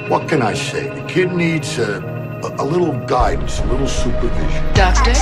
What can I say? The kid needs a little guidance, a little supervision. Doctor?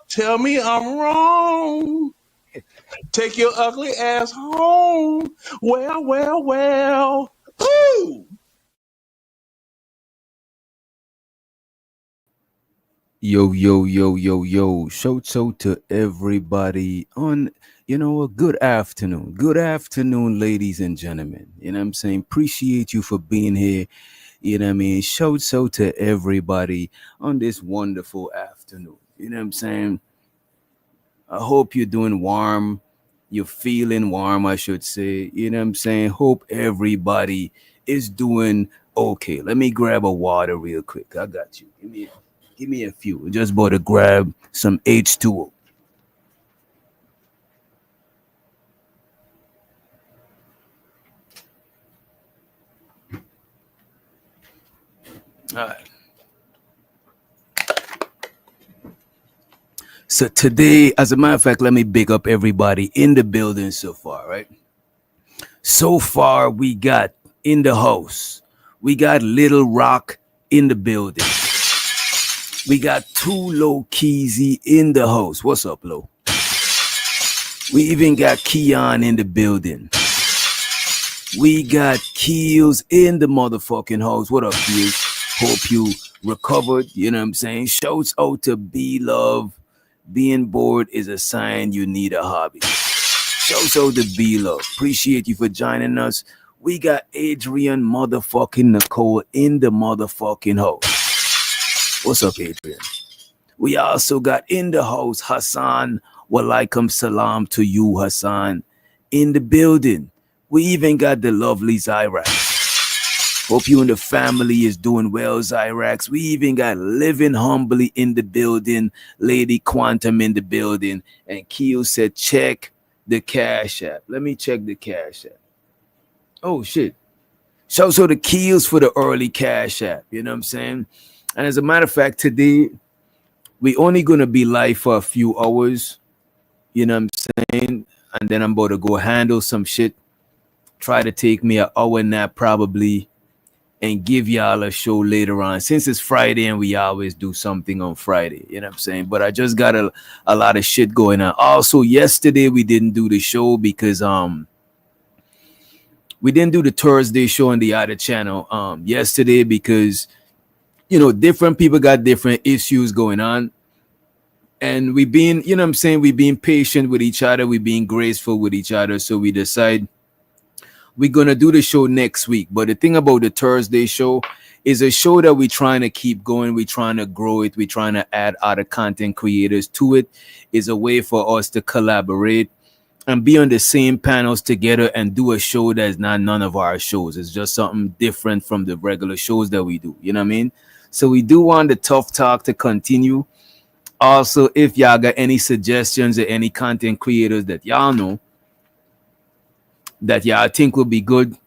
Tell me I'm wrong. Take your ugly ass home. Well. Ooh. Yo. Shouts out to everybody on, a good afternoon. Good afternoon, ladies and gentlemen. You know what I'm saying? Appreciate you for being here. You know what I mean? Shouts out to everybody on this wonderful afternoon. You know what I'm saying? I hope you're doing warm. You're feeling warm, I should say. You know what I'm saying? Hope everybody is doing okay. Let me grab a water real quick. I got you. Give me a few. Just about to grab some H2O. All right. So today, as a matter of fact, let me big up everybody in the building so far, right? So far, we got in the house. We got Little Rock in the building. We got Tulo Keezy in the house. What's up, Lo? We even got Keon in the building. We got Keels in the motherfucking house. What up, Keels? Hope you recovered. You know what I'm saying? Shouts out to B-Love. Being bored is a sign you need a hobby. Shouts out to B-Love. Appreciate you for joining us. We got Adrian motherfucking Nicole in the motherfucking house. What's up, Adrian? We also got in the house Hassan. Walaikum salam to you, Hassan, in the building. We even got the lovely Zyrax. Hope you and the family is doing well, Zyrax. We even got Living Humbly in the building, Lady Quantum in the building, and Keo said, check the Cash App. Let me check the Cash App. Oh, shit. So the Keels for the early Cash App, you know what I'm saying? And as a matter of fact, today, we only going to be live for a few hours, you know what I'm saying? And then I'm about to go handle some shit. Try to take me an hour nap probably and give y'all a show later on. Since it's Friday and we always do something on Friday, you know what I'm saying? But I just got a lot of shit going on. Also, yesterday we didn't do the show because we didn't do the Thursday show on the other channel yesterday because, you know, different people got different issues going on. And we being, you know what I'm saying, we being patient with each other, we being graceful with each other. So we decide we're gonna do the show next week. But the thing about the Thursday show is a show that we're trying to keep going, we're trying to grow it, we're trying to add other content creators to it. Is a way for us to collaborate and be on the same panels together and do a show that's not none of our shows. It's just something different from the regular shows that we do. You know what I mean? So we do want the Tough Talk to continue. Also, if y'all got any suggestions or any content creators that y'all know that y'all think will be good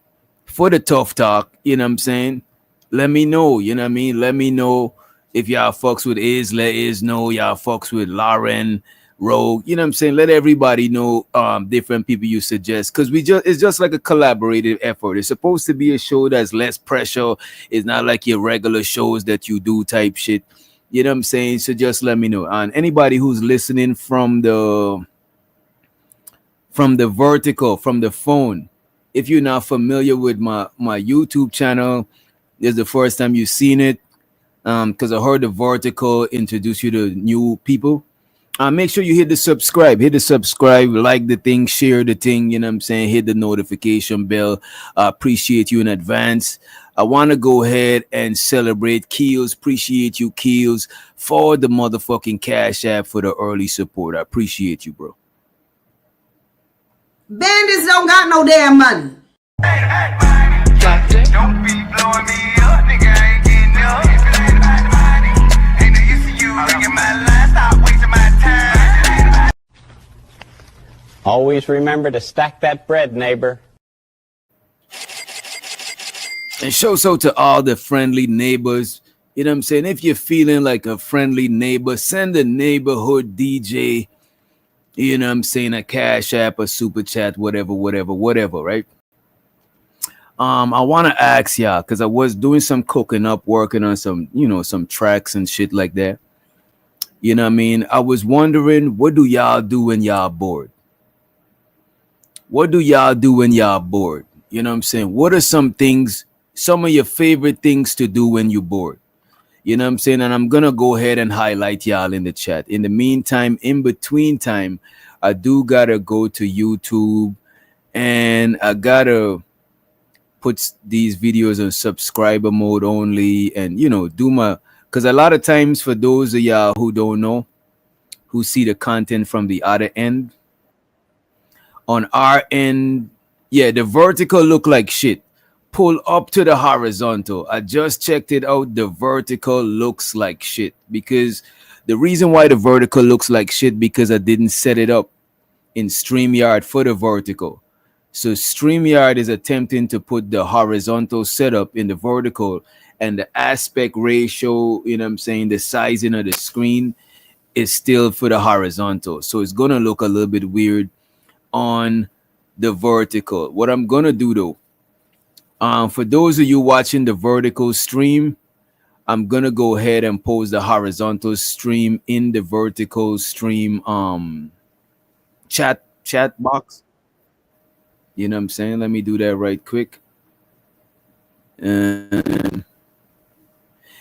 for the Tough Talk, you know what I'm saying? Let me know, you know what I mean? Let me know if y'all fucks with Iz, let Iz know. Y'all fucks with Lauren, Rogue, you know what I'm saying? Let everybody know different people you suggest, because it's just like a collaborative effort. It's supposed to be a show that's less pressure. It's not like your regular shows that you do type shit. You know what I'm saying? So just let me know. And anybody who's listening from the vertical, from the phone, if you're not familiar with my YouTube channel, this is the first time you've seen it, because I heard the vertical introduce you to new people. Make sure you hit the subscribe, like the thing, share the thing, you know what I'm saying? Hit the notification bell. I appreciate you in advance. I want to go ahead and celebrate Keels. Appreciate you, Keels, for the motherfucking Cash App for the early support. I appreciate you, bro. Bandits don't got no damn money. Don't be blowing me up, nigga. I ain't getting up. If it ain't about the money, ain't no use to you. Ringing my line, stop wasting my time. Always remember to stack that bread, neighbor. And show so to all the friendly neighbors. You know what I'm saying? If you're feeling like a friendly neighbor, send a neighborhood DJ, you know what I'm saying, a Cash App, a Super Chat, whatever, right? I want to ask y'all, because I was doing some cooking up, working on some, you know, some tracks and shit like that. You know what I mean? I was wondering, what do y'all do when y'all bored? What do y'all do when y'all bored? You know what I'm saying? What are some of your favorite things to do when you're bored? You know what I'm saying? And I'm going to go ahead and highlight y'all in the chat. In the meantime, in between time, I do got to go to YouTube and I got to put these videos on subscriber mode only and, you know, because a lot of times for those of y'all who don't know, who see the content from the other end, on our end, yeah, the vertical look like shit. Pull up to the horizontal. I just checked it out. The vertical looks like shit, because the reason why the vertical looks like shit, because I didn't set it up in StreamYard for the vertical. So StreamYard is attempting to put the horizontal setup in the vertical, and the aspect ratio, you know what I'm saying, the sizing of the screen is still for the horizontal. So it's going to look a little bit weird on the vertical. What I'm going to do though, for those of you watching the vertical stream, I'm going to go ahead and post the horizontal stream in the vertical stream chat box. You know what I'm saying? Let me do that right quick. And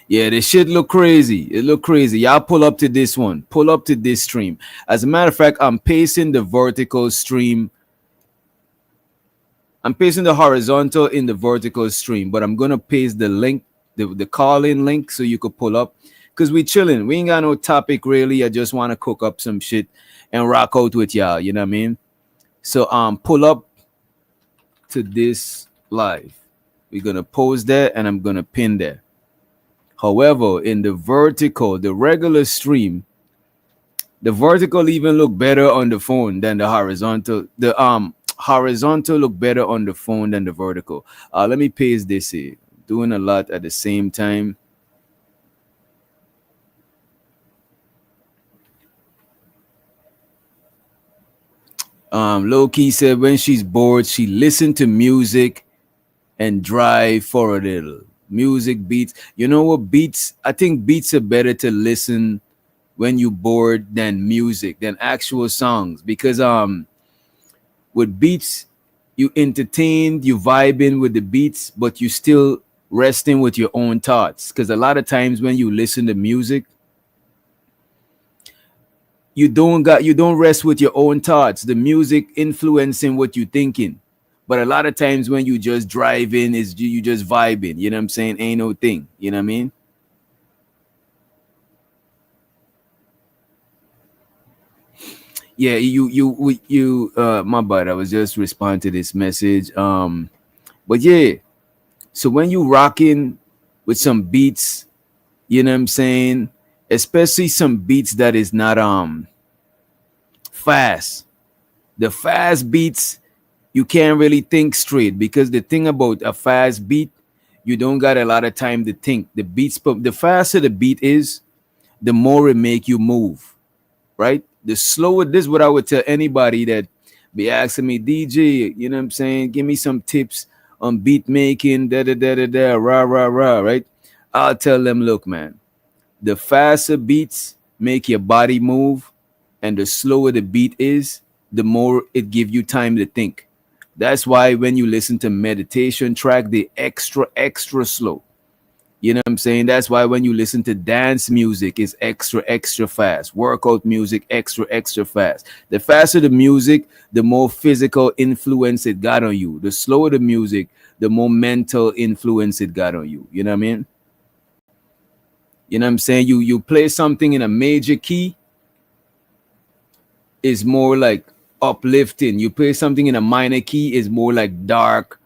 yeah, this shit look crazy. It look crazy. Y'all pull up to this one. Pull up to this stream. As a matter of fact, I'm pasting the vertical stream. I'm pasting the horizontal in the vertical stream, but I'm gonna paste the link, the call-in link, so you could pull up. Cause we chilling. We ain't got no topic really. I just want to cook up some shit and rock out with y'all. You know what I mean? So pull up to this live. We're gonna post that and I'm gonna pin that. However, in the vertical, the regular stream, the vertical even look better on the phone than the horizontal. The horizontal look better on the phone than the vertical. Let me paste this here. Doing a lot at the same time. Low key said when she's bored, she listen to music and drive for a little. Music beats. You know what beats? I think beats are better to listen when you bored than music, than actual songs. Because with beats, you entertained, you vibing with the beats, but you still resting with your own thoughts. Because a lot of times when you listen to music, you don't rest with your own thoughts. The music influencing what you're thinking. But a lot of times when you just driving, is you just vibing. You know what I'm saying? Ain't no thing. You know what I mean? Yeah, my bad. I was just responding to this message. But yeah, so when you rocking with some beats, you know what I'm saying? Especially some beats that is not fast. The fast beats, you can't really think straight because the thing about a fast beat, you don't got a lot of time to think. The beats, the faster the beat is, the more it make you move, right? The slower, this is what I would tell anybody that be asking me, DJ, you know what I'm saying? Give me some tips on beat making, da da da da da, rah rah rah, right? I'll tell them, look, man, the faster beats make your body move, and the slower the beat is, the more it give you time to think. That's why when you listen to meditation track, they extra slow. You know what I'm saying? That's why when you listen to dance music, it's extra fast. Workout music, extra fast. The faster the music, the more physical influence it got on you. The slower the music, the more mental influence it got on you. You know what I mean? You know what I'm saying? You play something in a major key, is more like uplifting. You play something in a minor key, is more like dark.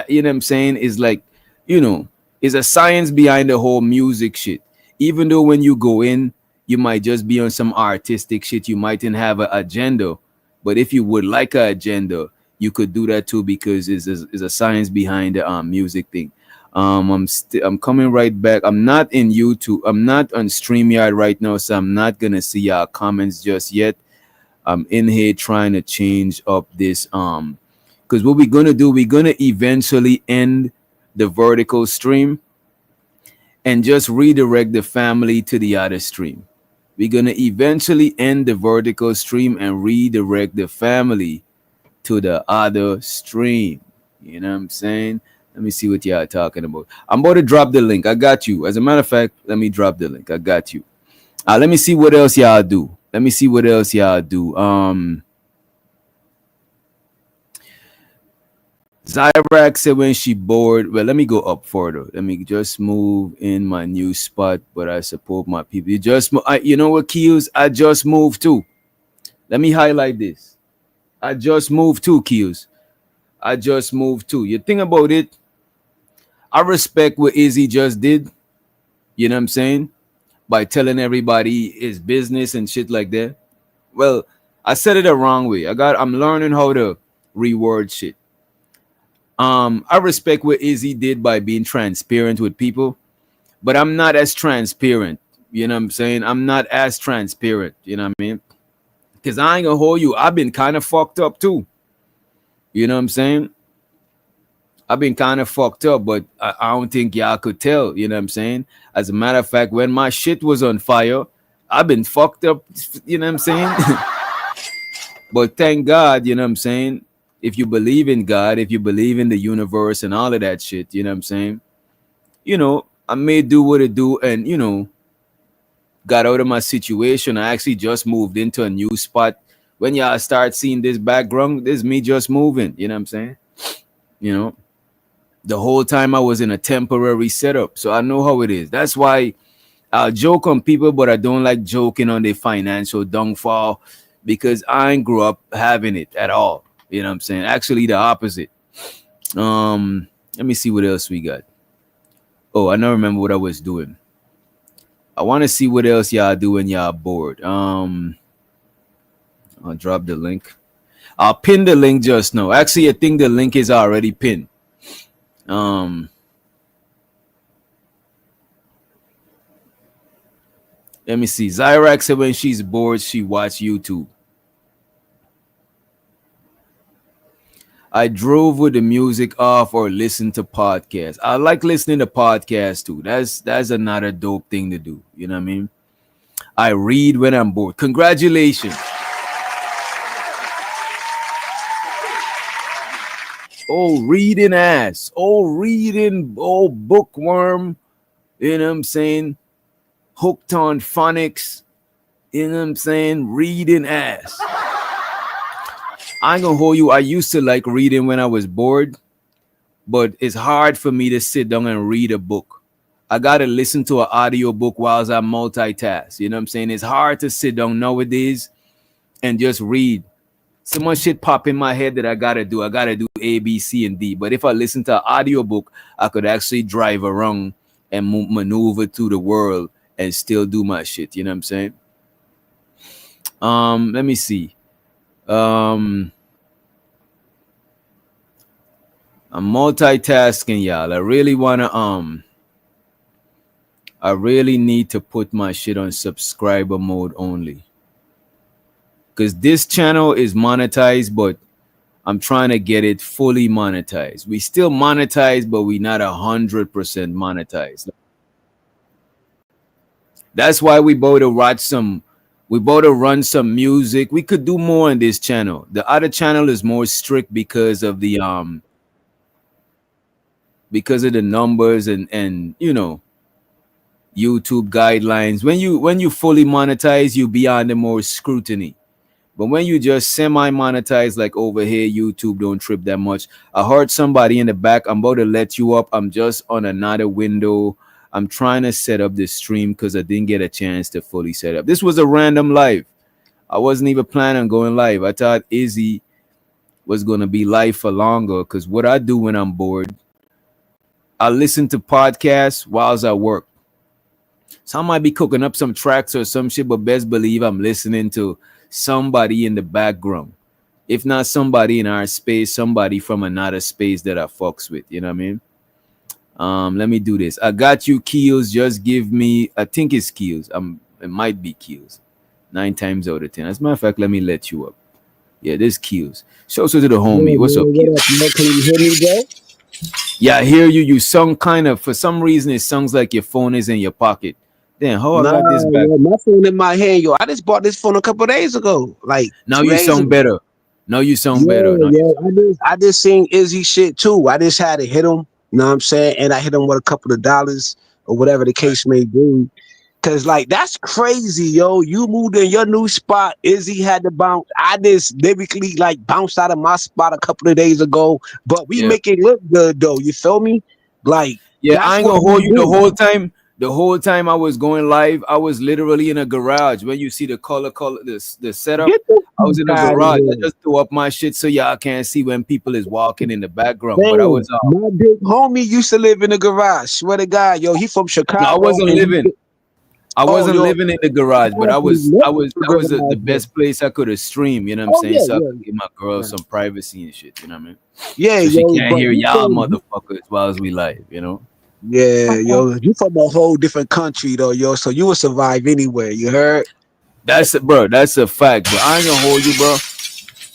You know what I'm saying? Is like, you know, is a science behind the whole music shit. Even though when you go in, you might just be on some artistic shit. You mightn't have an agenda, but if you would like an agenda, you could do that too because it's a science behind the music thing. I'm coming right back. I'm not in YouTube. I'm not on StreamYard right now, so I'm not gonna see your comments just yet. I'm in here trying to change up this because what we're gonna do, we're gonna eventually end the vertical stream and just redirect the family to the other stream. We're gonna eventually end the vertical stream and redirect the family to the other stream. You know what I'm saying? Let me see what y'all talking about. I'm about to drop the link. I got you. As a matter of fact, let me drop the link. I got you. Let me see what else y'all do. Let me see what else y'all do. Zyrac said when she bored. Well, let me go up further. Let me just move in my new spot, but I support my people. You know what, Keels? I just moved too. Let me highlight this. I just moved too, Keels. I just moved too. You think about it. I respect what Izzy just did. You know what I'm saying? By telling everybody his business and shit like that. Well, I said it the wrong way. I'm learning how to reword shit. I respect what Izzy did by being transparent with people, but I'm not as transparent. You know what I'm saying? I'm not as transparent. You know what I mean? Because I ain't gonna hold you. I've been kind of fucked up too. You know what I'm saying? I've been kind of fucked up, but I don't think y'all could tell. You know what I'm saying? As a matter of fact, when my shit was on fire, I've been fucked up. You know what I'm saying? But thank God, you know what I'm saying? If you believe in God, if you believe in the universe and all of that shit, you know what I'm saying? You know, I may do what it do and, you know, got out of my situation. I actually just moved into a new spot. When y'all start seeing this background, this is me just moving. You know what I'm saying? You know, the whole time I was in a temporary setup, so I know how it is. That's why I'll joke on people, but I don't like joking on their financial downfall because I ain't grew up having it at all. You know what I'm saying? Actually, the opposite. Let me see what else we got. Oh, I don't remember what I was doing. I want to see what else y'all do when y'all bored. I'll drop the link. I'll pin the link just now. Actually, I think the link is already pinned. Um, Let me see. Zyrax said when she's bored, she watch YouTube. I drove with the music off or listen to podcasts. I like listening to podcasts too. That's another dope thing to do. You know what I mean? I read when I'm bored. Congratulations. Oh, reading ass. Oh, reading. Oh, bookworm. You know what I'm saying? Hooked on phonics. You know what I'm saying? Reading ass. I ain't gonna hold you. I used to like reading when I was bored, but it's hard for me to sit down and read a book. I gotta listen to an audio book while I multitask. You know what I'm saying? It's hard to sit down nowadays and just read. So much shit pop in my head that I gotta do. I gotta do A, B, C, and D. But if I listen to an audio book, I could actually drive around and maneuver through the world and still do my shit. You know what I'm saying? Let me see. I'm multitasking, y'all. I really need to put my shit on subscriber mode only. Because this channel is monetized, but I'm trying to get it fully monetized. We still monetize, but we not 100% monetized. That's why we both to watch some. We both to run some music. We could do more on this channel. The other channel is more strict because of the numbers and you know, YouTube guidelines. When you fully monetize, you be under more scrutiny. But when you just semi-monetize, like over here, YouTube don't trip that much. I heard somebody in the back. I'm about to let you up. I'm just on another window. I'm trying to set up this stream because I didn't get a chance to fully set up. This was a random live. I wasn't even planning on going live. I thought Izzy was going to be live for longer because what I do when I'm bored, I listen to podcasts whilst I work. So I might be cooking up some tracks or some shit, but best believe I'm listening to somebody in the background. If not somebody in our space, somebody from another space that I fucks with. You know what I mean? Let me do this. I got you, Keels. Just give me, I think it's Keels. It might be Keels. 9 times out of 10. As a matter of fact, let me let you up. Yeah, this Keels. Show to the homie. What's up, Keels? Can you hear me, bro? Yeah, I hear you. You sound kind of, for some reason, it sounds like your phone is in your pocket. Damn, how I got this back? Yo, my phone in my hand, yo. I just bought this phone a couple days ago, like Now 2 you days sound ago. better. Now you sound better. Now I just seen Izzy shit too. I just had to hit him, you know what I'm saying? And I hit him with a couple of dollars or whatever the case may be. Cause like that's crazy, yo. You moved in your new spot. Izzy had to bounce. I just lyrically like bounced out of my spot a couple of days ago. But we yeah. make it look good though. You feel me? Like Yeah, I that's ain't what gonna we hold you the do. whole time. The whole time I was going live, I was literally in a garage. When you see the color, the setup, Get the I was in a fuck out of garage. I here. just threw up my shit so y'all can't see when people is walking in the background. But I was Damn, my big homie used to live in the garage. Swear to God, yo, he from no, I Chicago, wasn't and living. I oh, wasn't yo, living in the garage, but I actually lived in that was the garage, bro. best place I could have streamed. You know what I'm Oh saying? yeah, So I yeah, could give my girl yeah, some privacy and shit. You know what I mean? yeah, So she yo. can't But hear you y'all from, motherfuckers while we live. You know? yeah, yo, you from a whole different country though, yo. So you will survive anywhere. You heard? Bro. That's a fact. But I ain't gonna hold you, bro.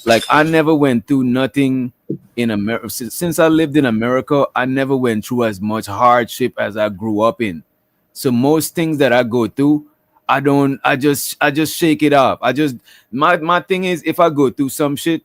Like I never went through nothing in America since I lived in America. I never went through as much hardship as I grew up in. So most things that I go through, I don't. I just shake it off. My thing is, if I go through some shit,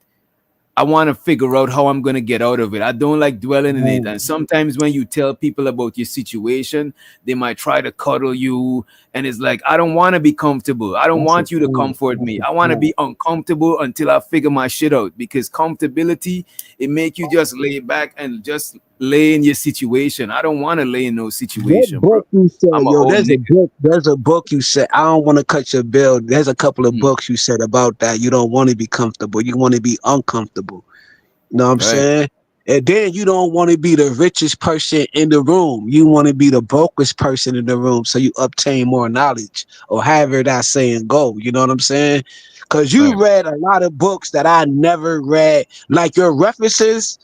I want to figure out how I'm going to get out of it. I don't like dwelling in it. And sometimes when you tell people about your situation, they might try to cuddle you. And it's like, I don't want to be comfortable. I don't want you to comfort me. I want to be uncomfortable until I figure my shit out. Because comfortability, it make you just lay back and just lay in your situation. I don't want to lay in no situation, bro. You said, I'm a yo, old nigga. there's a book you said. I don't want to cut your bill. There's a couple of books you said about that. You don't want to be comfortable. You want to be uncomfortable. You know what I'm saying? And then you don't want to be the richest person in the room. You want to be the brokest person in the room, so you obtain more knowledge, or however that saying go. You know what I'm saying? Because you read a lot of books that I never read. Like your references,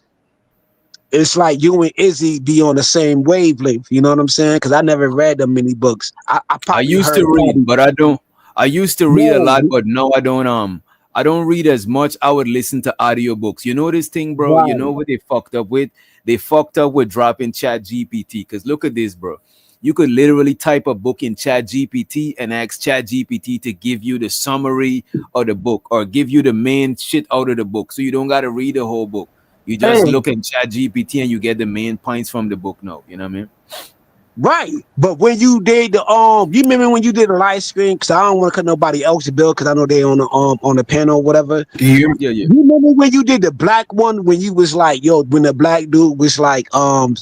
it's like you and Izzy be on the same wavelength. You know what I'm saying? Because I never read them many books. I I probably used heard to read, probably, but I don't. I used to read a lot, no, but no, I don't. I don't read as much. I would listen to audiobooks. You know this thing, bro? You know right. what they fucked up with? They fucked up with dropping Chat GPT. Because look at this, bro. You could literally type a book in Chat GPT and ask Chat GPT to give you the summary of the book or give you the main shit out of the book. So you don't got to read the whole book. You just Hey, look at Chat GPT and you get the main points from the book now. You know what I mean? right. But when you did the you remember when you did the live stream? Because I don't want to cut nobody else's bill because I know they on the panel or whatever. Can you hear me? Yeah, yeah. You remember when you did the black one when you was like, yo, when the black dude was like, I'm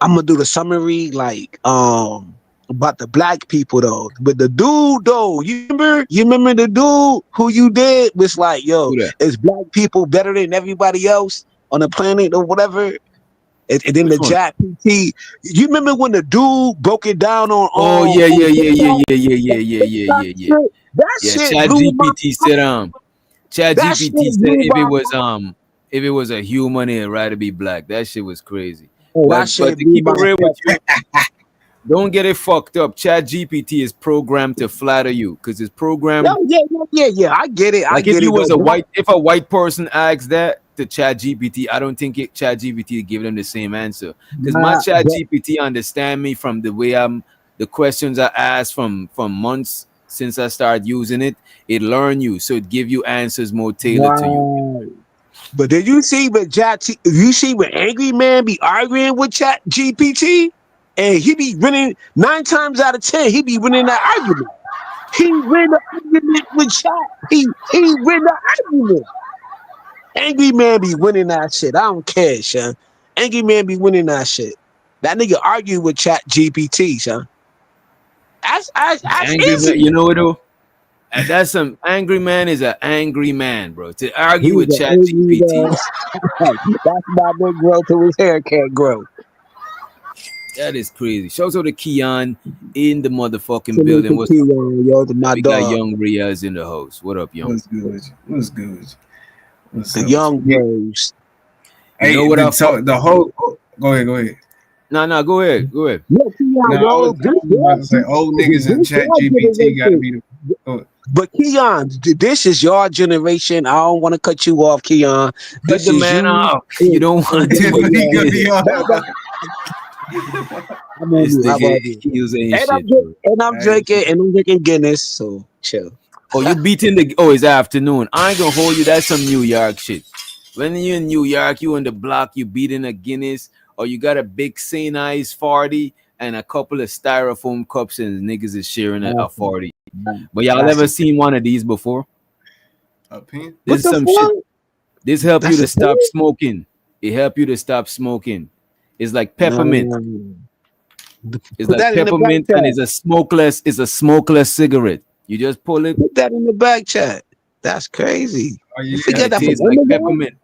gonna do the summary like about the black people though. But the dude though, you remember the dude who you did was like, yo, Who that? is black people better than everybody else on the planet or whatever? And then Which the one? Jack PT. You remember when the dude broke it down Oh yeah, on yeah, yeah, yeah, TikTok? yeah, yeah, yeah, yeah, yeah, That yeah, yeah. shit, that Yeah, shit Chat blew my GPT said Chat that shit GPT said blew my if it was a human it'd rather be black. That shit was crazy. oh, that But shit to blew keep my it real with you, fucking don't get it fucked up. Chat GPT is programmed to flatter you because it's yeah, programmed yeah, yeah, yeah, yeah. I get it. I like if get you it though. was a white if a white person asks that to Chat GPT, I don't think Chat GPT would give them the same answer. Because my Chat But GPT understand me from the way the questions I ask from months since I started using it. It learn you, so it give you answers more tailored to you. right. But did you see when you see when Angry Man be arguing with Chat GPT? And he be winning 9 times out of 10, he be winning that argument. He win the argument with Chat. He win the argument. Angry Man be winning that shit. I don't care, son. Angry Man be winning that shit. That nigga argue with Chat GPT, son. That's Angry man, easy. you know what though? That's some angry man is an angry man, bro. To argue He's with an Chat angry GPT, man. That's not no grow till his hair can't grow. that is crazy. Shout out to Keon in the motherfucking Salute building. to What's up, bro? Keon, yo, to my We got dog. young Riaz in the house. What up, young? What's good with you? What's good with you? What's The up with young you? bros. You know Hey, what I so fuck? the whole. Oh, go ahead, go ahead. No, go ahead, go ahead. Yeah, Keon, No, yo, I was about to say old niggas in this Chat your GPT got to generation. be the. Oh, But Keon, this is your generation. I don't want to cut you off, Keon. Cut This the is man you. off. You don't want to, but you he gonna did. be on. No, no, I'm on This you. I'm nigga, on you. he was ain't And shit, bro. I'm Hey, drinking, and I'm drinking Guinness. So chill. Oh, you beating the. Oh, it's afternoon. I ain't gonna hold you. That's some New York shit. When you in New York, you in the block, you beating a Guinness, or you got a big St. Ice 40 and a couple of styrofoam cups, and niggas is sharing a 40. But y'all That's ever a, seen one of these before? up here. This what is the some shit. fuck? This help you That's to a stop thing? smoking. It help you to stop smoking. It's like peppermint. No. It's Put like that in the back peppermint, and chat. it's a smokeless cigarette. You just pull it, Put that in the back chat. That's crazy. Oh You yeah, and forget it that from tastes like Amazon? peppermint.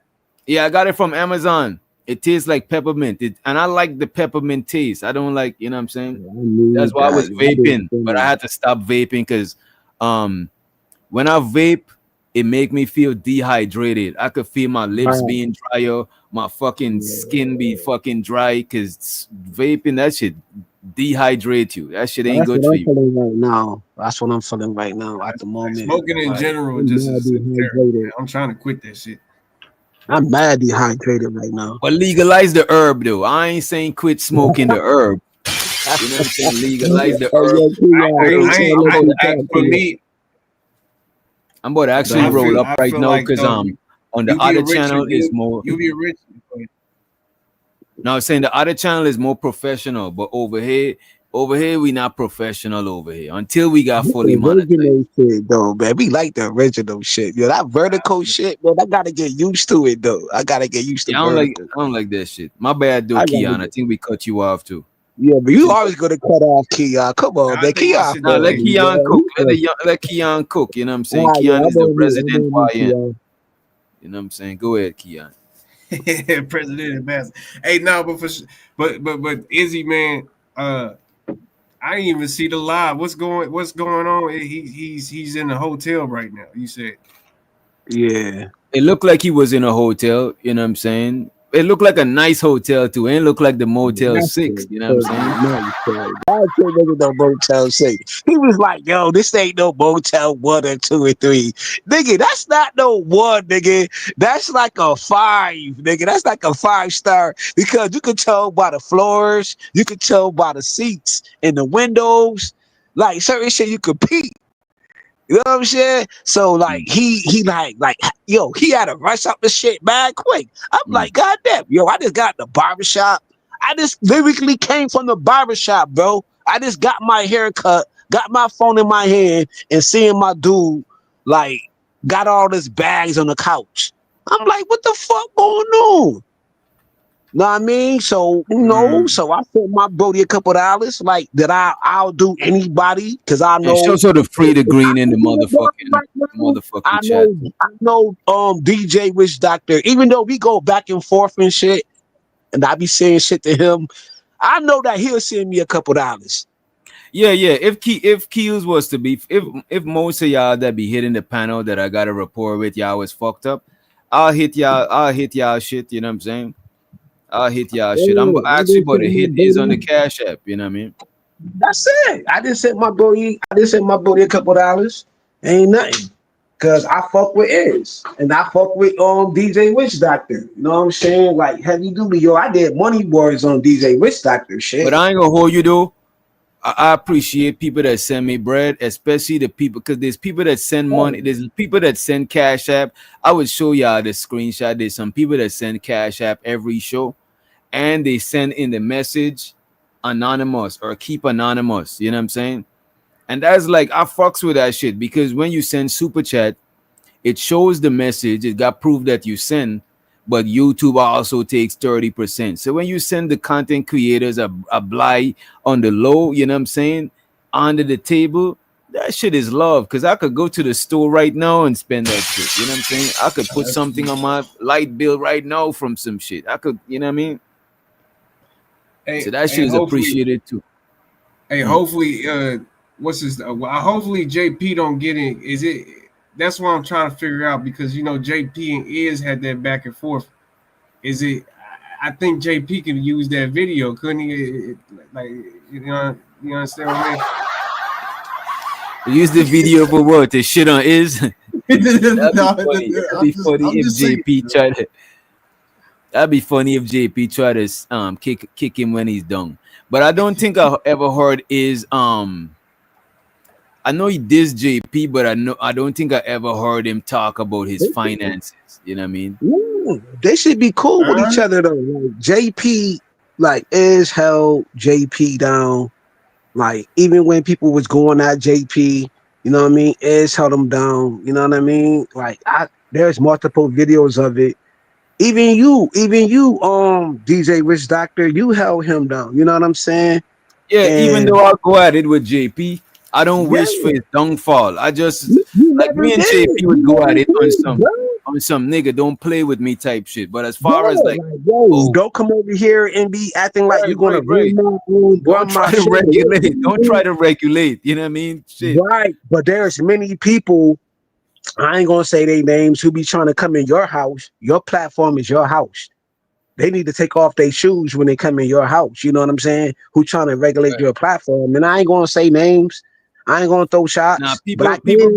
Yeah, I got it from Amazon. It tastes like peppermint. And I like the peppermint taste. I don't like, you know what I'm saying? I That's need why I that. was I did vaping, but I had to stop vaping because when I vape, it make me feel dehydrated. I could feel my lips right. being drier, my fucking skin be fucking dry because vaping, that shit dehydrate you. That shit ain't That's good what for I'm you. feeling right now. That's what I'm feeling right now at the like moment. smoking in Like, general I'm just mad is terrible. dehydrated. Man. I'm trying to quit that shit. I'm mad dehydrated right now. But legalize the herb though. I ain't saying quit smoking the herb. You know what I'm saying? Legalize the Hey, herb. yo, Keon, I, hey, I, say, ain't- let I, you I talk to for you. me, I'm about to actually Nah, I roll feel up I right feel now like because though On the You the other original. channel is more. You the original. Now I'm saying the other channel is more professional, but over here we not professional over here until we got The fully monetized. original shit though, man. We like the original shit. Yo, that vertical shit, man. I gotta get used to it though. I gotta get used to Yeah, vertical. I don't like that shit. My bad though, I gotta Keon. I think we cut you off too. Yeah, but you always gonna cut off Keon. Come on, I man. think my Keon shit Now let funny, delayed. Keon man. cook. Let Keon cook. You know what I'm saying? Yeah, Keon is I'm the on you. I'm resident on you, YN. Keon. You know what I'm saying? Go ahead, Keon. President ambassador. Hey, no, but Izzy, man, I didn't even see the live. What's going on? He's in the hotel right now. You said. Yeah. It looked like he was in a hotel. You know what I'm saying? It looked like a nice hotel too. It didn't look like the Motel That's 6. You know what I'm saying? that shit wasn't no Motel 6. He was like, yo, this ain't no Motel 1 or 2 or 3. Nigga, that's not no 1, nigga. That's like a 5, nigga. That's like a 5-star because you can tell by the floors, you can tell by the seats and the windows, like certain shit you could peep. You know what I'm saying? So like he like yo, he had to rush up the shit mad quick. I'm like, God damn, yo, I just got in the barbershop. I just lyrically came from the barbershop, bro. I just got my hair cut, got my phone in my hand, and seeing my dude like got all his bags on the couch. I'm like, what the fuck going on? Know what I mean? So, so I sent my brody a couple dollars, like that I'll do anybody because I And know show sort of free the green in the right now, motherfucking chat. I know DJ Witch Doctor, even though we go back and forth and shit, and I be saying shit to him, I know that he'll send me a couple dollars. Yeah. If Keels was to be if most of y'all that be hitting the panel that I got a rapport with y'all was fucked up, I'll hit y'all shit, you know what I'm saying? I'll hit y'all shit. I'm Yeah, I actually just about sent to my hit is on the brody. Cash App, you know what I mean? That's it. I just sent my brody a couple dollars. Ain't nothing. Cause I fuck with Iz and I fuck with DJ Witch Doctor. You know what I'm saying? Like heavy duty, yo. I did money wars on DJ Witch Doctor But shit. I ain't gonna hold you though. I appreciate people that send me bread, especially the people, because there's people that send money, there's people that send Cash App. I would show y'all the screenshot. There's some people that send Cash App every show, and they send in the message anonymous or keep anonymous. You know what I'm saying? And that's like I fucks with that shit because when you send super chat, it shows the message. It got proof that you send, but YouTube also takes 30%. So when you send the content creators a blight on the low, you know what I'm saying, under the table, that shit is love. Cause I could go to the store right now and spend that shit. You know what I'm saying? I could put something on my light bill right now from some shit. I could, you know what I mean? So that shit is appreciated too. Hey, hopefully, hopefully JP don't get in. Is it? That's what I'm trying to figure out because JP and Iz had that back and forth. Is it? I think JP can use that video, couldn't he? Like, you understand what I mean? Use the video for what? The shit on is. That'd be funny if JP tried to. That'd be funny if JP tried to kick him when he's done. But I don't think I ever heard is I know he dissed JP, but I don't think I ever heard him talk about his finances. You know what I mean? Ooh, they should be cool with each other though. Like JP, like Iz held JP down. Like even when people was going at JP, you know what I mean? Iz held him down. You know what I mean? Like there's multiple videos of it. Even you, DJ Rich Doctor, you held him down. You know what I'm saying? Yeah, even And though I go at it with JP, I don't wish for yeah, his downfall. I just you like never me and did. JP would You go at never it did, bro. on some nigga don't play with me type shit. But as Bro, far as like, yo, oh, don't come over here and be acting like you're gonna right. Don't run my try to show. regulate. Don't try to regulate. You know what I mean? Shit. Right, but there's many people. I ain't gonna say their names who be trying to come in your house. Your platform is your house. They need to take off their shoes when they come in your house. You know what I'm saying? Who trying to regulate your platform? And I ain't gonna say names. I ain't gonna throw Now shots. But I people can.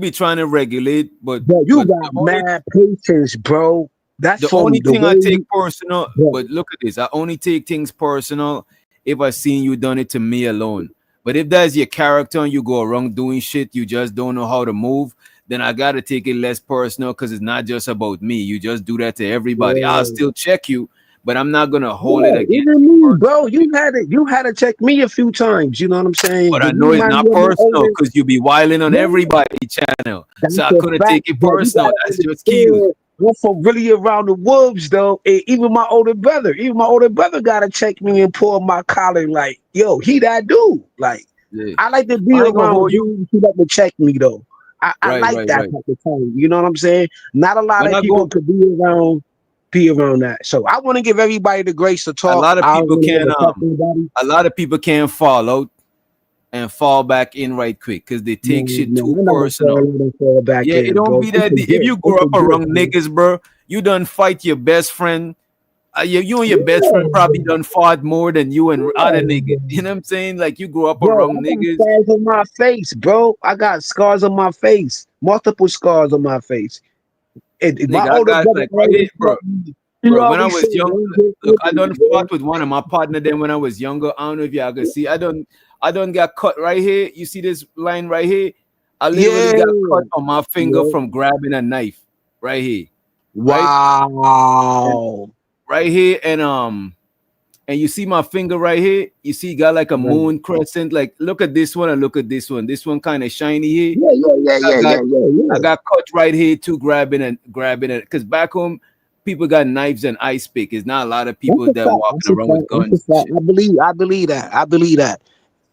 be trying to regulate, but Bro, you the got mad patience, bro. That's the from only the thing I take way. personal, Bro, but look at this. I only take things personal if I seen you done it to me alone. But if that's your character and you go around doing shit, you just don't know how to move. then I gotta take it less personal because it's not just about me. You just do that to everybody. I'll still check you, but I'm not gonna hold it Yeah, against even you me, bro. personally. You had to check me a few times. You know what I'm saying? But But I know you it's remind not me of my personal older. because you be wilding on Yeah, everybody channel. that's So I a couldn't fact. take it But you personal. gotta That's just cues. understand. I'm from really around the wolves, though. And even my older brother gotta check me and pull my collar. Like, yo, he that dude. Like, Yeah. I like to be I ain't gonna around the hold you. dudes who like to check me, though. I Right, like right, that right. type of time. You know what I'm saying? Not a lot When of I people go, could be around that. So I want to give everybody the grace to a talk. lot of I don't people really can want to talk to anybody. a lot of people can fall out and fall back in right quick because they No, take shit too no, I never personal. fall back Yeah, it in, don't bro. be They that deep. If forget. you They grow up forget, around bro. niggas, bro, you done fight your best friend. You and your best friend Yeah, probably done fought more than you and other niggas. yeah. You know what I'm saying? Like you grew up Bro, I around got niggas. scars on my face, bro. I got scars on my face. Multiple scars on my face. My Nigga, I older got brother like right here, always bro. told me, he Bro, when I always was said, young, don't get look, I ugly, done bro. fought with one of my partner then when I was younger. I don't know if y'all can see. I done got cut right here. You see this line right here? I literally Yeah, got cut on my finger yeah. from grabbing a knife right here, right, and Wow. right here, and you see my finger right here. You see, got like a Right. moon crescent. Like, look at this one and look at this one. This one kind of shiny here. Yeah, yeah, yeah, I yeah, got yeah, yeah, I yeah. got cut right here too, grabbing it. Because back home, people got knives and ice pick. It's not a lot of That's people a that fact. walking That's a around with fact. That's a guns and fact. shit. I believe that.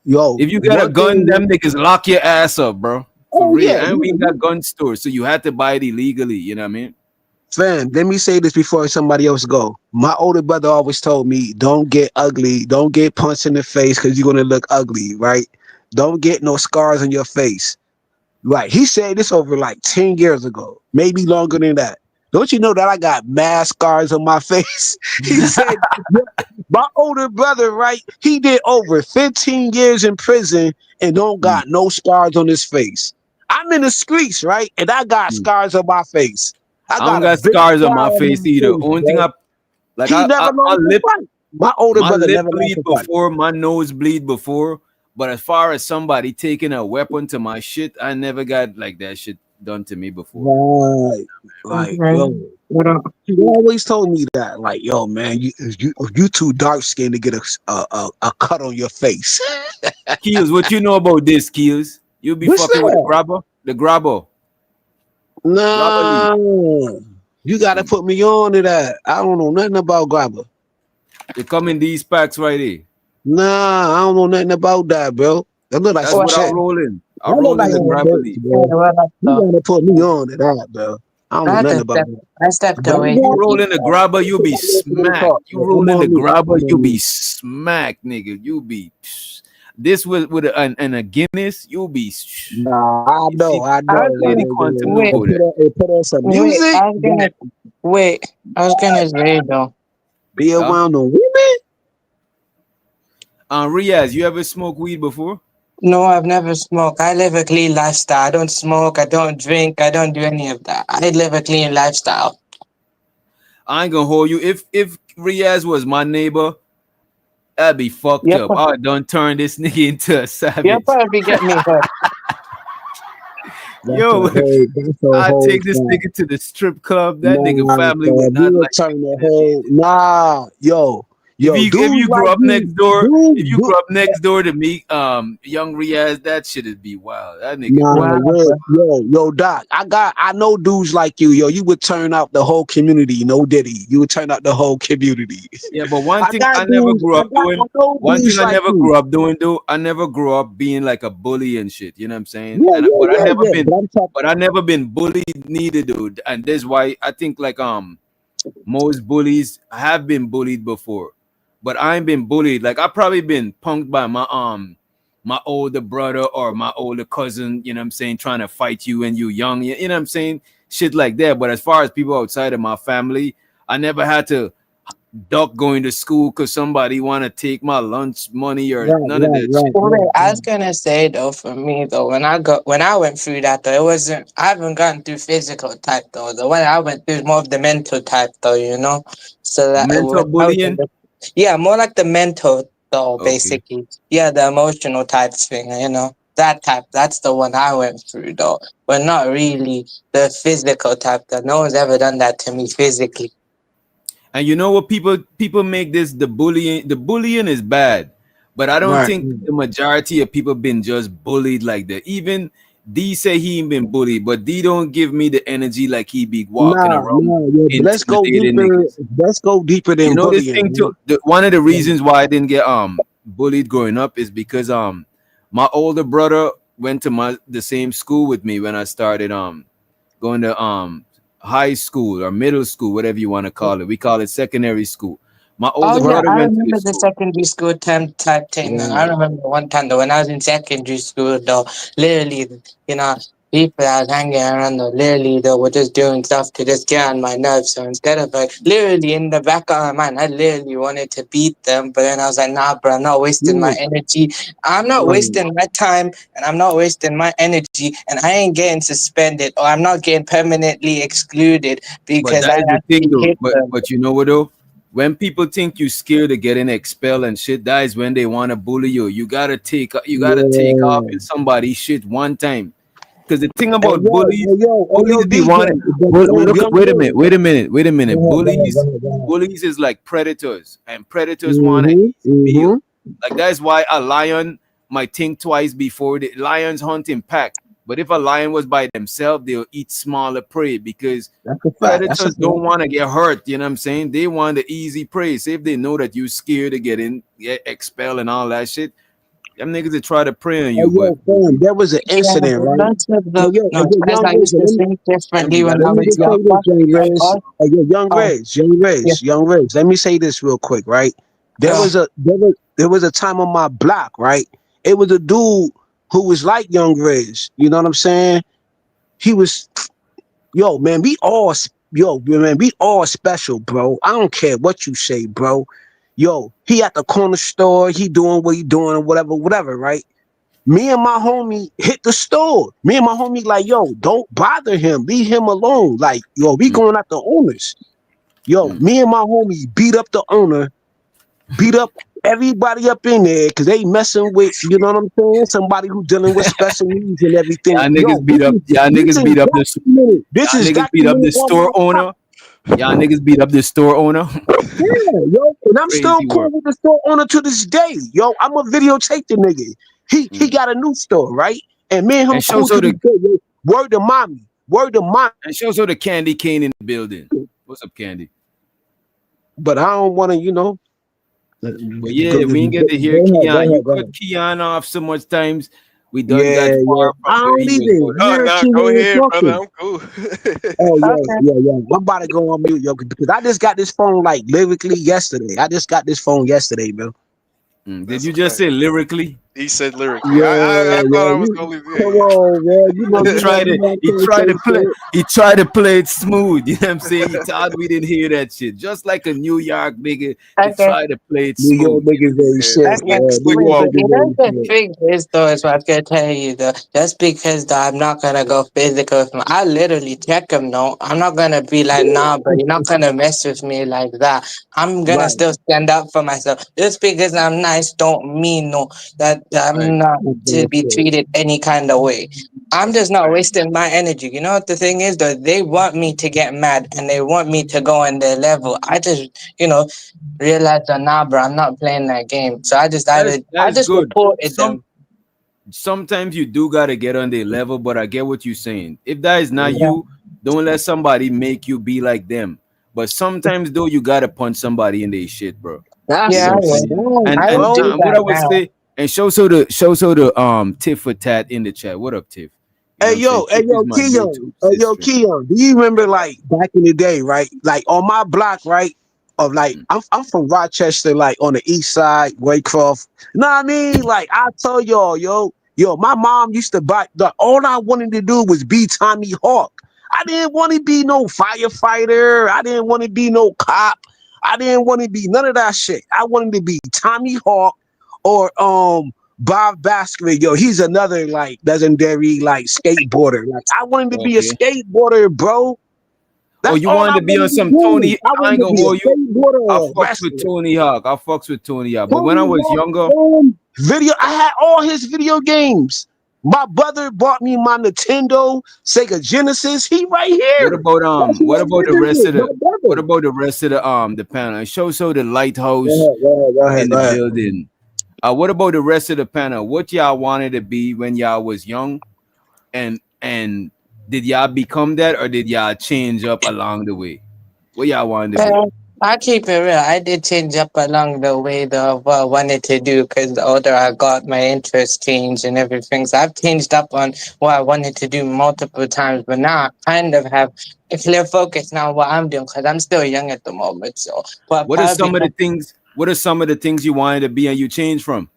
Yo, If you got a one gun, thing. them niggas lock your ass up, bro. For Oh real. yeah, And we ain't got gun stores, so you had to buy it illegally. You know what I mean? fam. Let me say this before somebody else go. My older brother always told me, "Don't get ugly. Don't get punched in the face because you're gonna look ugly, right? Don't get no scars on your face." Right. He said this over like 10 years ago, maybe longer than that. Don't you know that I got mad scars on my face? He said, "Yeah, my older brother, right? He did over 15 years in prison and don't Mm, got no scars on his face. I'm in the streets, right? And I got mm. scars on my face. I I don't got a got big scars on scar my on face my either. face, Only thing bro. I like, He never my lost a lip, fight. My older my brother lip never lost bleed a fight. before, my nose bleed before. But as far as somebody taking a weapon to my shit, I never got like that shit done to me before. Right. Like, Okay. yo, he always told me that. Like, yo, man, you too dark skinned to get a cut on your face. Keels, what you know about this, Keels? You be What's fucking with the that? grabber? The grabber. Grabber leaf. No. You gotta Mm. put me on to that. I don't know nothing about grabber. They come in these packs right here. Nah, I don't know nothing about that, bro. That look like That's some what I shit. Well, roll in. I That look roll in like the some yeah, grabber shit, leaf. yeah, bro. well, You so gotta put me on to that, bro. I don't I know had nothing to about step. that. I stepped But away. You roll in the grabber, you be smacked. You roll I'm in the on mute. grabber, I'm you on be mute. smacked, nigga. You be this with a Guinness, you be. Nah, You see, I I was know, Lady gonna Quantum know wait, about that. Put on some wait. music. I was gonna wait. I was gonna say though. Be Huh? around the women. Riaz, you ever smoke weed before? No, I've never smoked. I live a clean lifestyle. I don't smoke. I don't drink. I don't do any of that. I live a clean lifestyle. I ain't gonna hold you. If Riaz was my neighbor, that'd be fucked Yep. up. I done turn this nigga into a You'll savage. probably get me hurt. Yo, That's a I whole take this thing. nigga to the strip club. That nigga Nah, family would fam, not you would like me turn the being in whole. Nah, yo, if dudes you grew like up you, next door, if you dude. grew up next door to me, young Riaz, that shit'd be wild. That nigga Nah, crazy. real, yo, Doc. I know dudes like you, yo. You would turn out the whole community, no diddy. You would turn out the whole community. Yeah, but one I thing got I never dudes. grew up I doing, know one thing dudes I like never you. grew up doing though, I never grew up being like a bully and shit. You know what I'm saying? Yeah, And yeah, yeah, yeah. but I never been bullied neither, dude. And that's why I think like most bullies have been bullied before, but I ain't been bullied. Like I probably been punked by my older brother or my older cousin. You know what I'm saying? Trying to fight you when you young. You know what I'm saying? Shit like that. But as far as people outside of my family, I never had to duck going to school because somebody want to take my lunch money or none of that shit. Wait, I was gonna say though, for me though, when I went through that though, it wasn't. I haven't gone through physical type though. The one I went through is more of the mental type though, you know. So that Mental when I was bullying. yeah, more like the mental though, Okay. basically. Yeah, the emotional type thing, you know. That type, that's the one I went through though. But not really the physical type. That no one's ever done that to me physically. And you know what, people make this the bullying. The bullying is bad, but I don't Right. think the majority of people been just bullied like that. Even D say he ain't been bullied, but D don't give me the energy like he be walking Nah, around nah, yeah, but let's go intimidating deeper. niggas. Let's go deeper You than know this bullying, thing right? too. One of the reasons why I didn't get bullied growing up is because my older brother went to the same school with me when I started going to high school or middle school, whatever you want to call it. We call it secondary school. My Oh older yeah, brother I went to the remember the school. secondary school time type thing. And I Right. remember one time though when I was in secondary school though, literally, you know, people I was hanging around though, literally they were just doing stuff to just get on my nerves. So instead of like literally in the back of my mind, I literally wanted to beat them, but then I was like, nah, bro, I'm not wasting my Yeah, energy. I'm not right. wasting my time, and I'm not wasting my energy, and I ain't getting suspended or I'm not getting permanently excluded But because that I is the thing actually though. hit them. But you know what though? When people think you scared of getting expelled and shit, that is when they want to bully you. You gotta take off Yeah. in somebody's shit one time. Because the thing Hey about yo, hey yo, hey yo, bullies be DJ. wanting. Young Wait a Lil. minute, wait a minute. Go ahead, go Bullies, ahead, go ahead. bullies is like predators, and predators want an Mm-hmm. easy meal. Mm-hmm. Like that's why a lion might think twice before the lions hunt in pack. But if a lion was by themselves, they'll eat smaller prey because That's a fact. That's a predators don't fact. want to get hurt. You know what I'm saying? They want the easy prey. Say if they know that you scared to get expelled and all that shit, them niggas that try to prey on Hey you. But yo, fam, there was an Yeah, incident, but right? most of Hey the yo, hey no, yo, as young I Reg, used to think differently when everybody I let me was just say this, younger. young Like, Reg. Hey yo, oh, yeah, Young Reg. Let me say this real quick, right? uh, There was a time on my block, right? It was a dude who was like Young Reg. You know what I'm saying? He was yo, man, we all special, bro. I don't care what you say, bro. Yo, he at the corner store, he doing what he doing, whatever, whatever, right? Me and my homie hit the store. Me and my homie like, yo, don't bother him. Leave him alone. Like, yo, we going at the owners. Yo, mm, me and my homie beat up the owner, beat up everybody up in there because they messing with, you know what I'm saying? Somebody who dealing with special needs and everything. Yo, y'all niggas beat up this documented. This y'all is niggas beat up documented the on my store owner. Y'all niggas beat up the store owner. yeah, yo. And I'm still Crazy cool work. with the store owner to this day. Yo, I'm a videotape the nigga. He Mm. got a new store, right? And me and him And show cool so to this the day. Yo. Word to mommy. Word to mommy. the candy cane in the building. What's up, Candy? But I don't want to, But yeah, we ain't get to hear go Keon. You ahead, go cut ahead. Keon off so much times. We done got Yeah, yeah. far from I where don't he was even going. Oh hear no, go Keon ahead, brother. talking. I'm cool. Oh yeah, okay. yeah, yeah. I'm about to go on mute, yo, because I just got this phone like lyrically yesterday. I just got this phone yesterday, bro. Did That's you a just fact. say lyrically? He said lyrically. Yeah, I thought yeah. I was You gonna leave. come on, man. He tried You to know, I he can't tried to say play shit. he tried to play it smooth. You know what I'm saying? He thought we didn't hear that shit. Just like a New York nigga, he Okay. tried to play it New York smooth. niggas ain't Yeah, shit, Okay, man. New slick York wait, but walk. you niggas know ain't the shit. thing is though, is what I'm gonna tell you though. Just because though I'm not gonna go physical with him, I literally check him. No, I'm not gonna be like, nah, but you're not gonna mess with me like that. I'm gonna Right. still stand up for myself. Just because I'm nice, don't mean no that Right. I'm not to That's be it. treated any kind of way. I'm That's a just not fact. wasting my energy. You know what the thing is though? They want me to get mad and they want me to go on their level. I just, realized that nah, bro, I'm not playing that game. So I That's just good. reported Some them. sometimes you do gotta get on their level, but I get what you're saying. If that is not Yeah, you, don't let somebody make you be like them. But sometimes though, you gotta punch somebody in their shit, bro. You That's know yeah, what a I'm I will. saying? fact, And I and, will bro. do and what that I would now. say, and show so the tit for tat in the chat. What up, Tiff? You know what I'm saying? Hey Tiff is yo, my Keon. YouTube sister. Keon. Do you Yeah, remember man. like back in the day, right? Like on my block, right? Of like Mm. I'm from Rochester, like on the east side, Waycroft. Know what I mean? Like I tell y'all, yo, my mom used to buy all I wanted to do was be Tommy Hawk. I didn't want to be no firefighter. I didn't want to be no cop. I didn't want to be none of that shit. I wanted to be Tommy Hawk or Bob Baskerville, yo, he's another like legendary like skateboarder. Like I wanted to be a Okay. skateboarder, bro. Oh, That's you all wanted I to be on wanted to some do. Tony? I I wanted ain't to gonna be a hold you. skateboarder I or a fucks with wrestler. Tony Hawk. I fucks with Tony Hawk. But when I Tony was Hawk, younger, video. I had all his video games. My brother bought me my Nintendo, Sega Genesis. He right What here. about That's who what I'm about the living rest with, of my what brother. about the rest of the panel? It shows so the lighthouse Go ahead, in go the ahead. building. What about the rest of the panel? What y'all wanted to be when y'all was young, and did y'all become that, or did y'all change up along the way? What y'all wanted to be? Uh, I keep it real. I did change up along the way though of what I wanted to do because the older I got, my interest changed and everything. So I've changed up on what I wanted to do multiple times, but now I kind of have a clear focus now on what I'm doing because I'm still young at the moment. So, but What are probably some of the things? What are some of the things you wanted to be and you changed from?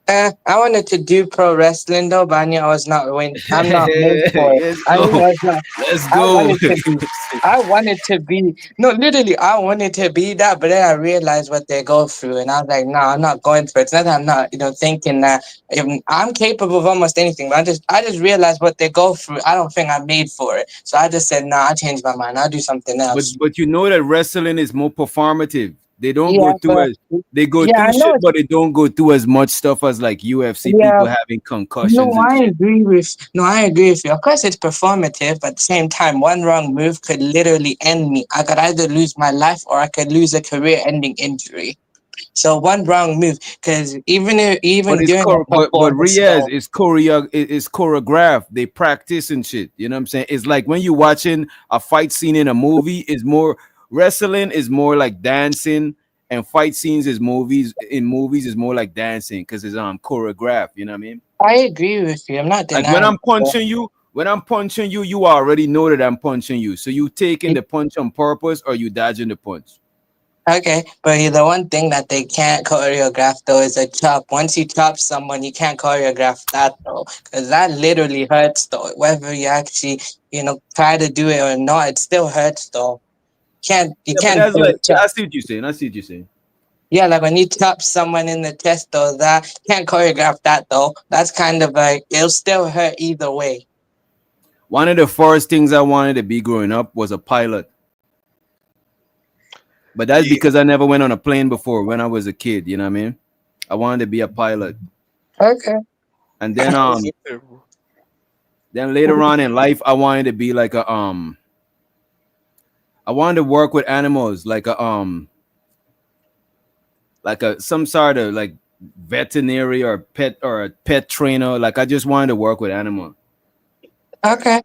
I wanted to do pro wrestling though, but I knew I was not win. I'm not made for it. Let's I knew go. I was not. Let's I go. wanted to be. I wanted to be. No, literally, I wanted to be that. But then I realized what they go through, and I was like, no, I'm not going for it. It's not that I'm not, thinking that I'm capable of almost anything. But I just realized what they go through. I don't think I'm made for it. So I just said, nah, I changed my mind. I'll do something else. But you know that wrestling is more performative. They don't go Yeah, through but as they go yeah, I through know. shit, but they don't go through as much stuff as like UFC Yeah, people having no, concussions and shit. I agree with you. Of course, it's performative, but at the same time, one wrong move could literally end me. I could either lose my life or I could lose a career-ending injury. So one wrong move, because But even it's during a but performance, Riaz though, is it's choreographed. They practice and shit. You know what I'm saying? It's like when you watching a fight scene in a movie. Is more wrestling is more like dancing, and fight scenes is movies is more like dancing because it's choreographed. You know what I mean? I agree with you. I'm not Like when denying I'm it. punching you, you already know that I'm punching you. So you taking the punch on purpose or you dodging the punch. Okay, but the one thing that they can't choreograph though is a chop. Once you chop someone, you can't choreograph that though, because that literally hurts though. Whether you actually, try to do it or not, it still hurts though. You Yeah, but can't that's do like a chop. I see what you're saying. I see what you're saying. Yeah, like when you chop someone in the chest though, that can't choreograph that though. That's kind of like it'll still hurt either way. One of the first things I wanted to be growing up was a pilot. But that's Yeah. because I never went on a plane before when I was a kid, you know what I mean? I wanted to be a pilot. Okay. And That was up there, bro. then later on in life I wanted to be like I wanted to work with animals like a some sort of like veterinary or a pet trainer. Like I just wanted to work with animals. Okay.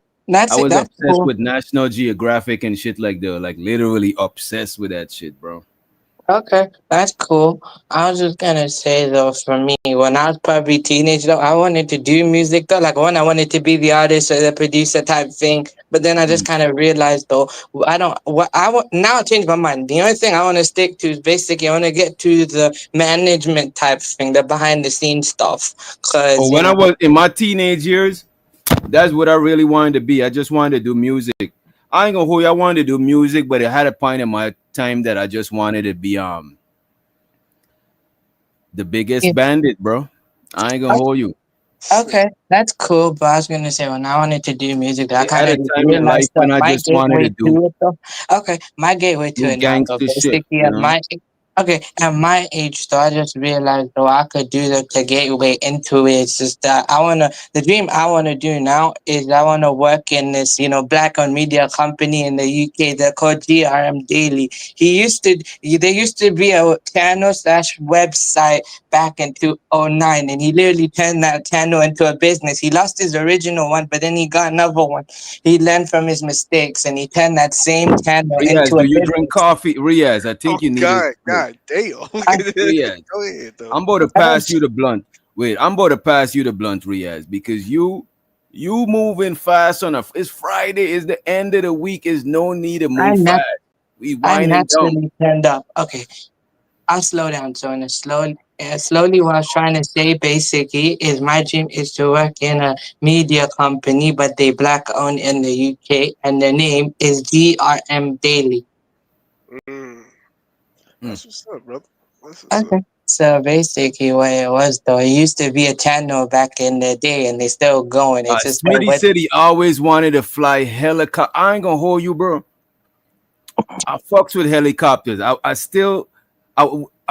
I That's it. was That's obsessed cool. with National Geographic and shit like that. Like literally obsessed with that shit, bro. Okay, that's cool. I was just gonna say though, for me, when I was probably teenage though, I wanted to do music though. Like one, I wanted to be the artist or the producer type thing. But then I just Mm. kind of realized though, I don't. What I want now, I changed my mind. The only thing I want to stick to is basically I want to get to the management type thing, the behind the scenes stuff. Or Cause when I was in my teenage years, that's what I really wanted to be. I just wanted to do music. I ain't gonna hold you. I wanted to do music, but it had a point in my time that I just wanted to be the biggest yeah, bandit, bro. I ain't gonna hold you. okay, that's cool. But I was gonna say when I wanted to do music, I It kind had of a just time in life realized that when I my just wanted gateway to do to it though. Okay, my gateway to it now though. gangster shit, Basically, you know. at my age though, I just realized though I could do the gateway into it. It's just that the dream I wanna do now is I wanna work in this black owned media company in the UK. They're called GRM Daily. There used to be a channel slash website back in 2009, and he literally turned that channel into a business. He lost his original one, but then he got another one. He learned from his mistakes and he turned that same channel Riaz, into do a you drink business. coffee? Riaz, I Oh think you need it. God, God damn. I, Riaz, Go ahead though. I'm about to I don't, pass you the blunt. Wait, I'm about to pass you the blunt, Riaz, because you moving fast on it's Friday, is the end of the week, is no need to I, move nat- fast. We I winding down. naturally turned up. Okay, I'll slow down. So slowly, what I was trying to say basically is my dream is to work in a media company, but they black owned in the UK, and the name is GRM Daily. Mm, Mm. that's what's up, brother. That's what's up. Okay. So basically, what it was though, it used to be a channel back in the day, and they still going. It's just that Smitty what said he always wanted to fly helicopter. I ain't gonna hold you, bro. I fucks with helicopters. I still, I,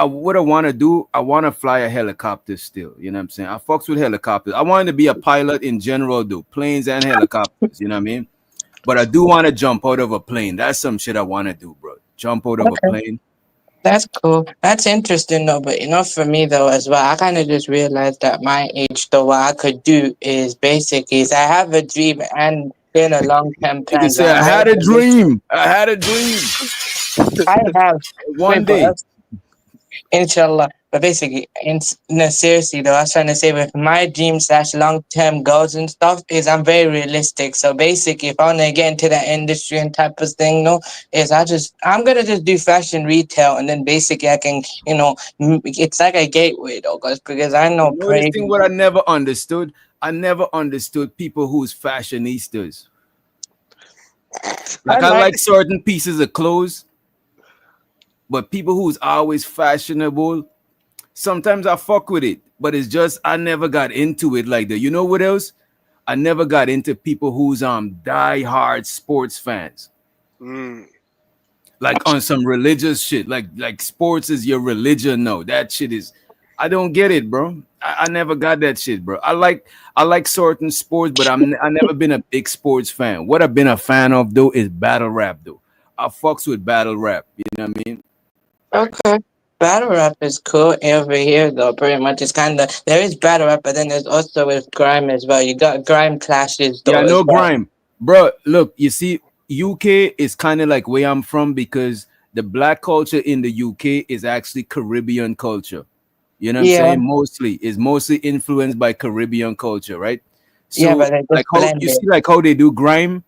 what I want to do, I want to fly a helicopter still. You know what I'm saying? I fucks with helicopters. I wanted to be a pilot in general, though, planes and helicopters. You know what I mean? But I do want to jump out of a plane. That's some shit I want to do, bro. Jump out of a Okay. plane. That's cool. That's interesting though, but for me though as well, I kind of just realized that my age though, what I could do is basically is I have a dream and in a long term You can plans. say, I'm I very had a realistic. dream. I had a dream. I have One wait, but day. inshallah. But basically, no, seriously though, I was trying to say with my dream slash long term goals and stuff is I'm very realistic. So basically, if I want to get into that industry and type of thing, no, is I'm gonna just do fashion retail, and then basically I can, it's like a gateway though, because I know You know this thing pretty. what I never understood? I never understood people who's fashionistas. I Like I like. like certain pieces of clothes, but people who's always fashionable, sometimes I fuck with it, but it's just I never got into it like that. You know what else? I never got into people who's die hard sports fans. Mm. Like on some religious shit. Like sports is your religion. No, that shit is I don't get it, bro. I never got that shit, bro. I like certain sports, but I never been a big sports fan. What I've been a fan of though is battle rap though. I fucks with battle rap. You know what I mean? Okay. Battle rap is cool over here though, pretty much. It's kinda there is battle rap, but then there's also with grime as well. You got grime clashes Yeah, though as no well. grime. Bro, look, you see, UK is kind of like where I'm from because the black culture in the UK is actually Caribbean culture. You know what I'm Yeah, saying? Mostly is mostly influenced by Caribbean culture, right? yeah, So but they like just how you blended. see like how they do grime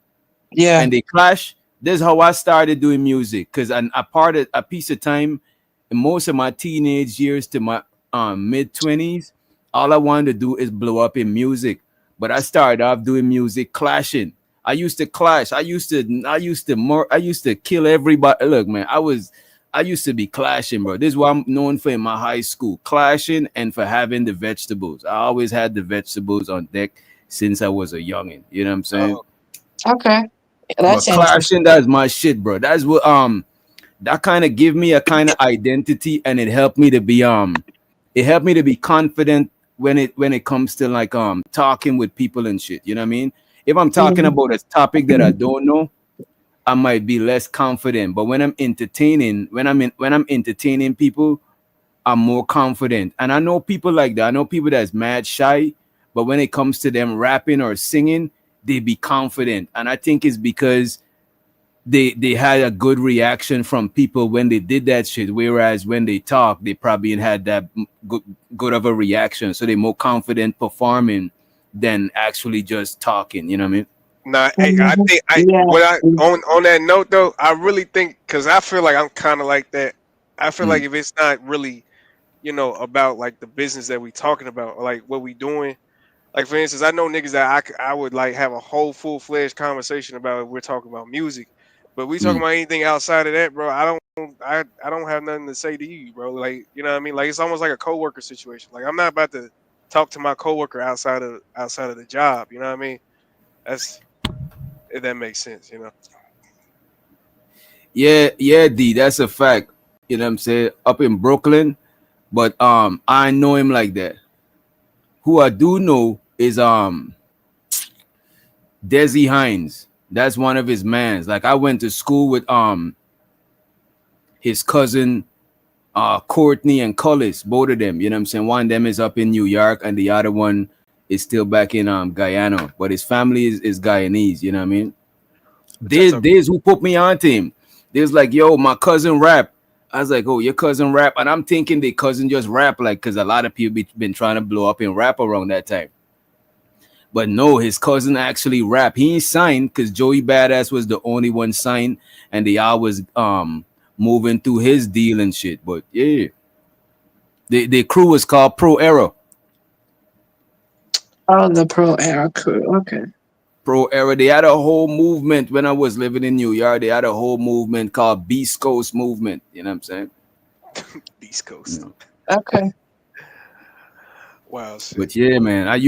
Yeah. and they clash. This is how I started doing music because a piece of time in most of my teenage years to my mid 20s, all I wanted to do is blow up in music. But I started off doing music clashing. I used to clash. I used to kill everybody. Look, man, I used to be clashing, bro. This is what I'm known for in my high school. Clashing and for having the vegetables. I always had the vegetables on deck since I was a youngin'. You know what I'm saying? Oh, Okay. But That's interesting. clashing, that's my shit, bro. That's what that kind of give me a kind of identity and it helped me to be confident when it comes to like talking with people and shit. You know what I mean? If I'm talking Mhm. about a topic that I don't know, I might be less confident. But when I'm entertaining people, I'm more confident. And I know people like that. I know people that's mad shy, but when it comes to them rapping or singing, they be confident. And I think it's because they had a good reaction from people when they did that shit. Whereas when they talk, they probably ain't had that good of a reaction. So they're more confident performing than actually just talking. You know what I mean? nah. Hey, I Mhm. think Yeah. on that note though, I really think because I feel like I'm kind of like that. I feel like Mm, if it's not really, about like the business that we talking about, or like what we doing. Like for instance, I know niggas that I would like have a whole full fledged conversation about if we're talking about music, but we talking mm. about anything outside of that, bro. I don't have nothing to say to you, bro. Like you know what I mean? Like it's almost like a coworker situation. Like I'm not about to talk to my coworker outside of the job. You know what I mean? That's if that makes sense. Yeah, yeah, D, that's a fact. You know what I'm saying? Up in Brooklyn, but I know him like that. Who I do know is Desi Hines. That's one of his mans. Like I went to school with his cousin Courtney and Cullis, both of them. You know what I'm saying? One of them is up in New York and the other one is still back in Guyana. But his family is Guyanese, you know what I mean? That's up. There's who put me on to him. There's like, yo, my cousin rap. I was like, oh, your cousin rap. And I'm thinking the cousin just rap, like, because a lot of people been trying to blow up in rap around that time. But no, his cousin actually rap. He ain't signed because Joey Badass was the only one signed, and they all was moving through his deal and shit. But yeah, the crew was called Pro Era. Oh, the pro era crew. Okay. Pro Era. They had a whole movement when I was living in New York. They had a whole movement called Beast Coast Movement. You know what I'm saying? East You Coast. know. Okay. Wow, shit. But yeah, man, that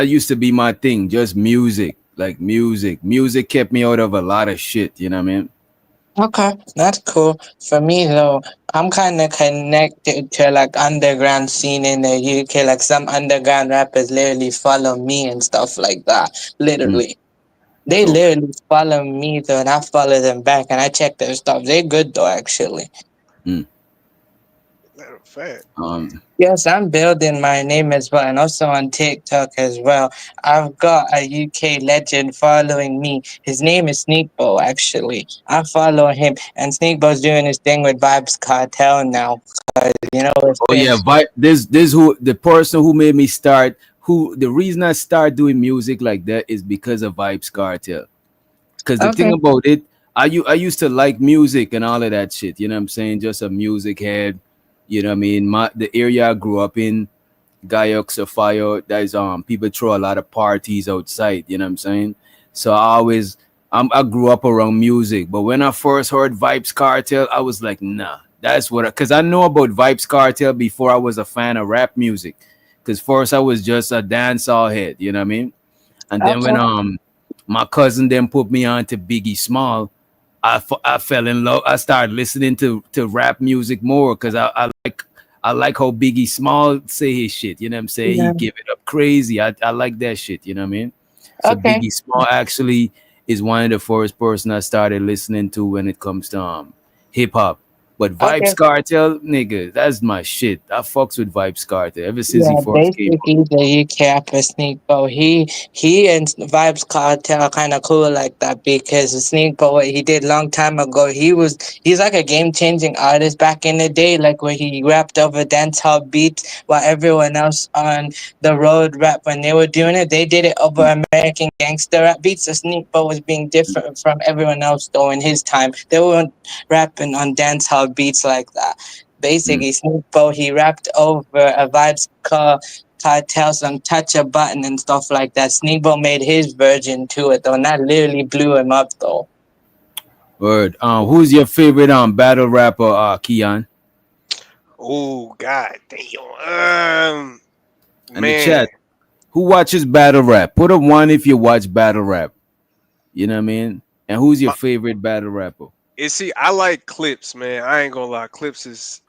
used to be my thing, just music, like music. Music kept me out of a lot of shit. You know what I mean? Okay, that's cool. For me though, I'm kind of connected to like underground scene in the UK. Like some underground rappers literally follow me and stuff like that. Mm, Literally, they okay. literally follow me though, and I follow them back, and I check their stuff. They're good though, actually. Mm. Matter of fact, Yes, I'm building my name as well, and also on TikTok as well. I've got a UK legend following me. His name is Sneakbo, actually. I follow him, and Sneakbo's doing his thing with Vibes Cartel now. You know, it's Oh been yeah, this who the person who made me start. Who the reason I start doing music like that is because of Vibes Cartel. Because the thing okay. about it, I used to like music and all of that shit. You know what I'm saying? Just a music head. You know what I mean? The area I grew up in, Guyok Fire. There's people throw a lot of parties outside. You know what I'm saying? So I grew up around music. But when I first heard Vibes Cartel, I was like, nah, that's what. Because I know about Vibes Cartel before I was a fan of rap music. Because first I was just a dancehall head. You know what I mean? And then when Okay. my cousin then put me on to Biggie Small, I fell in love. I started listening to rap music more because I like how Biggie Small say his shit. You know what I'm saying? He Yeah. give it up crazy. I like that shit. You know what I mean? So Okay. Biggie Small actually is one of the first person I started listening to when it comes to hip hop. But Okay. Vibes Cartel, nigga, that's my shit. I fucks with Vibes Cartel ever since he Yeah, first came out. basically the UK rapper Sneakbo. He and Vibes Cartel are kind of cool like that because Sneakbo, what he did long time ago, he's like a game changing artist back in the day, like where he rapped over dancehall beats while everyone else on the road rap when they were doing it, they did it over American gangster rap beats. So Sneakbo was being different from everyone else though in his time. They weren't rapping on dancehall beats like that. Mm. Basically, Snoop Dogg, he rapped over a Vibes Cartel song, Touch a Button and stuff like that. Snoop Dogg made his version to it, though, and that literally blew him up, though. Word. Who's your favorite battle rapper, Keon? oh god damn. And the Man, chat. Who watches battle rap? Put a one if you watch battle rap. You know what I mean? And who's your my, favorite battle rapper? see, I like Clips, man. I ain't gonna lie. Clips is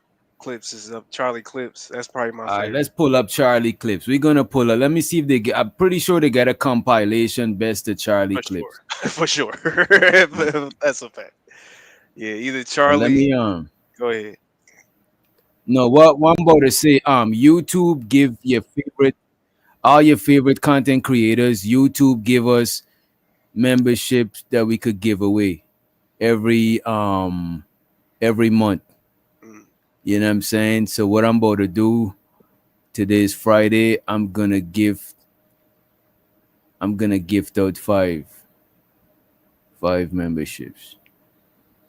up. Charlie Clips. That's probably my All right, favorite. let's pull up Charlie clips. We're gonna pull up. Let me see if they get. I'm pretty sure they got a compilation best of Charlie For clips. sure. For sure. That's a fact. Yeah, either But let Charlie. me Go ahead. no what I'm about to say. YouTube give your favorite all your favorite content creators. YouTube give us memberships that we could give away every every month. Mm, You know what I'm saying? So what I'm about to do today's Friday, I'm gonna gift out five memberships.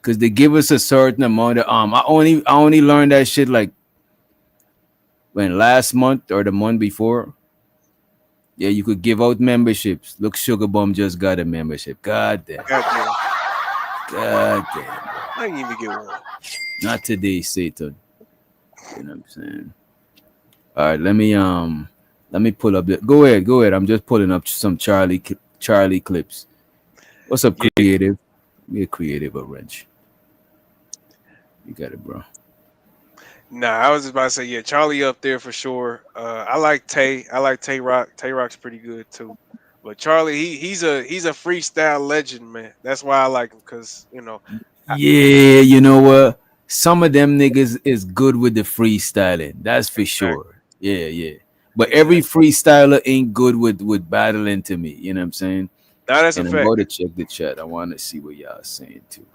Cause they give us a certain amount of I only learned that shit like when last month or the month before. Yeah, you could give out memberships. Look, Sugar Bum just got a membership. God damn. God damn. God damn. I didn't even get one. Not today, Satan. You know what I'm saying? All right, let me pull up go ahead. I'm just pulling up some Charlie clips. What's up, Yeah. creative? Be a creative a wrench. You got it, bro. Nah, I was just about to say, yeah, Charlie up there for sure. I like Tay. I like Tay Rock. Tay Rock's pretty good too. But Charlie, he's a freestyle legend, man. That's why I like him, cause I, Yeah, you know what? Some of them niggas is good with the freestyling. That's for exactly, sure. Yeah, yeah. But every exactly. freestyler ain't good with battling to me. You know what I'm saying? Now that's a And I'm fact. about to check the chat. I want to see what y'all saying too.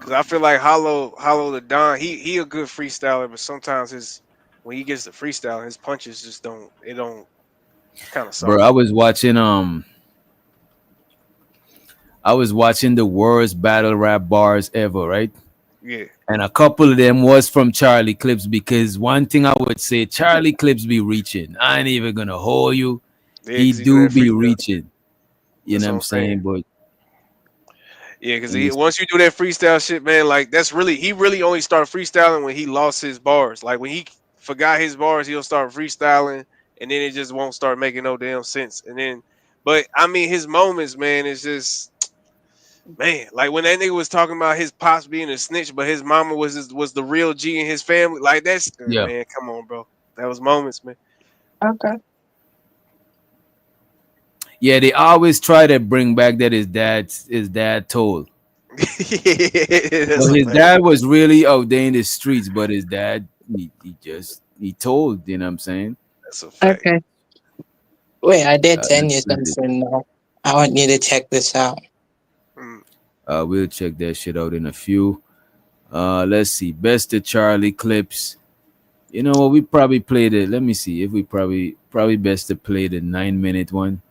Cause I feel like Hollow the Don, he a good freestyler, but sometimes his when he gets to freestyle, his punches just don't kind of Bro, soft. I was watching the worst battle rap bars ever, right? Yeah, And a couple of them was from Charlie Clips because one thing I would say, Charlie Clips be reaching. I ain't even gonna hold you. yeah, He cause he do do that be freestyle. reaching. You know That's what what I'm I'm saying. saying? But Yeah, because let me once you do that freestyle shit, man, like that's really he really only start freestyling when he lost his bars. Like when he forgot his bars, he'll start freestyling, and then it just won't start making no damn sense. And then, but I mean, his moments, man, is just Man, like when that nigga was talking about his pops being a snitch, but his mama was the real G in his family. Like that's Yeah. man, come on, bro. That was moments, man. Okay. Yeah, they always try to bring back that his dad told. That's Well, a his fact. dad was really out there in the streets, but his dad he told, you know what I'm saying? That's a fact. Okay. Wait, I did Let's send you play this. something now. I want you to check this out. Mm. We'll check that shit out in a few. Let's see. Best of Charlie clips. You know what? We probably played it. Let me see if we probably best to play the 9-minute one.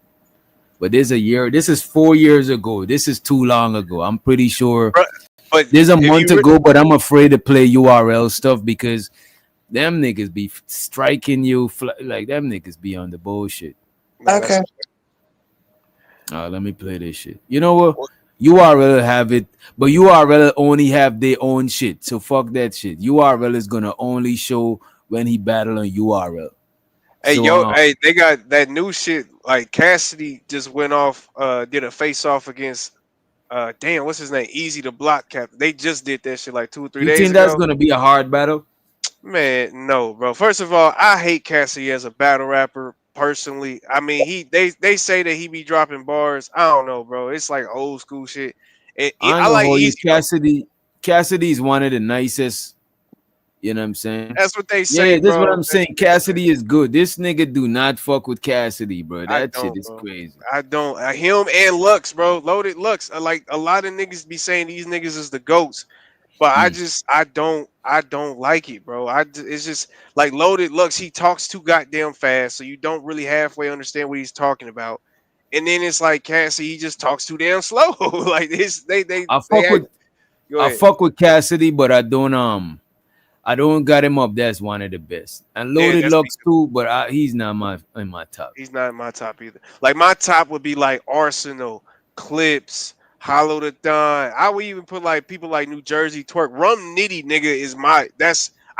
But there's a year. This is 4 years ago. This is too long ago. I'm pretty sure Bro, but there's a if month you ago, but I'm afraid to play URL stuff because them niggas be striking you like them niggas be on the bullshit. no, that's Okay. Let me play this shit. You know what? URL have it, but URL only have their own shit. So fuck that shit. URL is gonna only show when he battle on URL. hey So yo, hey, they got that new shit. Like Cassidy just went off, did a face off against damn, what's his name? Easy to block cap. They just did that shit like 2 or 3 you days think that's ago. gonna be a hard battle? Man, no, bro. First of all, I hate Cassidy as a battle rapper personally. I mean, they say that he be dropping bars. I don't know, bro. It's like old school shit. I ain't I gonna like hold you. Easy though. Cassidy's one of the nicest. You know what I'm saying? That's what they say, Yeah, this is what bro. I'm saying. Cassidy is good. This nigga do not fuck with Cassidy, bro. I That shit don't, is bro. crazy. I don't. Him and Lux, bro. Loaded Lux. Like a lot of niggas be saying these niggas is the goats, but I don't like it, bro. It's just like Loaded Lux. He talks too goddamn fast, so you don't really halfway understand what he's talking about. And then it's like Cassie, he just talks too damn slow. Like this, I they fuck act. with Go I ahead. fuck with Cassidy, but I don't got him up. That's one of the best. And Yeah, Loaded that's me Lux too. too, but he's not in my top. He's not in my top either. Like my top would be like Arsenal, Clips, Hollow the Don. I would even put like people like New Jersey Twerk. Rum Nitty nigga is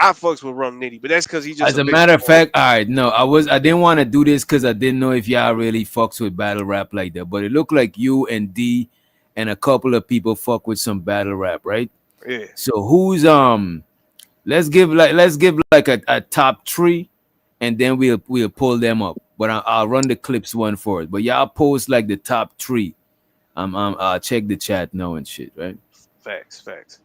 I fucks with Rum Nitty, but that's because he's just As a a big matter of performer. fact, all right, no, I didn't want to do this because I didn't know if y'all really fucks with battle rap like that. But it looked like you and D and a couple of people fuck with some battle rap, right? Yeah. So who's let's give like a top 3, and then we'll pull them up. But I'll run the clips one for it. But y'all post like the top 3. I'll check the chat now and shit, right? Facts. Let's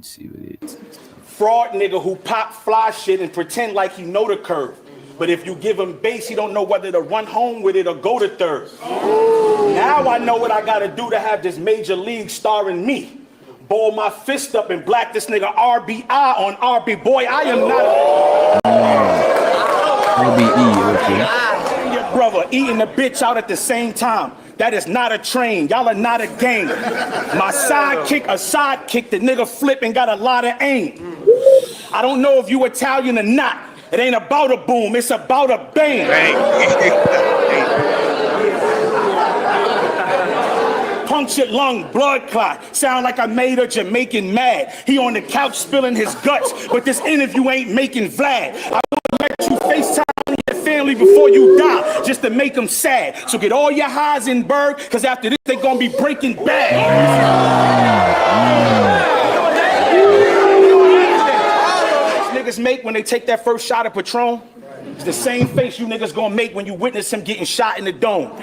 see what it is. Fraud nigga who pop fly shit and pretend like he know the curve. But if you give him bass, he don't know whether to run home with it or go to third. Now I know what I gotta do to have this major league starring me. Ball my fist up and black this nigga RBI on RB. Boy, I am not RBE, okay. your brother eating the bitch out at the same time. That is not a train. Y'all are not a gang. My sidekick, a sidekick, the nigga flip and got a lot of aim. I don't know if you Italian or not. It ain't about a boom, it's about a bang. Punctured lung, blood clot. Sound like I made a Jamaican mad. He on the couch spilling his guts, but this interview ain't making Vlad. I wanna let you FaceTime your family before you die, just to make them sad. So get all your Heisenberg, cause after this they gonna be breaking bad. Niggas make when they take that first shot of Patron, it's the same face you niggas gonna make when you witness him getting shot in the dome.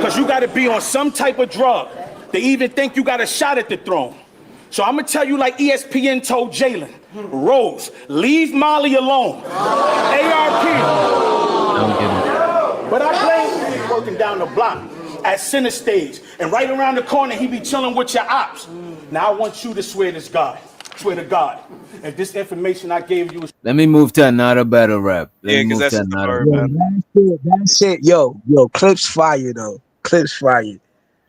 Cause you gotta be on some type of drug. They even think you got a shot at the throne. So I'm gonna tell you like ESPN told Jalen, Rose, leave Molly alone. ARP. But I blame him working down the block at center stage. And right around the corner, he be chilling with your ops. Now I want you to swear this God. Swear to God. If this information I gave you is... Let me move to another battle rap. Yeah, because that's just the bird, man. That's it. Yo, Clips fire though. Clips fire.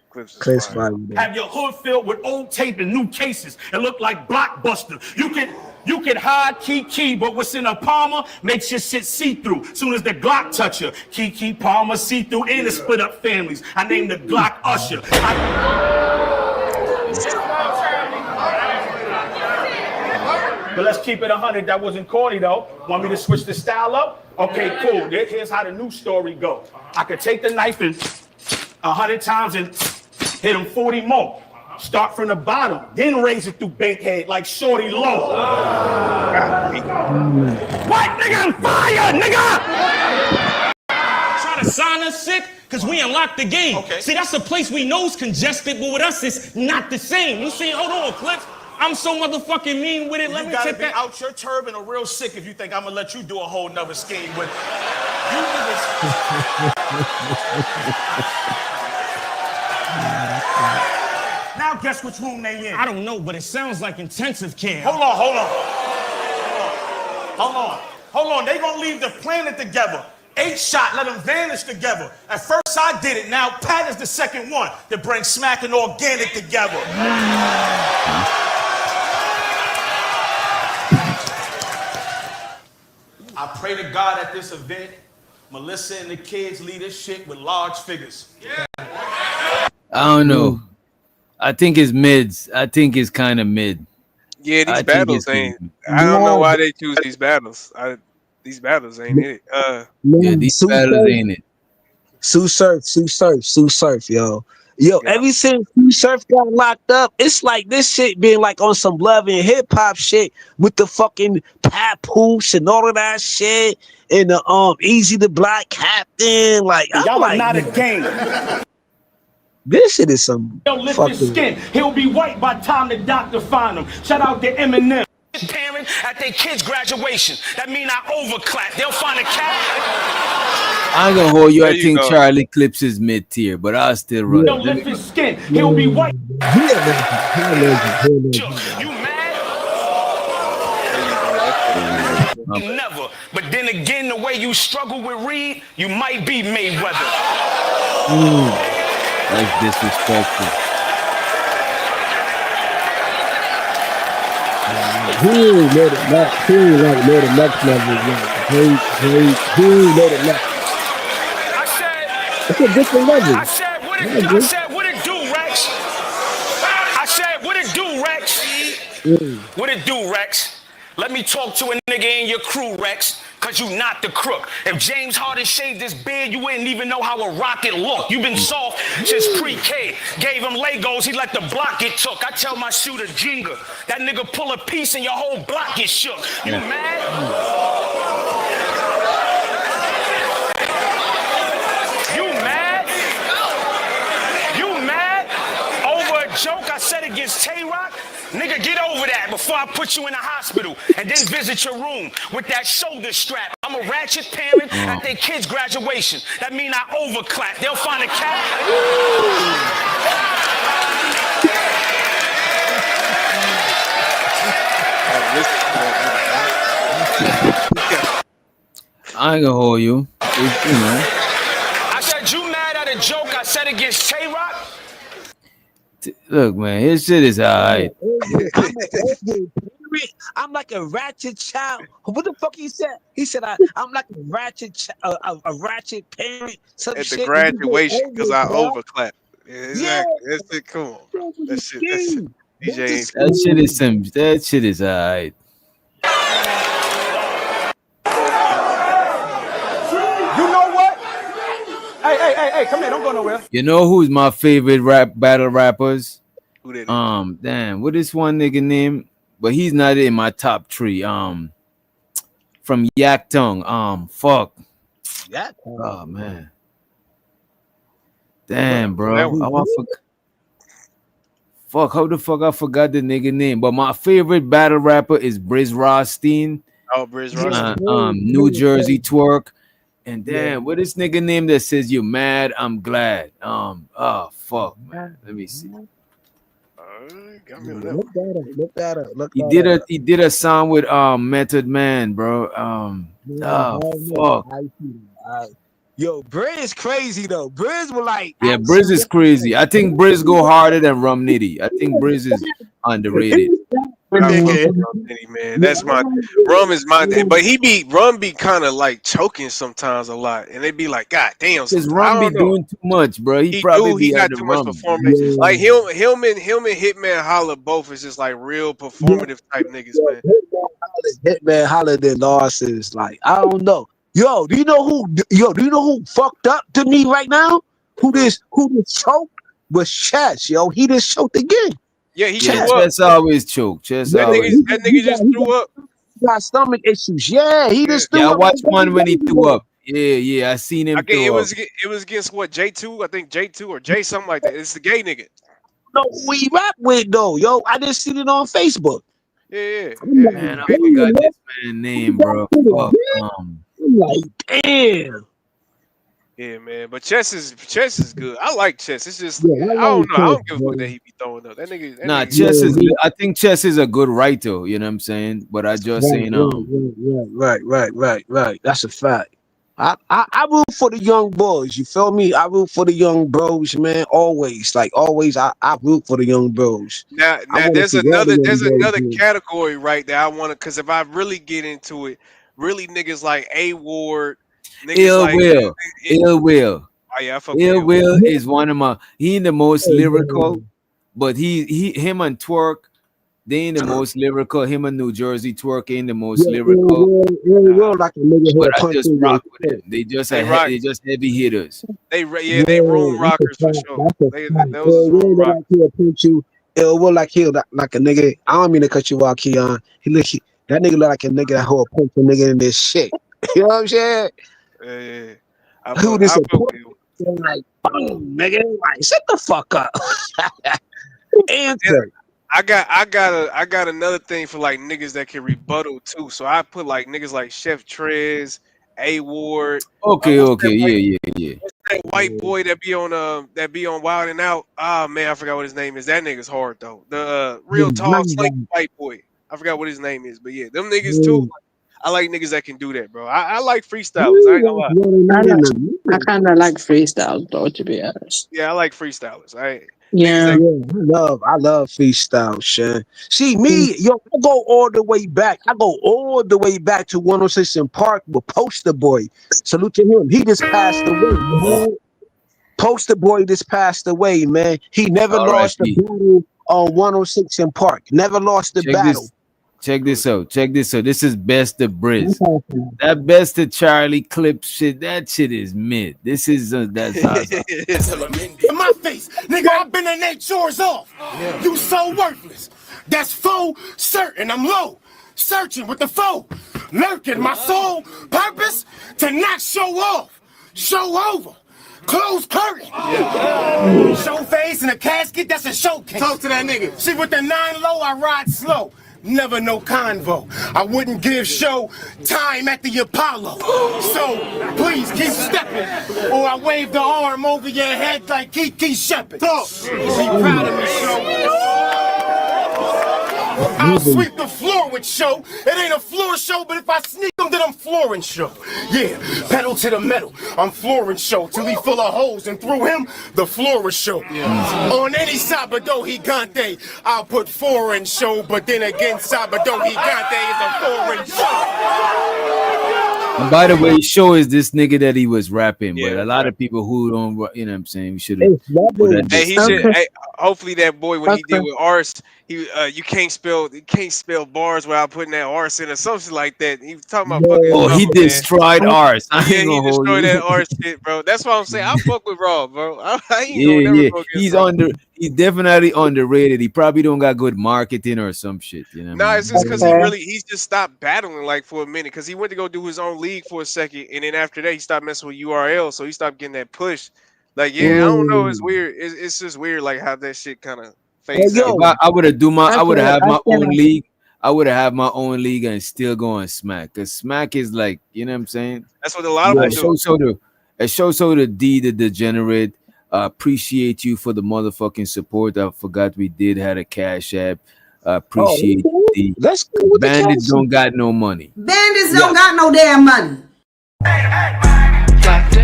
Clips fire. Have your hood filled with old tape and new cases and look like Blockbuster. You can hide Kiki, but what's in a Palmer makes your shit see-through. Soon as the Glock touch her, Kiki Palmer see-through and the split up families. I named the Glock Usher. But let's keep it 100. That wasn't corny though. Want me to switch the style up? Okay, cool. Here's how the new story go. I could take the knife and 100 times and hit him 40 more. Start from the bottom, then raise it through Bankhead like Shorty Low. What, nigga? I'm fire, nigga! Try to sign us sick because we unlocked the game. Okay. See, that's a place we know's congested, but with us it's not the same. You see, hold on, Clips. I'm so motherfucking mean with it. Let me gotta take be that out your turban or real sick if you think I'm gonna let you do a whole nother scheme with you niggas. Now guess which room they in. I don't know, but it sounds like intensive care. Hold on. They gonna leave the planet together. 8 shot, let them vanish together. At first I did it, now Pat is the second one to bring Smack and Organic together. I pray to God at this event, Melissa and the kids lead this shit with large figures. I don't know. I think it's mids. I think it's kind of mid. Yeah, these battles ain't. I don't know why they choose these battles. These battles ain't it. Yeah, these battles ain't it. Sue Surf, yo. Ever since Sue Surf got locked up, it's like this shit being like on some love and hip hop shit with the fucking papoose and all of that shit and the Easy the Black Captain. Like, y'all are not a game. This shit is some He'll lift his skin. He'll be white by the time the doctor find him. Shout out to Eminem. Parent at their kids' graduation. That mean I overclap. They'll find a cat. I ain't gonna hold you. I think Charlie Clips is mid tier, but I'll still run. He'll lift his skin. He'll be white. You mad? Never. But then again, the way you struggle with Reed, you might be Mayweather. That's disrespectful. He ain't know the next. He ain't like know the next level. He ain't know the next. It's a different level. I said, what it do, Rex? I said, what it do, Rex? What it do, Rex? Let me talk to a nigga in your crew, Rex, cause you not the crook. If James Harden shaved his beard, you wouldn't even know how a rocket look. You been soft since pre-K. Gave him Legos, he let the block get took. I tell my shooter, Jenga, that nigga pull a piece and your whole block get shook. You mad? You mad? You mad? Over a joke I said against Tay-Rock? Nigga, get over that before I put you in the hospital and then visit your room with that shoulder strap. I'm a ratchet parent at their kids' graduation. That mean I overclap. They'll find a cat. I ain't gonna hold you. I said, you mad at a joke I said against Tay-Rock? Look, man, his shit is alright. I'm like a ratchet child. What the fuck he said? He said I'm like a ratchet a ratchet parent. Some at shit the graduation because I overclapped. Yeah, exactly. Yeah. That's it. Come on, bro. That shit. DJ. That shit is alright. You know what? Hey, come here. Don't go nowhere. You know who's my favorite battle rappers? Who that is? Damn, what is one nigga name? But he's not in my top 3. From Yak Tongue. Fuck. Yak Tongue. Oh man. Damn, bro. Fuck, how the fuck I forgot the nigga name? But my favorite battle rapper is Briz Rothstein. Oh, Briz Rothstein. New Jersey Twerk. And damn, what is nigga name that says you mad? I'm glad. Oh fuck, man. Let me see. Look that up. He did a song with Method Man, bro. Fuck. Yo, Briz crazy though. Briz was like, yeah, Briz is crazy. I think Briz go harder than Rum Nitty. I think Briz is underrated. Man, that's my Rum is my day, but Rum be kind of like choking sometimes a lot, and they be like, God damn, because Rum be doing too much, bro. He got too much performance. Yeah. Like him and Hitman Holla both is just like real performative type niggas, man. Hitman Holla than Larson, like I don't know. Yo, do you know who fucked up to me right now? Who this choke? was Chess, yo. He just choked again. Yeah, he Yeah, threw up. Chess always choke. Chess Yeah, always. That nigga just threw up. he got stomach issues. Yeah, he Yeah. just Yeah, threw I up. watched like one when he 30 days threw ago. up. Yeah, I seen him Okay, throw up. it was against what, J2? I think J2 or J something like that. It's the gay nigga. No, who he rap with though, yo. I just seen it on Facebook. Yeah. I'm like, Man, I Gay nigga. forgot damn, this man's name, bro. Fuck. I'm like, damn. Yeah, man. But Chess is good. I like Chess. It's just Yeah, I I don't like know. I Chess, don't give a bro. fuck that he be throwing up. That nigga. Nah, Yeah. Chess is. Yeah, I think Chess is a good writer. You know what I'm saying? But I just saying, right. That's a fact. I root for the young boys. You feel me? I root for the young bros, man. Always, like always. I root for the young bros. Now I want to there's see all the young boys another win. category right there. I want to, because if I really get into it, really niggas like A Ward, niggas Ill like Will, Ill Will, oh yeah, I fuck with Ill A Ward. Will is one of my. He ain't the most Hey, lyrical, but him and Twerk, they ain't the most lyrical. Him and New Jersey Twerk ain't the most yeah, lyrical. like a nigga But who'll I punch just in rock your with face. them. They just They rock. they just heavy hitters. They room That's rockers a for fact. sure. That's a fact. Those is Ill room will rockers. like he'll punch you. Ill will like he'll like a nigga. I don't mean to cut you off, Keon. That nigga look like a nigga that who'll punch a nigga in this shit. You know what I'm saying? Yeah. Who this I a fuck with him. like, boom, nigga. Like, shut the fuck up. And Answer. I got another thing for like niggas that can rebuttal too. So I put like niggas like Chef Trez, A Ward. Okay, What's that yeah. white boy that be on Wild and Out? Ah man, I forgot what his name is. That nigga's hard though. The real tall, slank white boy. I forgot what his name is, but yeah, them niggas too. I like niggas that can do that, bro. I like freestylers. I ain't gonna lie. I kind of like freestyle though, to be honest. Yeah, I like freestylers. Yeah. I love freestyle, shit. See me, yo, I go all the way back. I go all the way back to 106 in Park with Poster Boy. Salute to him. He just passed away, man. Poster Boy just passed away, man. He never lost the R.I.P. battle on 106 in Park. Never lost the battle. Check this out. This is Best of Briz. That Best of Charlie clip shit. That shit is mid. This is that's awesome. In my face, nigga, I've been in 8 chores off. You so worthless. That's full certain. I'm low, searching with the foe, lurking. My sole purpose to not show off, show over. Close curtain. Show face in a casket, that's a showcase. Talk to that nigga. See, with the 9 low, I ride slow. Never no convo. I wouldn't give show time at the Apollo. So please keep stepping, or I wave the arm over your head like Kiki Shepard. Talk. Be proud of me, show. I'll sweep the floor with show. It ain't a floor show, but if I sneak them, then I'm flooring show. Yeah, pedal to the metal. I'm flooring show till he full of holes, and through him, the floor is show. On any Sabado Gigante, I'll put foreign show, but then again, Sabado Gigante is a foreign show. And by the way, Show is this nigga that he was rapping, but a lot of people who don't, you know what I'm saying, we should have put that. Hey, he should. Hey, hopefully that boy when he did with Ars, he you can't spell bars without putting that Ars in or something like that. He was talking about fucking. Oh, he destroyed Ars. Yeah, he destroyed that Ars shit, bro. That's what I'm saying. I fuck with Raw, bro. I ain't gonna never go against He's definitely underrated. He probably don't got good marketing or some shit. You know? Nah, it's just because he's just stopped battling like for a minute because he went to go do his own league for a second, and then after that he stopped messing with URL, so he stopped getting that push. Like, yeah, I don't know, it's weird. It's just weird, like how that shit kind of fades out. If I would have had my own league. I would have had my own league and still go on Smack, because Smack is like, you know what I'm saying? That's what a lot of people do. It shows so the D the degenerate. Appreciate you for the motherfucking support. I forgot we did had a Cash App. Appreciate the bandits don't got no money. Bandits don't got no damn money.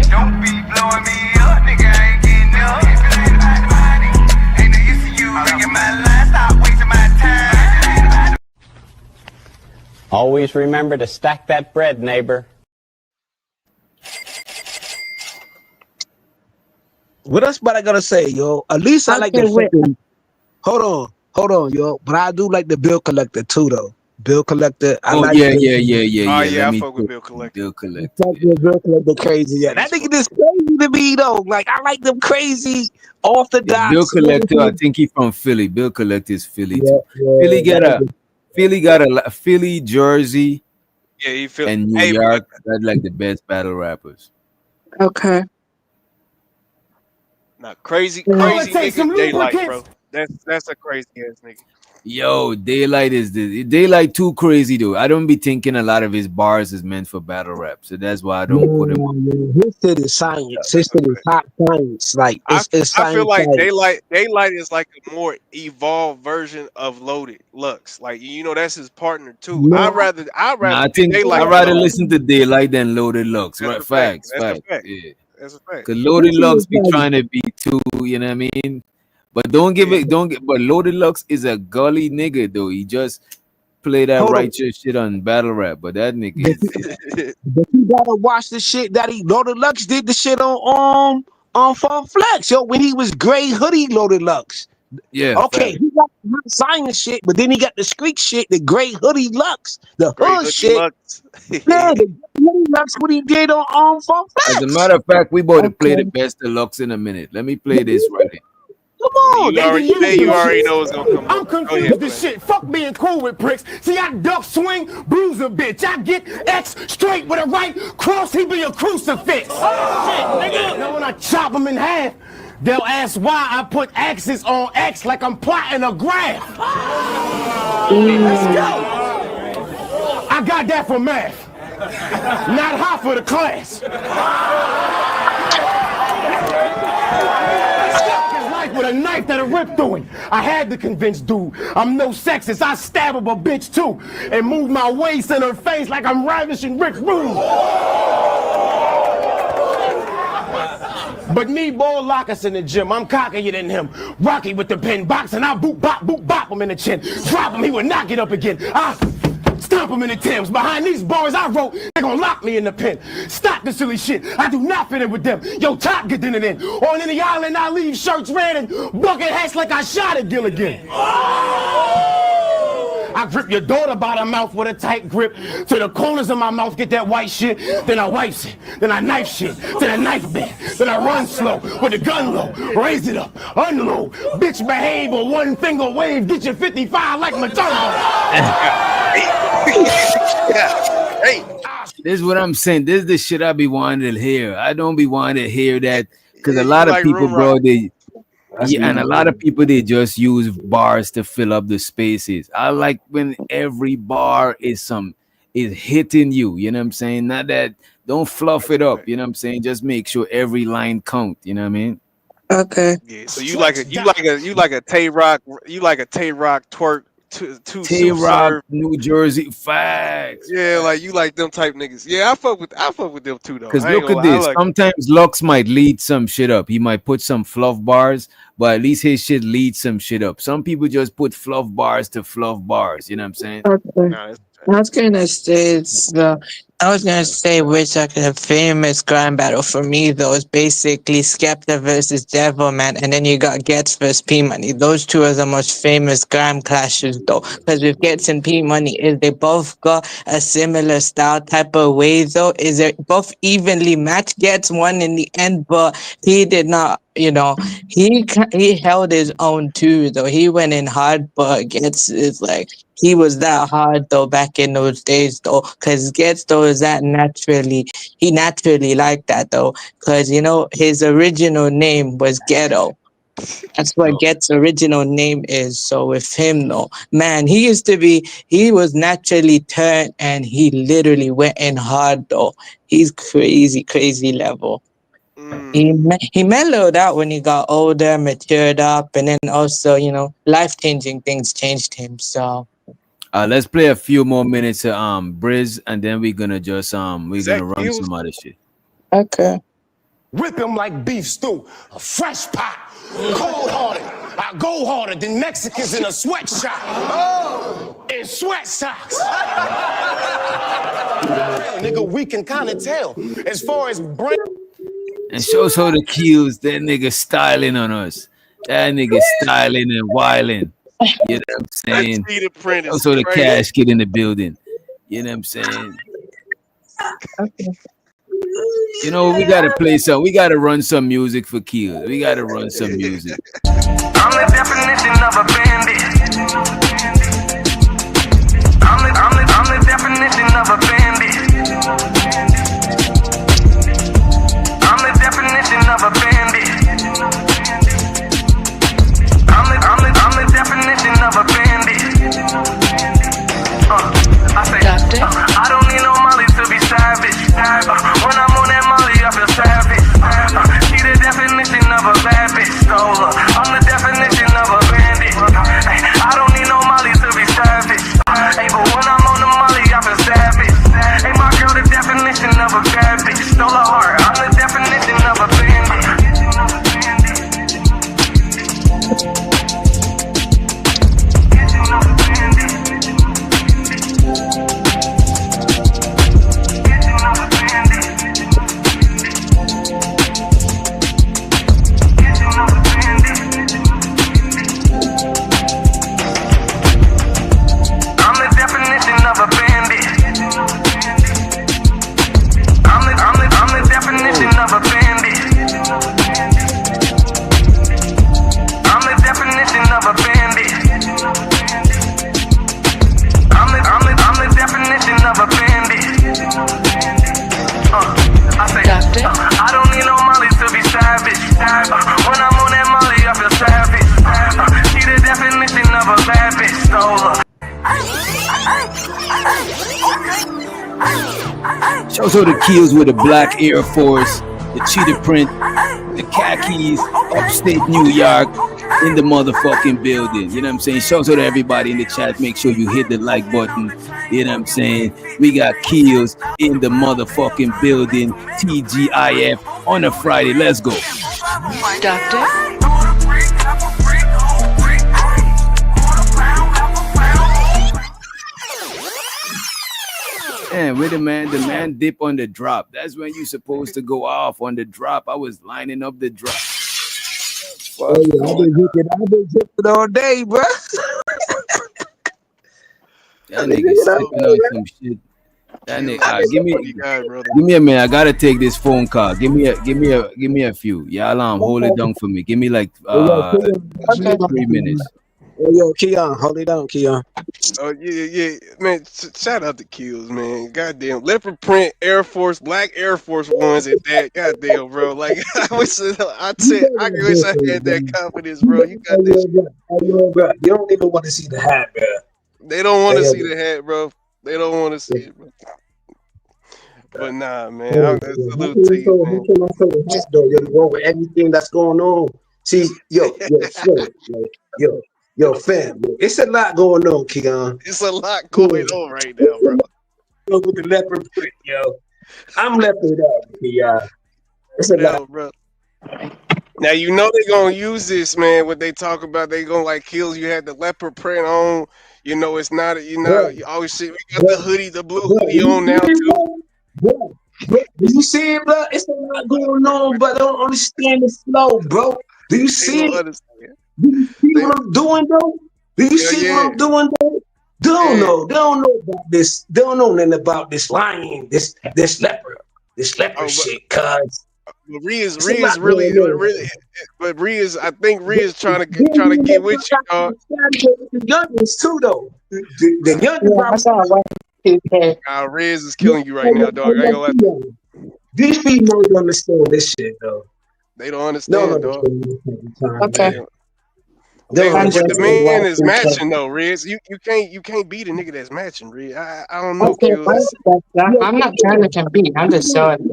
Don't be blowing me up, nigga. I ain't getting up. Ain't no use to you ringing my line. Stop wasting my time. Always remember to stack that bread, neighbor. What else but I gotta say, yo? At least I like the fucking. Hold on, yo. But I do like the bill collector too, though. Bill Collector. I Oh like yeah, Bill. yeah, yeah, yeah, Oh yeah. yeah, Let I me fuck with check Bill Collector. Bill Collector. Fuck with Bill Collector crazy. Yeah, that He's nigga just crazy to me though. Like I like them crazy Yeah, Bill orthodox. Collector. I think he from Philly. Bill Collector is Philly Yeah, too. yeah, that nigga. Philly got a Philly, Jersey, yeah, he feel. and New Hey, York. That's like the best battle rappers. Okay. nah, crazy All it takes nigga, some Daylight, lubricants. bro. That's a crazy ass nigga. Yo, Daylight too crazy though. I don't be thinking a lot of his bars is meant for battle rap, so that's why I don't put him on. Yeah, his shit is science. His That's a shit is fact. hot science. Like it's I feel science. like Science. Daylight is like a more evolved version of Loaded Lux. Like that's his partner too. No, I'd Nah, rather I see think Daylight I'd than rather Loaded. listen to Daylight than Loaded Lux. That's Right? a fact. Facts, That's a facts. fact. Yeah. That's a fact. Cause Loaded his shit Lux is be like trying to be too, you know what I mean? But don't give Yeah. it, don't get. But Loaded Lux is a gully nigga though. He just play that hold on. righteous shit on battle rap, but that nigga But is but you gotta watch the shit that he Loaded Lux did the shit on Fun Flex, yo, when he was gray hoodie Loaded Lux. yeah, Okay, fact. he got the hot science shit, but then he got the street shit, the gray hoodie Lux, the Great hood Hoodie shit. Lux. Yeah, the gray hoodie Lux, what he did on Fun As a Flex. matter of fact, we about to play the Okay. best deluxe in a minute. Let me play this right here. Come on, You they already be using you them already shit. know what's gonna come I'm on. Go ahead, confused as play. shit. Fuck being cool with pricks. See, I duck, swing, bruise a bitch. I get X straight with a right cross, he be a crucifix. Oh, shit, nigga. Now when I chop him in half, they'll ask why I put axes on X like I'm plotting a graph. Let's go. I got that for math. Not hot for the class. His life with a knife that'll rip through him. I had to convince dude I'm no sexist. I stab up a bitch too and move my waist in her face like I'm ravishing Rick Rude. But me, Bo Lockus in the gym, I'm cockier than him. Rocky with the pen box, and I boot bop him in the chin. Drop him, he would not get up again. I stomp him in the Timbs. Behind these bars I wrote, they gonna lock me in the pen. Stop the silly shit, I do not fit in with them. Yo, Top get in it in. On any island I leave shirts red and bucket hats like I shot at Gilligan. I grip your daughter by the mouth with a tight grip. To the corners of my mouth, get that white shit. Then I wipes it. Then I knife shit. Then I knife bend. Then I run slow with the gun low. Raise it up. Unload. Bitch behave or one finger wave. Get your 55 like Matumbo. Hey, This is what I'm saying. This is the shit I be wanting to hear. I don't be wanting to hear that because yeah, a you lot of like people, room bro, rock. and a lot of people they just use bars to fill up the spaces. I like when every bar is hitting you. You know what I'm saying? Not that don't fluff it up. You know what I'm saying? Just make sure every line count. You know what I mean? Okay. Yeah, so you like a Tay Rock twerk two Tay suit Rock, serve. New Jersey, facts. Yeah, like you like them type niggas. Yeah, I fuck with them too though. Because I ain't look gonna at lie. I this. like Sometimes Lux might lead some shit up. He might put some fluff bars, but at least his shit leads some shit up. Some people just put fluff bars to fluff bars. You know what I'm saying? Okay. nah, that's I was gonna say I was gonna say which like a famous crime battle for me though is basically Skepta versus Devilman, and then you got Gets versus P Money. Those two are the most famous crime clashes though, because with Gets and P Money, is they both got a similar style type of way though. Is it both evenly matched? Gets won in the end, but he did not. He held his own too though. He went in hard, but Gets is like. He was that hard though back in those days though, cause Gets though is that he naturally like that though, cause his original name was Ghetto. That's what Oh. Gets' original name is. So with him though, man, he was naturally turned and he literally went in hard though. He's crazy, crazy level. He mellowed out when he got older, matured up, and then also, life-changing things changed him. So. Let's play a few more minutes of Briz, and then we're gonna just we're Zach gonna run Mills. some other shit. Okay. Whip him like beef stew, a fresh pot, cold-hearted. I go harder than Mexicans in a sweatshop. Oh, in sweat socks. Nigga, we can kind of tell. As far as brain. And shows how the kills that nigga styling on us. That nigga styling and wilding. You know what I'm saying? That cheetah print is Also the crazy. casket in the building. You know what I'm saying? You know, we gotta play some. We gotta run some music for Keel. We gotta run some music. I'm the definition of a bandit. I'm the definition of a bandit. I'm the definition of a bandit. I'm the definition of a bandit. I say, I don't need no Molly to be savage. When I'm on that Molly, I feel savage. See the definition of a bad bitch. So I'm the definition of a bandit. I don't need no Molly to be savage. Hey, but when I'm on the Molly, I feel savage. Hey, my girl, the definition of a bad bitch. Stole her heart. I'm the definition of a bandit. Shouts out the Keels with the black Air Force, the cheetah print, the khakis, upstate New York, in the motherfucking building. You know what I'm saying? Shouts out to everybody in the chat. Make sure you hit the like button. You know what I'm saying? We got Keels in the motherfucking building. TGIF on a Friday. Let's go. Doctor? Man, wait a man, the man dip on the drop. That's when you're supposed to go off on the drop. I was lining up the drop. Oh, yeah, I've been zipping all day, bro. That nigga sipping on some shit. That nigga, give me a minute. I gotta take this phone call. Give me a few. Yall, hold it down for me. Give me like 3 minutes. Yo, Keon, hold it down, Keon. Oh yeah, man. Shout out to Kills, man. Goddamn, leopard print Air Force, black Air Force Ones at that. Goddamn, bro. Like I wish I had that confidence, bro. You got this. Bro, you don't even want to see the hat, bro. They don't want to see the hat, bro. They don't want to see it, bro. But nah, man. I'm salute to you, man. You're going with everything that's going on. See, yo, fam, it's a lot going on, Keon. It's a lot going on right now, bro. With the leopard print, yo. I'm leopard up, Keon. It's a lot, bro. Now you know they're gonna use this, man. What they talk about, they gonna like Kills. You had the leopard print on. You know it's not. You know, always shit. We got the hoodie, the blue hoodie on now too. Bro, do you see it, bro? It's a lot going on, but I don't understand the flow, bro. Do you see it? Do you see what I'm doing, though? Do you see what I'm doing, though? They don't know about this. They don't know nothing about this lion, this leopard shit, cuz. Ria's really, but Ria's. I think Ria's trying to get with you, dog. The youngins too, though. The youngins. Riz is killing you right now, dog. I ain't gonna lie. These people don't understand this shit, though. They don't understand, dog. Okay. But the man is matching though, Riz. You can't beat a nigga that's matching, Riz. I don't know. Okay, I'm not trying to compete. I'm just showing.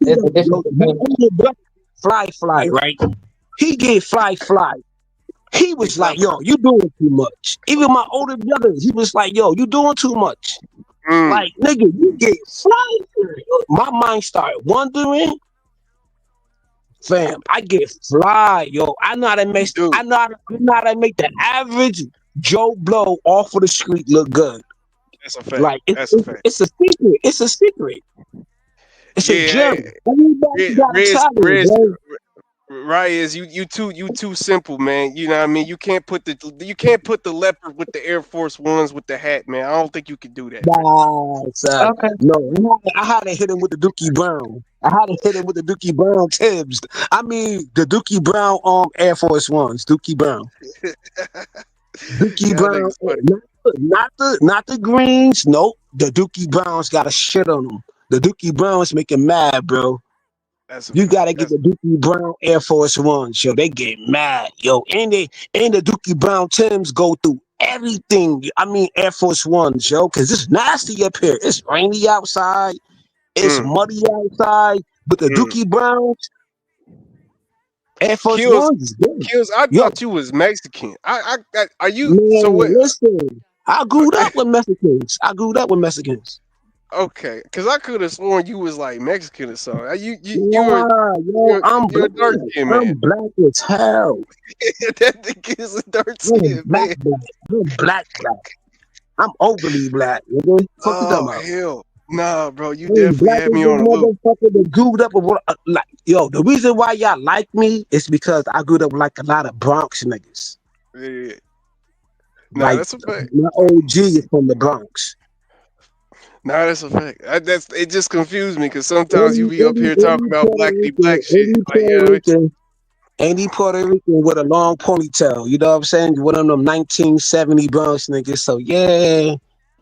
There's a difference between Fly, right? He get fly. He was like, yo, you doing too much. Even my older brother, he was like, yo, you doing too much. Like, nigga, you get fly. My mind started wondering. Fam, I get fly, yo. I know how to make the average Joe Blow off of the street look good. That's a fact. Like That's a fact. It's a secret. It's a secret. It's a gem. Everybody got a talent, Right, is you too simple, man. You know what I mean? You can't put the leopard with the Air Force Ones with the hat, man. I don't think you can do that, bro. Nah, son. Okay. No, I had to hit him with the Dookie Brown. I had to hit him with the Dookie Brown Tibbs. I mean, the Dookie Brown Air Force Ones. Dookie Brown. Dookie Y'all Brown. niggas funny. Not the greens. Nope. The Dookie Browns got a shit on them. The Dookie Browns make him mad, bro. That's a You fact. gotta get the Dookie Brown Air Force Ones, yo. They get mad, yo. And the Dookie Brown Tims go through everything. I mean, Air Force Ones, yo, because it's nasty up here. It's rainy outside. It's Mm, muddy outside. But the mm. Dookie Browns Air Force Kills, Ones is good, kills. I yo. thought you was Mexican. Are you? So what? Man, listen. I grew Okay, up with Mexicans. I grew up with Mexicans. okay. Because I could have sworn you was like Mexican or something. You're Nah, yo, you're I'm you're a black. dark skinned I'm man. black as hell. That nigga is a dark I'm skinned black, man. black. I'm black, black. I'm overly black, nigga. Fuck you talking Oh about? hell, nah, bro. You I'm definitely black had as me a on a loop. motherfucker that grew up with like yo. The reason why y'all like me is because I grew up with like a lot of Bronx niggas. Yeah. Nah, Like that's a fact. my OG is from the Bronx. Nah, that's a fact. That's it. Just confused me because sometimes you Any be up any here talking any about Puerto blackity Rican, black shit. Like you know what Any Puerto Rican with a long ponytail. You know what I'm saying? One of them 1970 Bronx niggas. So yeah,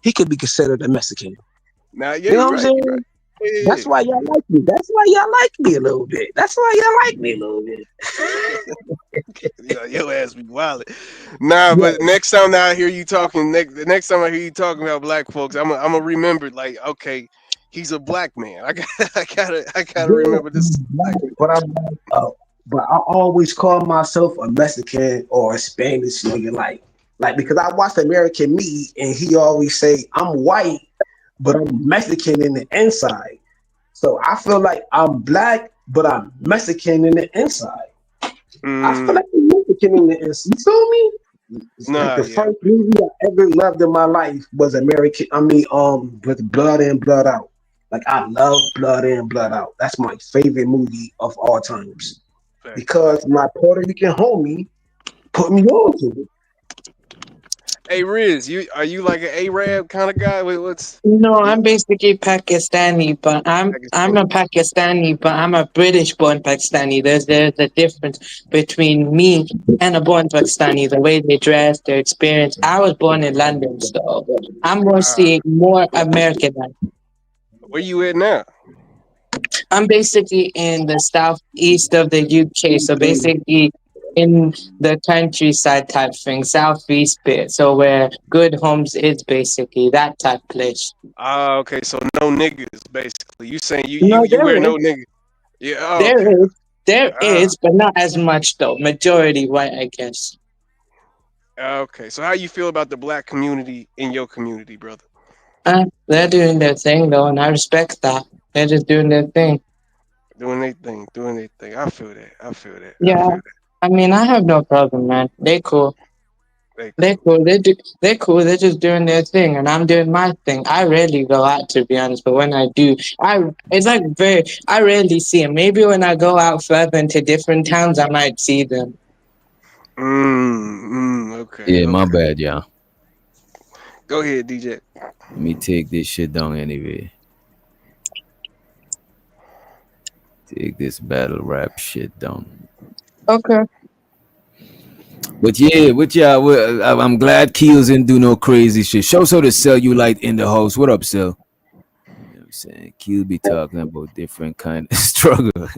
he could be considered a Mexican. Nah, yeah, You know you're what I'm right. You're right. saying? Yeah, That's why y'all like me. That's why y'all like me a little bit. That's why y'all like me a little bit. yeah. Your ass be wild. Nah, Yeah. but next time I hear you talking, the next time I hear you talking about black folks, I'm gonna remember like, okay, he's a black man. I gotta Yeah, remember this. I'm black, but but I always call myself a Mexican or a Spanish nigga, like because I watched American Me, and he always say I'm white, but I'm Mexican in the inside. So I feel like I'm black, but I'm Mexican in the inside. I feel Mm, like I'm Mexican in the inside. You feel me? Like nah, the yeah. first movie I ever loved in my life was American. I mean, with Blood In, Blood Out. Like I love Blood In, Blood Out. That's my favorite movie of all times Facts, because facts. my Puerto Rican homie put me on to it. Hey Riz, are you like an Arab kind of guy? Wait, what's No, you I'm basically Pakistani, but I'm a Pakistani? Pakistani, but I'm a British born Pakistani. There's a difference between me and a born Pakistani, the way they dress, their experience. I was born in London, so I'm Ah, mostly more American. where you at now? I'm basically in the southeast of the UK, so basically in the countryside type thing, southeast bit. So where Good Homes is basically that type place. Ah, okay, so no niggas basically. You saying you you No, you wear no niggas? Yeah. Oh, there okay. is, there Ah, is, but not as much though. Majority white, I guess. okay. So how you feel about the black community in your community, brother? They're doing their thing though, and I respect that. They're just doing their thing. Doing their thing, doing their thing. I feel that. I feel that. I Yeah, feel that. I mean, I have no problem, man. They cool. They They're cool. cool. They're cool. They're just doing their thing, and I'm doing my thing. I rarely go out, to be honest, but when I do, it's like very. I rarely see them. Maybe when I go out further into different towns, I might see them. Okay. Yeah, my Okay. bad, y'all. Go ahead, DJ. Let me take this shit down anyway. Take this battle rap shit down. Okay. But yeah, I'm glad Keels didn't do no crazy shit. Show so the cellulite in the house. What up, Cell? You know what I'm saying? Keel be talking about different kind of struggle.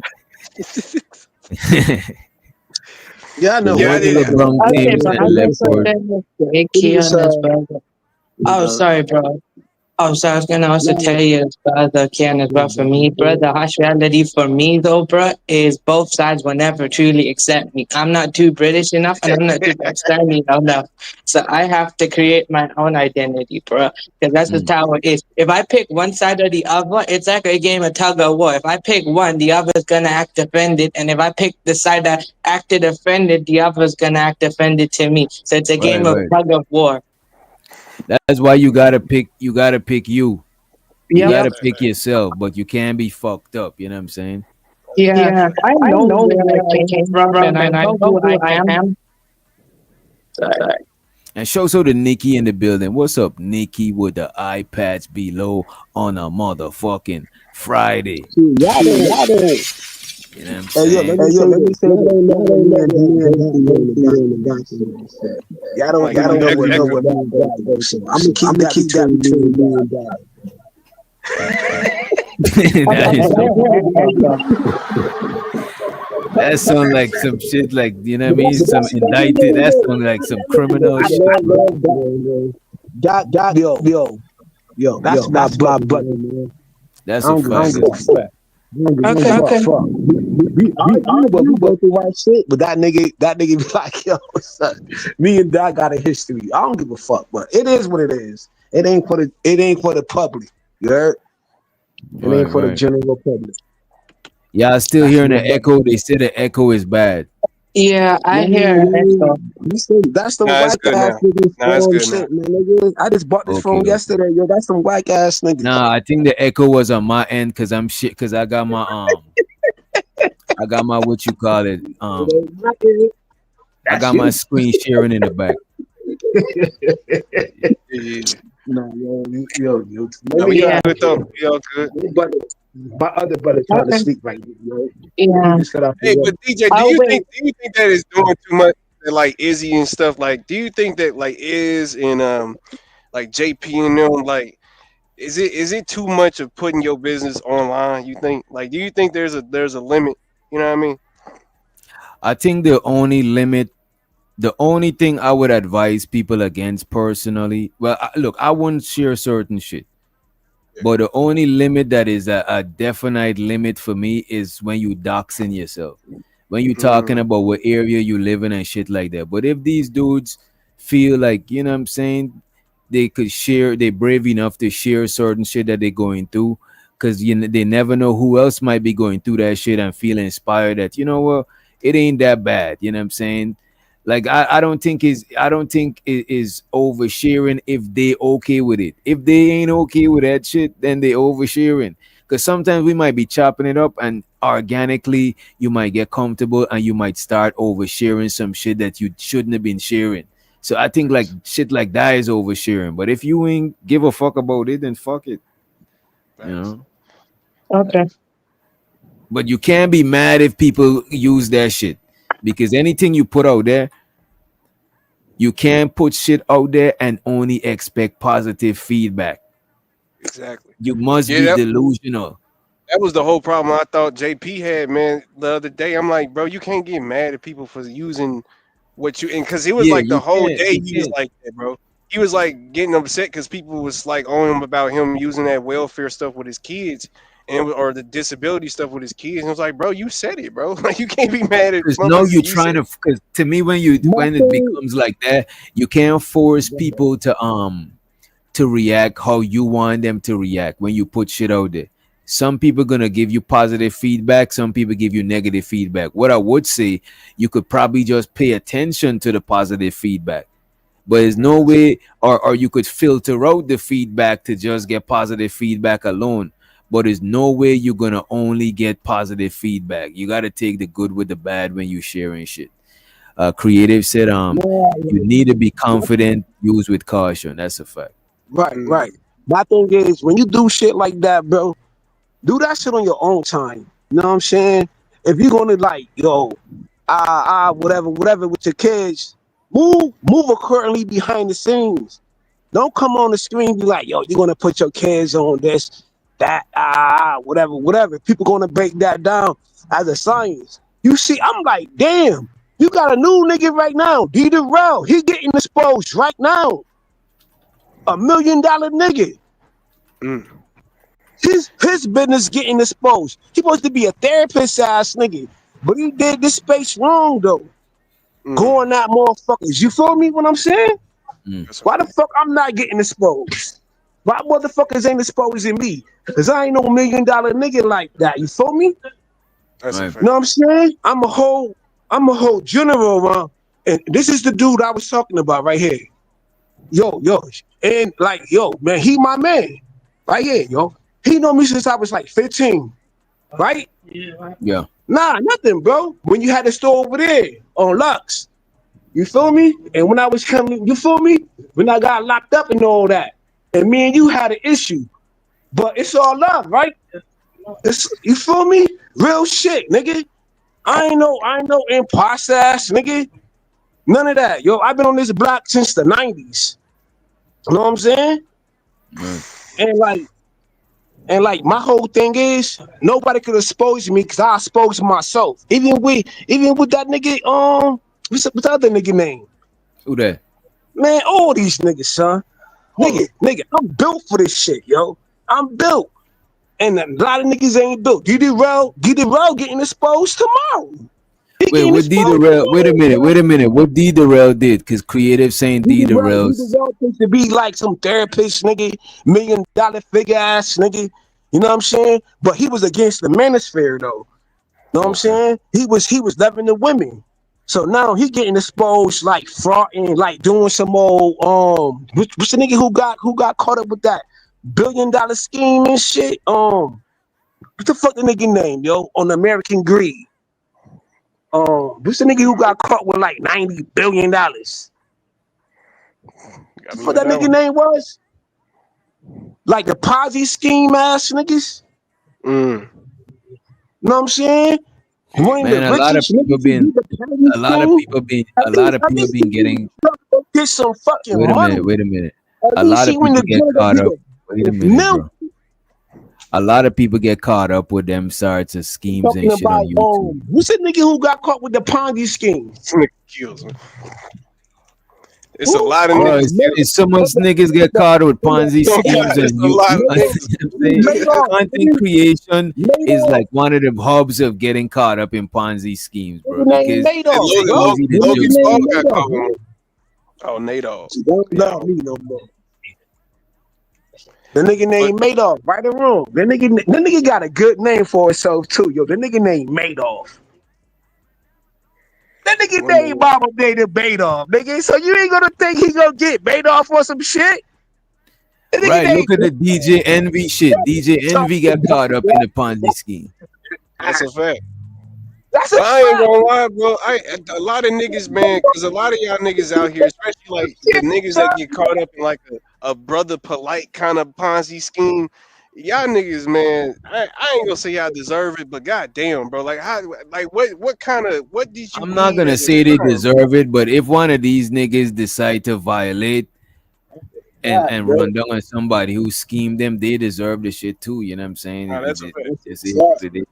Yeah, I The know Yeah, I one one of thing did. the about brown Okay, teams but and it. I the guess left what board. then the It key is on this, brother. Oh, sorry, bro. Oh, so I was gonna also tell you as brother Ken as well. For me, bro, the harsh reality for me though, bro, is both sides will never truly accept me. I'm not too British enough, and I'm not too Pakistani enough. So I have to create my own identity, bro. Because that's just Mm. how it is. If I pick one side or the other, it's like a game of tug of war. If I pick one, the other's gonna act offended, and if I pick the side that acted offended, the other's gonna act offended to me. So it's a Right, game of right. tug of war. That's why you gotta pick. You gotta pick you. You Yep. gotta Fact, pick fact. yourself, but you can't be fucked up. You know what I'm saying? Yeah, I know where I came from and I know who I am. And show so the Nikki in the building. What's up, Nikki, with the eye patch below on a motherfucking Friday? See, y'all don't. You know what I'm Hey, yo, saying? let me say that. Y'all don't let that man go through in the bathroom. Y'all don't Like really know echo. what me and God go. So I'm gonna keep that between me and God. That is that sound like some shit, like, you know what I mean? Some indicted. That sound like some criminal I shit. love God, yo. That's my brother, man. That's I a don't fact. give a fuck. Fuck. We argue, but we go through our shit. But that nigga be like, yo, son, me and Doc got a history. I don't give a fuck, but it is what it is. It ain't for the public. You heard? It ain't for the Right. general public. Y'all still That's hearing my the brother. echo? They say the echo is bad. Yeah, I hear it. That's the Nah, it's whack good ass now. niggas Nah, it's phone good now. shit, man. Nigga, I just bought this phone Okay. yesterday, yo. That's some whack ass niggas. Nah, I think the echo was on my end because I'm shit, because I got my what you call it, I That's got my you. screen sharing in the back. Yeah. Nah, yo. No, Let me we all good though. We all good. my other brother trying to sleep right now, yo. Yeah. He just got off the Hey, work. but DJ, Oh, wait. do you think that is doing too much? That, like Izzy and stuff. Like, do you think that like Iz and like JP and them, like, is it too much of putting your business online? You think? Like, do you think there's a limit? You know what I mean? I think the only thing I would advise people against personally, well, look, I wouldn't share certain shit. But the only limit that is a definite limit for me is when you doxing yourself. When you talking about what area you live in and shit like that. But if these dudes feel like, you know what I'm saying, they could share, they brave enough to share certain shit that they're going through, because they never know who else might be going through that shit and feel inspired that, you know what, it ain't that bad. You know what I'm saying? Like I don't think it is oversharing if they okay with it. If they ain't okay with that shit, then they oversharing. Because sometimes we might be chopping it up and organically you might get comfortable and you might start oversharing some shit that you shouldn't have been sharing. So I think like shit like that is oversharing. But if you ain't give a fuck about it, then fuck it. You know? Okay. But you can't be mad if people use that shit. Because anything you put out there, you can't put shit out there and only expect positive feedback. Exactly. You must Yeah, be delusional. that was the whole problem I thought JP had, man. The other day, I'm like, bro, you can't get mad at people for using what you, and because it was Yeah, like the you whole can't. day You he was can't. like that, bro. He was like getting upset because people was like on him about him using that welfare stuff with his kids or the disability stuff with his kids. And I was like, bro, you said it, bro. Like you can't be mad at Because no, motherfuckers you're that you trying said. to. Because to me, when My it thing, becomes like that, you can't force people to react how you want them to react when you put shit out there. Some people gonna give you positive feedback, some people give you negative feedback. What I would say, you could probably just pay attention to the positive feedback. But there's no way, or you could filter out the feedback to just get positive feedback alone. But there's no way you're gonna only get positive feedback. You gotta take the good with the bad when you sharing shit. Creative said, you need to be confident, use with caution. That's a fact. right. My thing is when you do shit like that, bro, do that shit on your own time. You know what I'm saying? If you're gonna like, yo, whatever with your kids, move accordingly behind the scenes. Don't come on the screen and be like, yo, you're gonna put your kids on this, that, whatever. People gonna break that down as a science. You see, I'm like, damn, you got a new nigga right now, D Darrell. He getting exposed right now. $1 million nigga. His business getting exposed. He supposed to be a therapist ass nigga. But he did this space wrong though. Going at motherfuckers. You feel me what I'm saying? Why the fuck I'm not getting exposed? Why motherfuckers ain't exposing me? Cause I ain't no $1 million nigga like that. You feel me? That's a Right. fact. You know what I'm saying? I'm a whole general around. And this is the dude I was talking about right here. Yo. And like, yo, man, he my man. Right here, yo. He know me since I was like 15. right? Yeah. Nah, nothing, bro. When you had the store over there on Lux, you feel me? And when I was coming, you feel me? When I got locked up and all that, and me and you had an issue, but it's all love, right? It's, you feel me? Real shit, nigga. I ain't no imposter ass, nigga. None of that, yo. I've been on this block since the '90s. You know what I'm saying? Right. And like my whole thing is nobody could expose me because I exposed myself. Even with that nigga, what's the other nigga name? Who that? Man, all these niggas, son. Nigga, I'm built for this shit, yo. I'm built. And a lot of niggas ain't built. D-Rel getting exposed tomorrow. He Wait, getting what D exposed Darrell? Wait a tomorrow. minute. What D Darrell did? Because creative saying D Darrell's. D-Rel supposed to be like some therapist, nigga, $1 million figure ass, nigga. You know what I'm saying? But he was against the manosphere, though. You know what I'm Okay. saying? He was loving the women. So now he getting exposed like frauding, like doing some old what's the nigga who got caught up with that $1 billion scheme and shit? What the fuck the nigga name, yo? On American Greed. What's the nigga who got caught with like $90 billion? Got What the me fuck with that that nigga one. name was? Like the Ponzi scheme ass niggas? Mm. You know what I'm saying? One of Man, the richest niggas who do the Ponzi a lot of scheme. people been, At a lot least, of at people least been he went getting. to go get some fucking money. Wait a minute. At A least lot he of went people to get jail to caught get up. Wait a a minute, million. bro. A lot of people get caught up with them sorts of schemes and Talking shit on about YouTube. what's that nigga who got caught with the Ponzi scheme? This nigga kills me. It's a Who? lot of Bro, niggas. it's so much niggas get caught up with Ponzi Oh schemes God, on it's a lot YouTube. of You know niggas. what I'm saying? Madoff, Content creation is Madoff, like one of the hubs of getting caught up in Ponzi schemes, bro. nigga named Because And Madoff, it's bro. easy to The nigga Logan juggle. Paul named got Madoff, caught with bro. one. Oh, Nadal. She don't Yeah. love me no more. The nigga But named Madoff, right or wrong. The nigga got a good name for himself too, yo. The nigga named Madoff. That nigga one named more. Mama named Madoff, nigga. So you ain't gonna think he gonna get Madoff for some shit? The nigga Right, look named at the DJ Envy shit. DJ Envy got caught up in the Ponzi scheme. That's a fact. That's a But I ain't fact. gonna lie, bro. A lot of niggas, man, because a lot of y'all niggas out here, especially like the niggas that get caught up in like a brother polite kind of Ponzi scheme. Y'all niggas, man, I ain't gonna say y'all deserve it, but goddamn, bro, like how, like what kind of what did you I'm not need gonna at the say they time? deserve it, but if one of these niggas decide to violate and run down on somebody who schemed them, they deserve the shit too. You know what I'm saying? Nah, that's a fact. It just is what it is.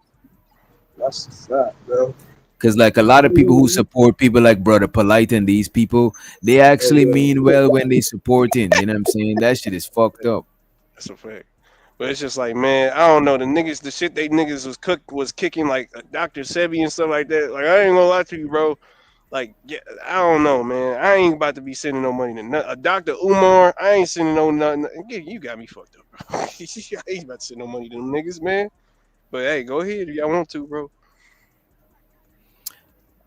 That's a fact, bro. Because like a lot of people who support people like Brother Polite and these people, they actually mean well when they supporting. You know what I'm saying? That shit is fucked up. That's a fact. But it's just like, man, I don't know. The niggas, the shit they niggas was kicking like Dr. Sebi and stuff like that. Like, I ain't gonna lie to you, bro. Like, yeah, I don't know, man. I ain't about to be sending no money to Dr. Umar. I ain't sending no nothing. You got me fucked up, bro. I ain't about to send no money to them niggas, man. But hey, go ahead if y'all want to, bro.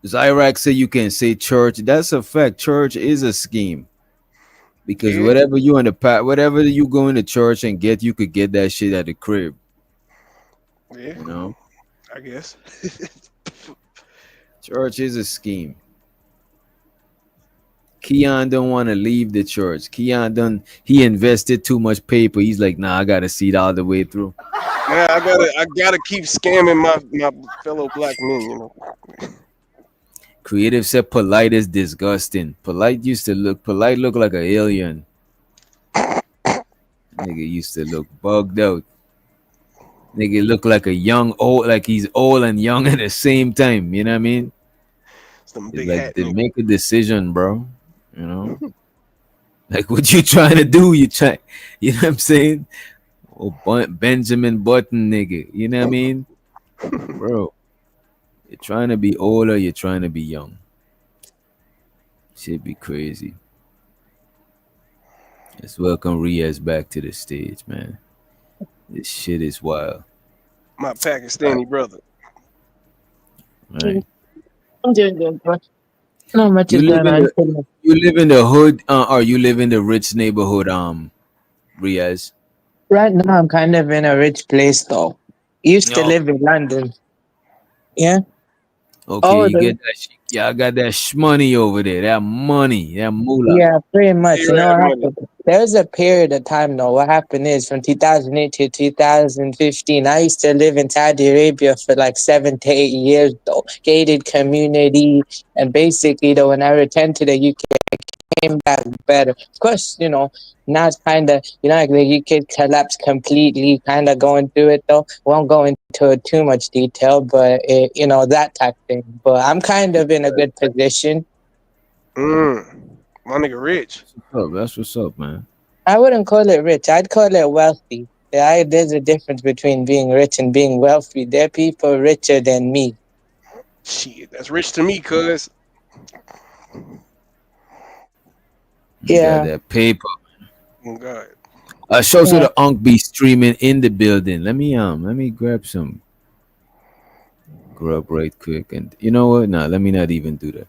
Zyrac said you can say church. That's a fact. Church is a scheme. Because Yeah, whatever you in the past, whatever you go into church and get, you could get that shit at the crib. yeah, You know? I guess. Church is a scheme. Keon don't want to leave the church. He invested too much paper. He's like, nah, I gotta see it all the way through. Yeah, I gotta keep scamming my fellow black men, you know. Creative said polite is disgusting. Polite look like an alien. Nigga used to look bugged out. Nigga look like a young old, like he's old and young at the same time. You know what I mean? Some It's big like hat they nigga. make a decision, bro. You know? Like what you trying to do? You know what I'm saying? Oh, Benjamin Button, nigga. You know what I mean? Bro, you're trying to be old or you're trying to be young. Shit be crazy. Let's welcome Riaz back to the stage, man. This shit is wild. My Pakistani brother. Right. I'm doing good, bro. Not much You is live going in on. the hood, or you live in the rich neighborhood, Riaz. Right now, I'm kind of in a rich place, though. Used to No. live in London. Yeah. Okay, Oh, you get that. Yeah, I got that money over there. That money, that moolah. yeah, pretty much. You know A-Rab what money. happened? There was a period of time though. What happened is from 2008 to 2015, I used to live in Saudi Arabia for like 7 to 8 years though. Gated community, and basically though, when I returned to the UK, came back better. Of course, now it's kind of, like the UK collapsed completely, kind of going through it though. Won't go into too much detail, but that type thing. But I'm kind of in a good position. My nigga rich. That's what's up. That's what's up, man. I wouldn't call it rich. I'd call it wealthy. There's a difference between being rich and being wealthy. There are people richer than me. Shit, that's rich to me, cuz. You got Yeah. that paper. Oh God. Show to Yeah. the Unk be streaming in the building. Let me grab some grub right quick, and you know what? Nah, let me not even do that.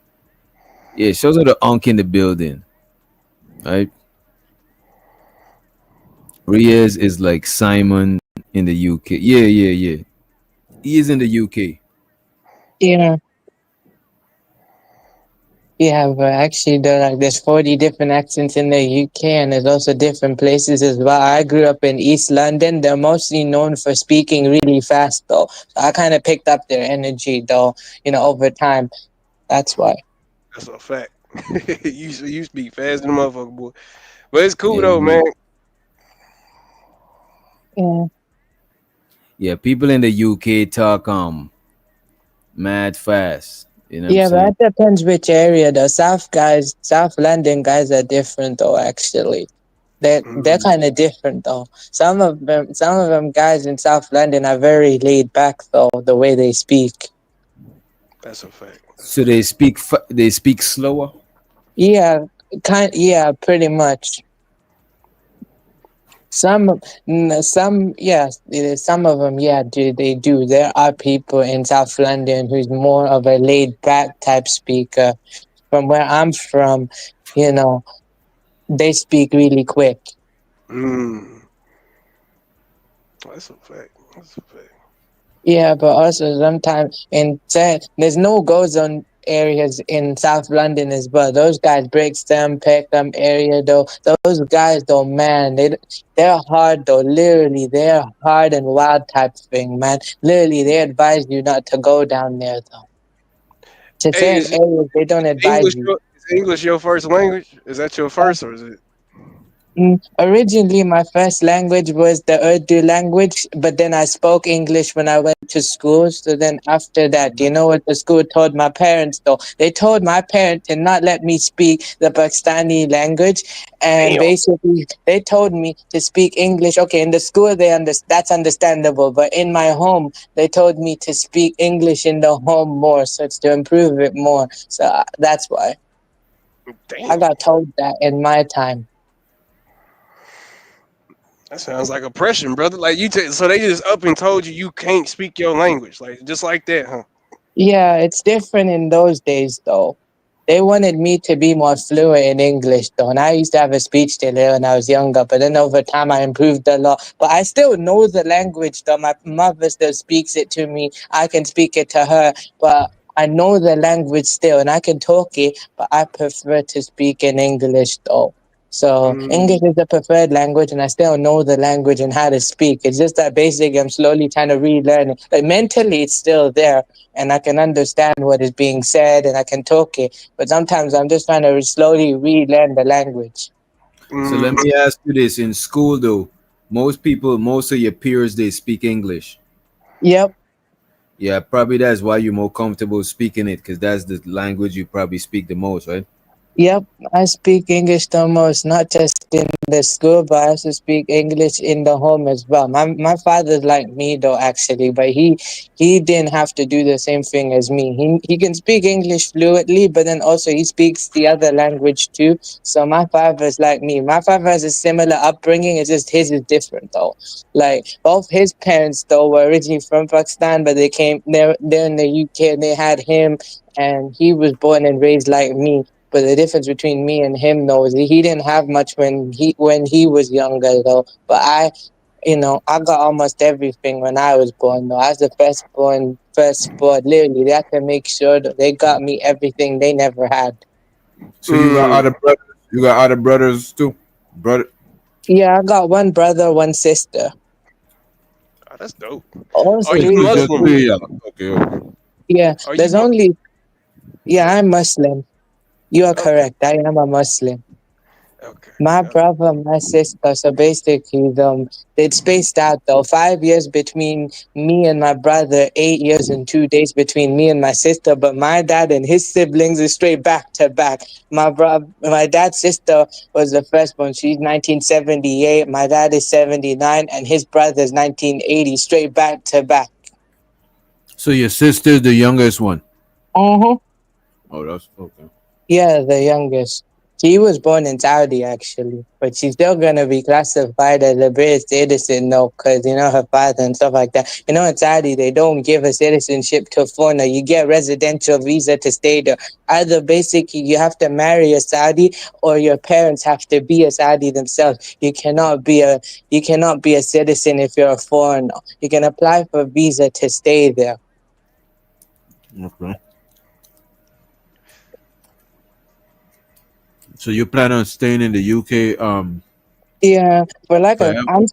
Yeah, show to the Unk in the building. Right? Riaz is like Simon in the UK. Yeah, yeah, yeah. He is in the UK. Yeah. Yeah, but actually, there's 40 different accents in the UK, and there's also different places as well. I grew up in East London. They're mostly known for speaking really fast, though. So I kind of picked up their energy, though, over time. That's why. That's a fact. you speak fast than a motherfucker, boy. But it's cool Yeah, though, man. Yeah. yeah. People in the UK talk mad fast. You know what I'm Yeah, but saying? that depends which area. The South London guys are different, though. Actually, they're kind of different, though. Some of them guys in South London are very laid back, though, the way they speak. That's a fact. So they speak slower. Yeah, yeah, pretty much. Some of them, yeah, they do. There are people in South London who's more of a laid back type speaker. From where I'm from, you know, they speak really quick. That's a fact. That's a fact. Yeah, but also sometimes there's no go zone areas in South London as well. Those guys, Brixton, Peckham area though, those guys though, man, they're hard though. Literally, they're hard and wild type thing, man. Literally, they advise you not to go down there though. To Hey, certain areas, they don't advise you. Is English your first language? Is that your first or is it? Originally, my first language was the Urdu language, but then I spoke English when I went to school. So then after that, you know what the school told my parents though? They told my parents to not let me speak the Pakistani language. And Damn. basically, they told me to speak English. Okay, in the school, that's understandable. But in my home, they told me to speak English in the home more. So it's to improve it more. So that's why I Damn. got told that in my time. That sounds like oppression, brother. Like so they just up and told you can't speak your language, like just like that, huh? Yeah, it's different in those days, though. They wanted me to be more fluent in English, though. And I used to have a speech delay when I was younger, but then over time I improved a lot. But I still know the language, though. My mother still speaks it to me. I can speak it to her, but I know the language still, and I can talk it, but I prefer to speak in English, though. So English is the preferred language, and I still know the language and how to speak. It's just that basically I'm slowly trying to relearn it. Like mentally, it's still there, and I can understand what is being said, and I can talk it. But sometimes I'm just trying to slowly relearn the language. So let me ask you this: in school, though, most of your peers, they speak English. Yep. Yeah, probably that's why you're more comfortable speaking it, because that's the language you probably speak the most, right? Yep, I speak English the most, not just in the school, but I also speak English in the home as well. My father's like me though, actually, but he didn't have to do the same thing as me. He can speak English fluently, but then also he speaks the other language too. So my father's like me. My father has a similar upbringing. It's just his is different though. Like both his parents though were originally from Pakistan, but they're in the UK and they had him, and he was born and raised like me. But the difference between me and him though is he didn't have much when he was younger though. But I got almost everything when I was born. Though I was the firstborn. Literally, they had to make sure that they got me everything they never had. So you got other brothers. You got other brothers too, brother. Yeah, I got one brother, one sister. Oh, that's dope. Also, Are you So it's just Muslim? three. Yeah. Okay. Okay. yeah, Are you? there's only. Yeah, I'm Muslim. You are Okay. correct. I am a Muslim. Okay. My brother, my sister. So basically, they'd spaced out though. 5 years between me and my brother, 8 years and 2 days between me and my sister. But my dad and his siblings is straight back to back. My dad's sister was the first one. She's 1978. My dad is 79, and his brother's 1980. Straight back to back. So your sister's the youngest one. Mm-hmm. Oh, that's okay. Yeah, the youngest. She was born in Saudi actually, but she's still gonna be classified as a British citizen though, cause her father and stuff like that. In Saudi they don't give a citizenship to a foreigner. You get residential visa to stay there. Either basically you have to marry a Saudi or your parents have to be a Saudi themselves. You cannot be a citizen if you're a foreigner. You can apply for a visa to stay there. Okay. So you plan on staying in the UK Yeah, for like forever? I'm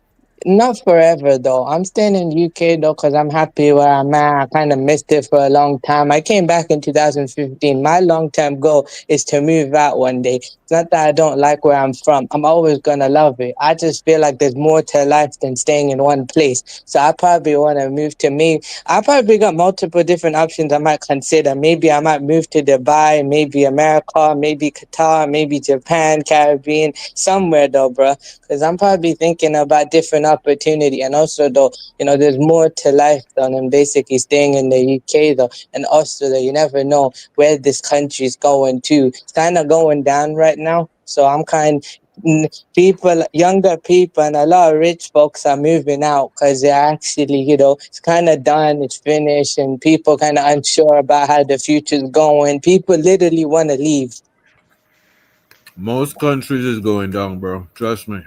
not forever though. I'm staying in UK though because I'm happy where I'm at. I kind of missed it for a long time. I came back in 2015. My long-term goal is to move out one day. It's not that I don't like where I'm from. I'm always gonna love it. I just feel like there's more to life than staying in one place. So I probably want to move to me. I probably got multiple different options I might consider. Maybe I might move to Dubai, maybe America, maybe Qatar, maybe Japan, Caribbean, somewhere though, bro, because I'm probably thinking about different opportunity. And also though, there's more to life than basically staying in the UK though. And also though, you never know where this country's going to. It's kind of going down right now. So younger people and a lot of rich folks are moving out because they're actually, it's kind of done, it's finished, and people kind of unsure about how the future's going. People literally want to leave. Most countries is going down, bro. Trust me.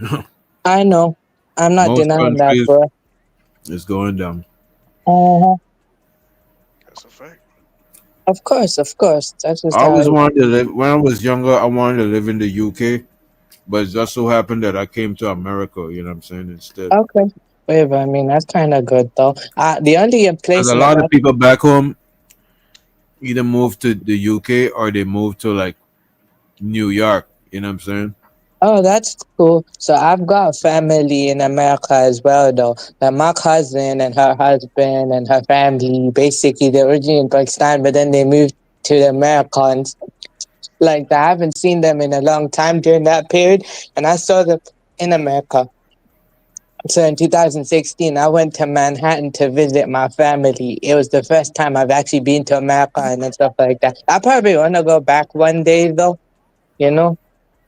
I know. I'm not Most denying that, countries bro. is going down. Uh-huh. That's a fact. Of course, of course. That's I just how always it wanted to live when I was younger. I wanted to live in the UK, but it just so happened that I came to America. You know what I'm saying? Instead, okay. Wait, but I mean that's kind of good though. The only because place a in lot of America. people back home either move to the UK or they move to like New York. You know what I'm saying? Oh, that's cool. So I've got family in America as well though. Like my cousin and her husband and her family, basically they're originally in Pakistan, but then they moved to the Americans. Like I haven't seen them in a long time during that period, and I saw them in America. So in 2016, I went to Manhattan to visit my family. It was the first time I've actually been to America and stuff like that. I probably want to go back one day though, you know.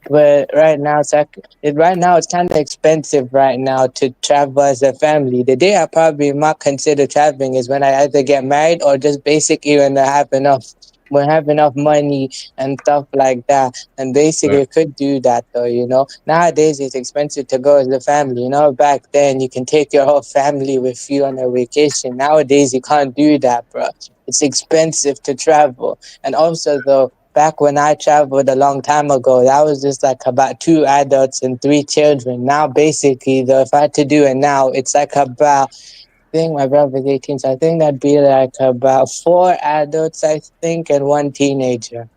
But right now it's kind of expensive right now to travel as a family. The day I probably might consider traveling is when I either get married or just basically when I have enough money and stuff like that. And basically Right. I could do that though. Nowadays it's expensive to go as a family. Back then you can take your whole family with you on a vacation. Nowadays you can't do that, bro. It's expensive to travel. And also though, back when I traveled a long time ago, that was just like about 2 adults and 3 children. Now, basically, though, if I had to do it now, it's like about, I think my brother's 18, so I think that'd be like about 4 adults, I think, and one teenager.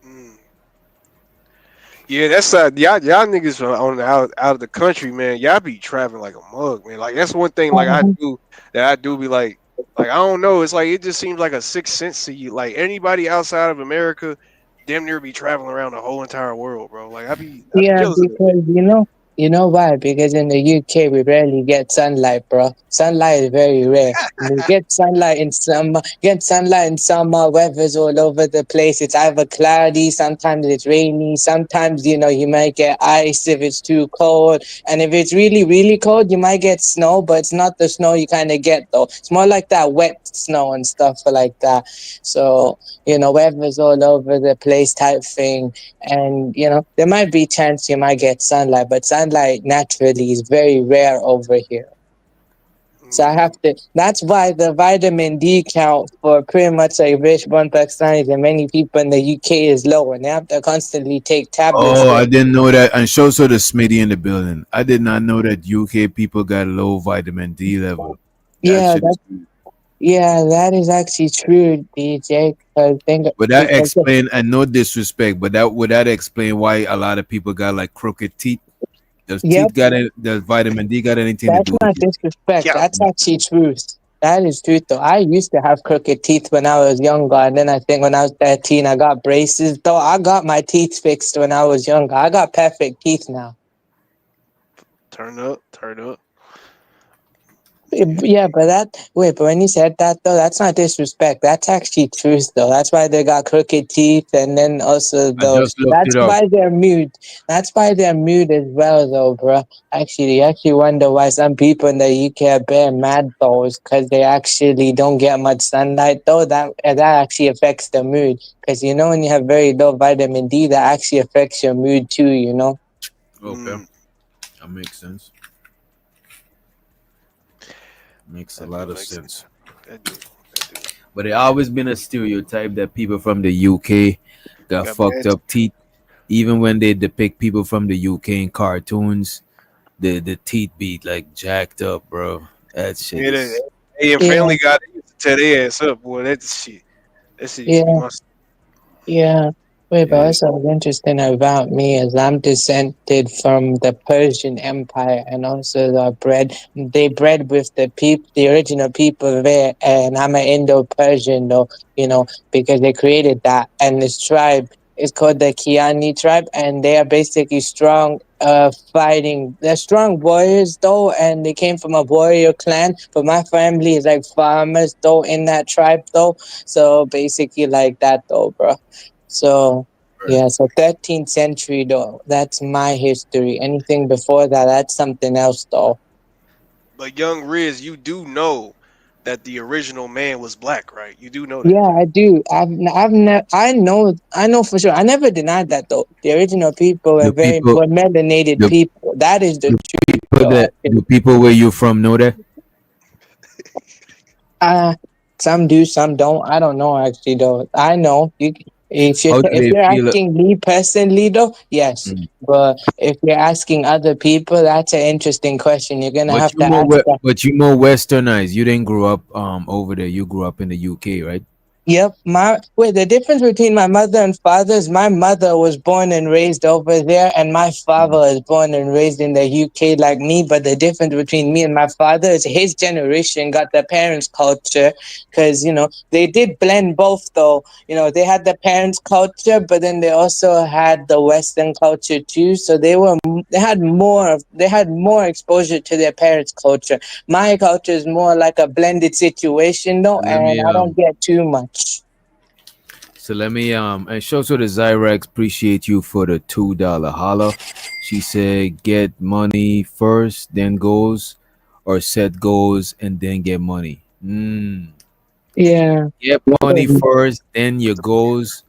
Mm. Yeah, that's y'all niggas are on out of the country, man. Y'all be traveling like a mug, man. Like that's one thing like I do be like I don't know. It's like it just seems like a sixth sense to you. Like anybody outside of America, damn near be traveling around the whole entire world, bro. Like I be Yeah, jealous of that shit. because you know why? Because in the UK we rarely get sunlight, bro. Sunlight is very rare. We get sunlight in summer, weather's all over the place. It's either cloudy, sometimes it's rainy, sometimes you might get ice if it's too cold. And if it's really, really cold, you might get snow, but it's not the snow you kinda get though. It's more like that wet snow and stuff like that. So, weather's all over the place type thing. And there might be chance you might get sunlight, but sunlight naturally is very rare over here. So I have to. That's why the vitamin D count for pretty much like rich born Pakistanis and many people in the UK is low, and they have to constantly take tablets. Oh, I didn't know that. And show so the Smitty in the building. I did not know that UK people got low vitamin D level. That Yeah, shit is. that is actually true, DJ. Would that explain? And no disrespect, but that would that explain why a lot of people got like crooked teeth? Does Yep, teeth got it? Does vitamin D got anything to that's do with not it? disrespect. Yeah. That's actually truth. That is truth, though. I used to have crooked teeth when I was younger, and then I think when I was 13, I got braces. Though I got my teeth fixed when I was younger. I got perfect teeth now. Turn up, turn up. Yeah, but when you said that though, that's not disrespect. That's actually truth though. That's why they got crooked teeth, and then also I though, just looked that's it up. why they're mute. That's why they're mute as well though, bro. Actually, you actually wonder why some people in the UK are bare mad though, is because they actually don't get much sunlight though. That actually affects the mood. Because you know when you have very low vitamin D, that actually affects your mood too. You know. Okay, that makes sense. Makes a That lot do of make sense. sense. That do. That do. But it always been a stereotype that people from the UK got Got fucked bad. up teeth. Even when they depict people from the UK in cartoons, the teeth be like jacked up, bro. That shit Yeah, is. hey, and Yeah. Family Guy they used to tear their ass up, boy. That shit. That shit used to be Yeah. my. Yeah. Wait, but Yeah. that's what's interesting about me is I'm descended from the Persian Empire, and also they bred with the original people there, and I'm an Indo-Persian though, because they created that, and this tribe is called the Kiani tribe, and they are basically strong, they're strong warriors though, and they came from a warrior clan, but my family is like farmers though in that tribe though, so basically like that though, bro. So Right. yeah, so 13th century though, that's my history. Anything before that, that's something else though. But young Riz, you do know that the original man was black, right? You do know that, Yeah, right? I do. I know for sure. I never denied that though. The original people The people, were melanated the, people. That is the the truth people though. that Actually. the people where you from know that. Uh, some do, some don't. I don't know actually though. I know you. How do If they you're feel? asking me personally though, yes. Mm. But if you're asking other people, that's an interesting question. You're gonna have to ask that. But you more westernized. You didn't grow up over there. You grew up in the UK, right? Yep. The difference between my mother and father is my mother was born and raised over there, and my father is born and raised in the UK like me. But the difference between me and my father is his generation got the parents' culture, because they did blend both though. They had the parents' culture, but then they also had the Western culture too. So they had more exposure to their parents' culture. My culture is more like a blended situation though, So let and me I don't get too much. and show to the Zyrex appreciate you for the $2 holla. She said get money first, then goals, or set goals and then get money. Yeah. Get money first, then your goals,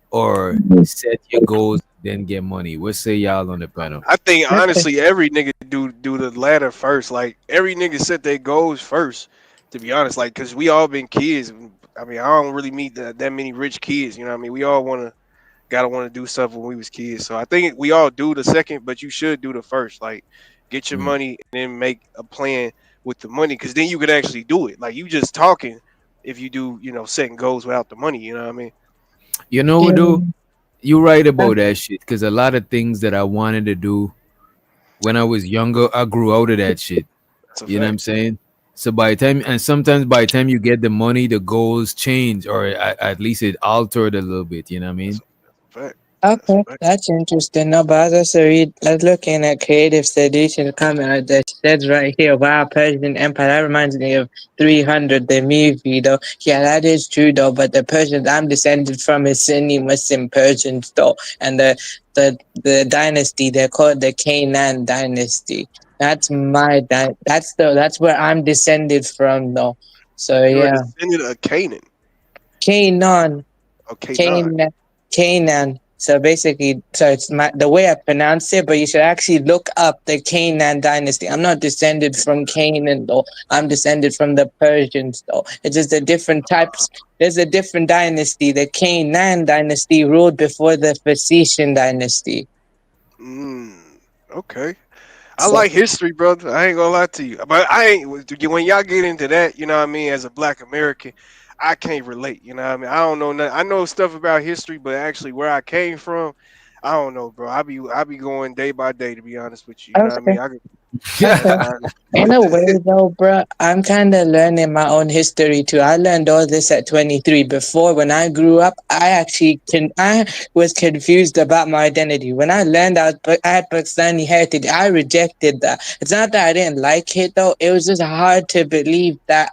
or set your goals, then get money. What say y'all on the panel? I think honestly, every nigga do the latter first. Like every nigga set their goals first. To be honest, like because we all been kids. I mean, I don't really meet that many rich kids. You know what I mean? We all gotta want to do stuff when we was kids. So I think we all do the second, but you should do the first. Like get your Mm. money and then make a plan with the money, because then you could actually do it. Like you just talking if you do, setting goals without the money. You know what I mean? You know Yeah. what, do you right about that shit? Because a lot of things that I wanted to do when I was younger, I grew out of that shit. That's a You know what I'm fact. saying? So by the time, and sometimes by the time you get the money, the goals change, or at least it altered a little bit. You know what I mean? That's a fact. That's a Okay, fact. that's interesting. No, but as I was looking at creative solutions coming out that says right here, wow, Persian Empire. That reminds me of 300, the movie, though. Yeah, that is true, though. But the Persians I'm descended from is Sunni Muslim Persians, though, and the dynasty they're called the Canaan dynasty. That's where I'm descended from, though. So You're a yeah, descendant of Canaan. Canaan, Okay, non. Canaan, Canaan. So basically, so it's the way I pronounce it, but you should actually look up the Canaan dynasty. I'm not descended from Canaan, though. I'm descended from the Persians, though. It's just a different types. There's a different dynasty. The Canaan dynasty ruled before the Phoenician dynasty. Okay. I like history, brother. I ain't gonna lie to you, but I ain't. When y'all get into that, you know what I mean. As a Black American, I can't relate. You know what I mean. I don't know nothing. I know stuff about history, but actually where I came from, I don't know, bro. I be going day by day, to be honest with you. You know what I Okay. mean. Okay. In a way, though, bro, I'm kind of learning my own history too. I learned all this at 23. Before, when I grew up, I was confused about my identity. When I learned I had Pakistani heritage, I rejected that. It's not that I didn't like it, though. It was just hard to believe that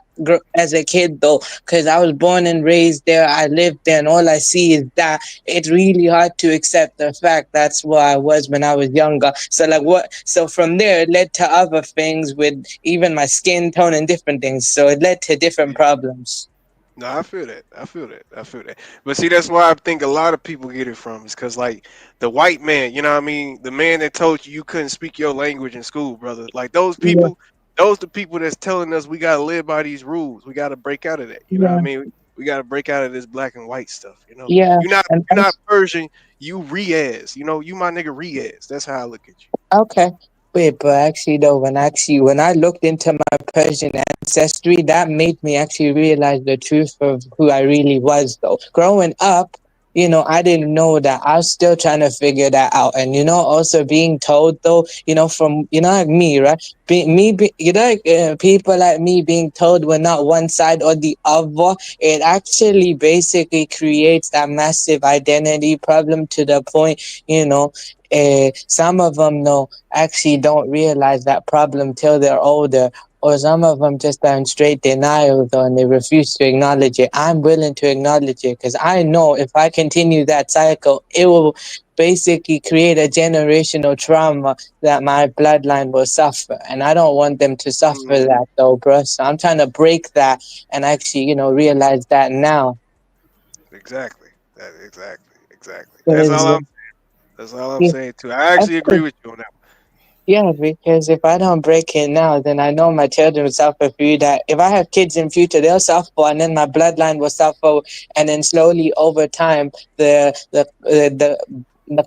as a kid, though, because I was born and raised there. I lived there, and all I see is that. It's really hard to accept the fact that's where I was when I was younger. So like what? So from there, it led to other things with even my skin tone and different things. So it led to different problems. No, I feel that. I feel that. I feel that. But see, that's why I think a lot of people get it from is because, like, the white man, you know what I mean? The man that told you you couldn't speak your language in school, brother. Like, those Yeah, people, those the people that's telling us we got to live by these rules. We got to break out of that. You know what I yeah, mean? We got to break out of this black and white stuff, you know? yeah. And You're not Persian. You Riaz. You know, you my nigga Riaz. That's how I look at you. okay. Wait, but actually though, when I looked into my Persian ancestry, that made me actually realize the truth of who I really was though. Growing up, I didn't know that. I was still trying to figure that out. And also being told though, from like me, right? People like me being told we're not one side or the other, it actually basically creates that massive identity problem to the point, some of them though actually don't realize that problem till they're older, or some of them just are in straight denial though, and they refuse to acknowledge it. I'm willing to acknowledge it because I know if I continue that cycle, it will basically create a generational trauma that my bloodline will suffer, and I don't want them to suffer that though, bro. So I'm trying to break that and actually, realize that now. Exactly. Exactly. Because, That's all I'm yeah, saying too. I actually agree with you on that. yeah, because if I don't break it now, then I know my children will suffer through that. If I have kids in future, they'll suffer, and then my bloodline will suffer, and then slowly over time, the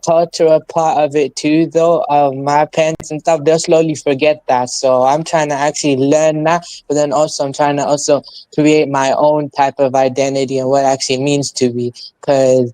cultural part of it too, though, of my parents and stuff, they'll slowly forget that. So I'm trying to actually learn that, but then also I'm trying to also create my own type of identity and what it actually means to be, because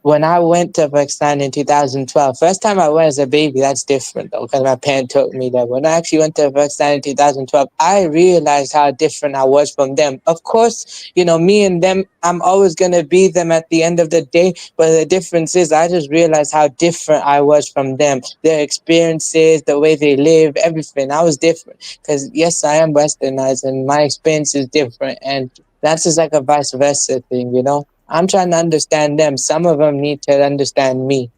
when I went to Pakistan in 2012, first time I went as a baby, that's different though, because my parent took me there. When I actually went to Pakistan in 2012, I realized how different I was from them. Of course, me and them, I'm always going to be them at the end of the day, but the difference is I just realized how different I was from them. Their experiences, the way they live, everything. I was different because, yes, I am westernized and my experience is different. And that's just like a vice versa thing. I'm trying to understand them. Some of them need to understand me.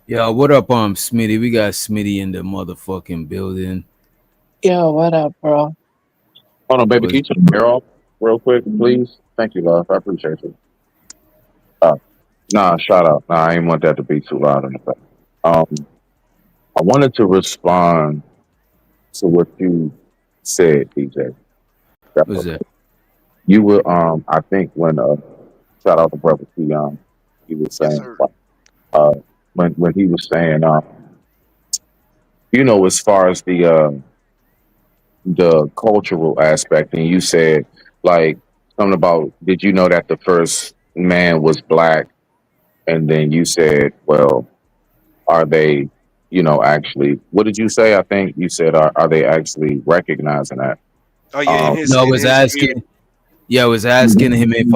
Yo, what up, Smitty? We got Smitty in the motherfucking building. Yo, what up, bro? Hold on, baby. Can you turn the air off real quick, please? Thank you, love. I appreciate you. Nah, shout out. Nah, I ain't want that to be too loud in the back. I wanted to respond to what you said, DJ. What's that? You were, I think when shout out to brother Keon, he was Yes, saying, sir. uh, when he was saying, as far as the cultural aspect, and you said like something about, did you know that the first man was black? And then you said, well, are they, actually, what did you say? I think you said, are they actually recognizing that? Oh yeah, No, I was asking. Yeah, I was asking him if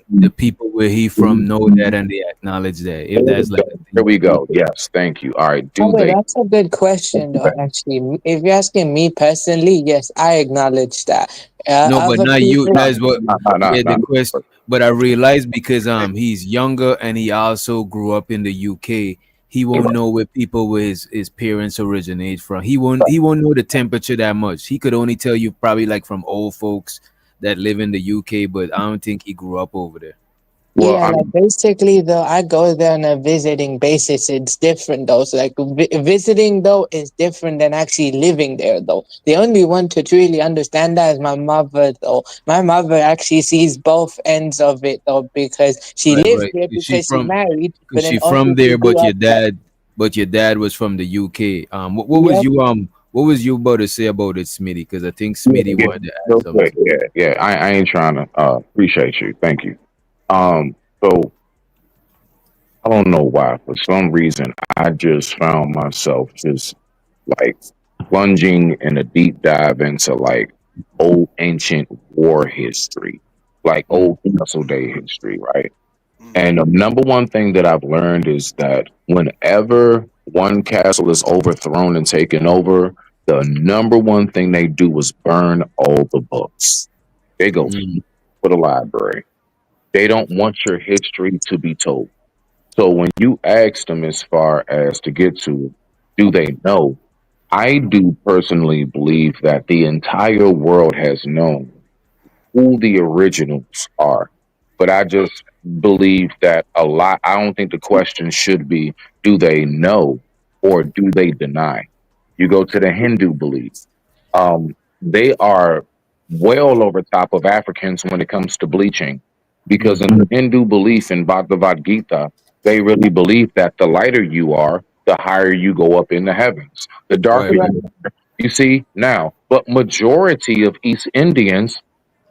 the people where he from know that and they acknowledge that. If that's like There we go. Yes, thank you. All right. Oh, Do wait, they? that's a good question, though, actually. If you're asking me personally, yes, I acknowledge that. no, but Other not you. people, That's what. Nah, Yeah, the nah. question. But I realized because he's younger and he also grew up in the UK. He won't know where people with his parents originate from. He won't know the temperature that much. He could only tell you probably like from old folks that live in the UK, but I don't think he grew up over there. Well, Yeah, like basically though, I go there on a visiting basis. It's different though. So like visiting though is different than actually living there though. The only one to truly understand that is my mother though. My mother actually sees both ends of it though because she Right, lives right. there Is she because she from? married, but Because then she also from she there, grew up there. but your dad was from the UK. Yep. What was you about to say about it, Smitty? Because I think yeah, Smitty yeah, wanted to add real quick, something. yeah. I ain't trying to. Appreciate you. Thank you. So I don't know why. For some reason, I just found myself just like plunging in a deep dive into like old ancient war history, like old Castle Day history, right? And the number one thing that I've learned is that whenever one castle is overthrown and taken over, the number one thing they do is burn all the books. They go for the library. They don't want your history to be told. So when you ask them as far as to get to, do they know? I do personally believe that the entire world has known who the originals are. But I just believe that a lot, I don't think the question should be, do they know or do they deny? You go to the Hindu beliefs. They are well over top of Africans when it comes to bleaching because in the Hindu belief in Bhagavad Gita, they really believe that the lighter you are, the higher you go up in the heavens. The darker Right, right. you are, you see now, but majority of East Indians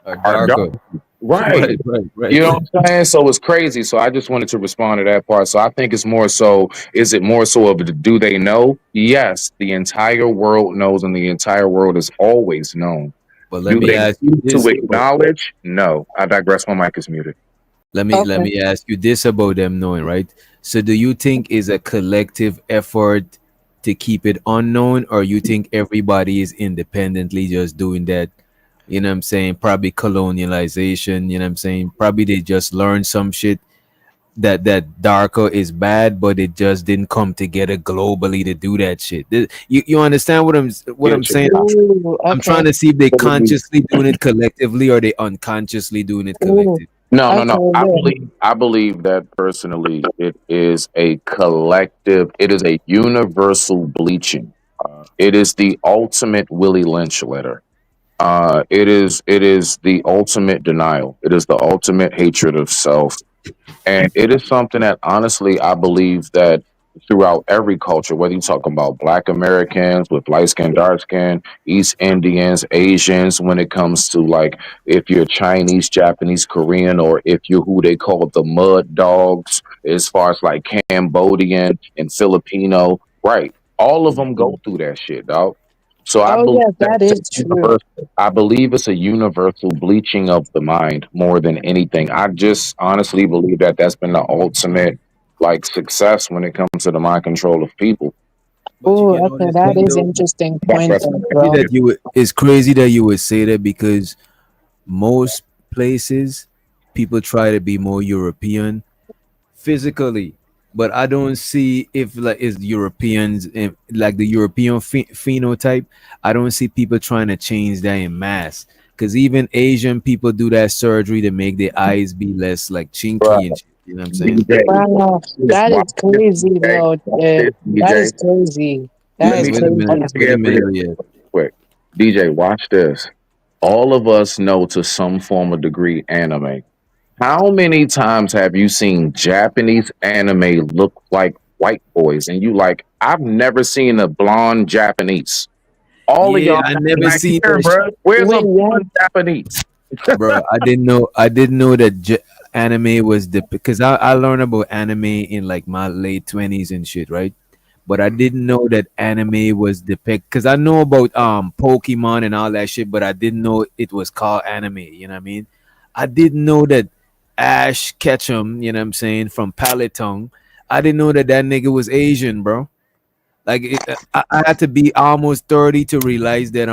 Or are dark. darker. Right. Right, right, right. You know what I'm saying? So it's crazy. So I just wanted to respond to that part. So I think it's more so, is it more so of a do they know? Yes, the entire world knows and the entire world is always known. But let Do me they ask you choose to this about acknowledge? No. I digress. My mic is muted. let me ask you this about them knowing, right? So do you think is a collective effort to keep it unknown, or you think everybody is independently just doing that? You know what I'm saying? Probably colonialization, you know what I'm saying? Probably they just learned some shit that darker is bad, but it just didn't come together globally to do that shit. You understand what I'm Get saying? you. Ooh, I'm trying okay. to see if they consciously doing it collectively or they unconsciously doing it Ooh, collectively. No, no, okay, no. yeah. I believe that personally it is a collective, it is a universal bleaching. It is the ultimate Willie Lynch letter. It is the ultimate denial. It is the ultimate hatred of self. And it is something that honestly I believe that throughout every culture, whether you're talking about black Americans with light skin, dark skin, East Indians, Asians, when it comes to like if you're Chinese, Japanese, Korean, or if you're who they call the mud dogs, as far as like Cambodian and Filipino, right? All of them go through that shit, dog. So I Oh believe yeah, that that it's a is true. universal. I believe it's a universal bleaching of the mind more than anything. I just honestly believe that that's been the ultimate like success when it comes to the mind control of people. But Ooh, you know okay, this that thing is though. interesting That's point that's there, Crazy bro. that it's crazy that you would say that because most places people try to be more European physically, but I don't see if like is Europeans like the European phenotype. I don't see people trying to change that in mass. Because even Asian people do that surgery to make their eyes be less like right. chinky and shit. You know what I'm saying? DJ, Wow, that watch is this, crazy DJ. though. Watch this, That is DJ. crazy. That Let is me Wait a I'm minute. crazy. Wait a scared for minute, this yeah. quick. DJ, watch this. All of us know to some form of degree anime. How many times have you seen Japanese anime look like white boys? And you like, I've never seen a blonde Japanese. All of Yeah, y'all I got never black seen hair, that bro. shit, Where's a Wait, yeah. blonde Japanese? bro. I didn't know that anime was the because I learned about anime in like my late 20s and shit, right? But I didn't know that anime was depict because I know about Pokemon and all that shit, but I didn't know it was called anime. You know what I mean? I didn't know that Ash Ketchum, you know what I'm saying, from Paletong. I didn't know that that nigga was Asian, bro. Like I had to be almost 30 to realize that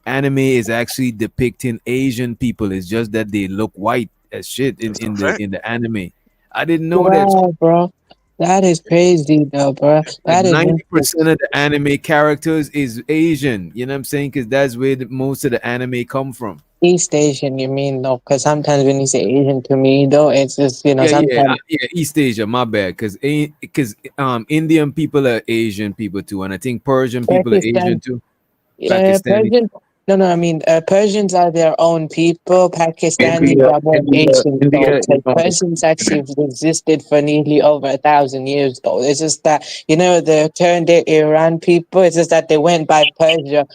anime is actually depicting Asian people. It's just that they look white as shit That's a in fact. the anime. I didn't know that. Wow, bro. That is crazy, though, bro. Like That is 90% of the anime characters is Asian. You know what I'm saying? Because that's where most of the anime come from. East Asian, you mean, though? Because sometimes when you say Asian to me, though, it's just, sometimes. Yeah. East Asia, my bad. Because Indian people are Asian people too, and I think Persian people are Asian Pakistan. too. Yeah, Pakistani. Persian. No, I mean, Persians are their own people. Pakistanis India, are more India, Asian, though. India It's is like on Persians the. actually existed for nearly over 1,000 years, though. It's just that, the current day Iran people, it's just that they went by Persia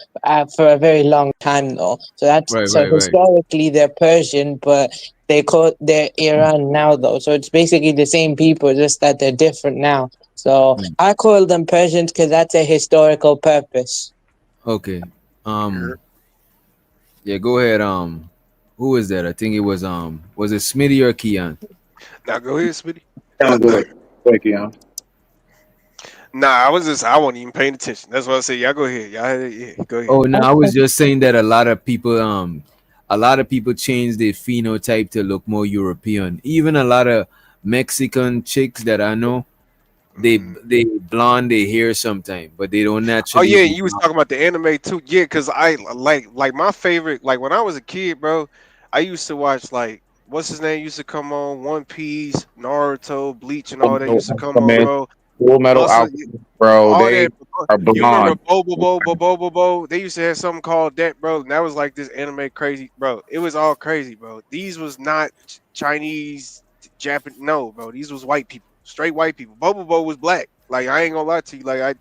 for a very long time, though. So Right. historically they're Persian, but they're Iran now, though. So it's basically the same people, just that they're different now. So Mm. I call them Persians because that's a historical purpose. Okay. Yeah. Yeah, go ahead. Who was that? I think it was it Smitty or Keon? Now go ahead, Smitty. Sound good. Thank you. Nah, I wasn't even paying attention. That's what I said. Y'all go ahead. Yeah, go ahead. Oh no, I was just saying that a lot of people change their phenotype to look more European. Even a lot of Mexican chicks that I know, Mm. they blonde their hair sometimes, but they don't Oh naturally yeah, be you was blonde. talking about the anime too. Yeah, cause I like my favorite. Like when I was a kid, bro, I used to watch like what's his name used to come on One Piece, Naruto, Bleach, and Full all that Metal used to come on, Alchemist, bro. Full Metal Also, Alchemist, bro. all They that. are You remember blonde. Bobo? They used to have something called that, bro. And that was like this anime crazy, bro. It was all crazy, bro. These was not Chinese, Japanese. No, bro. These was white people, straight white people. Bobo was black. Like I ain't gonna lie to you. Like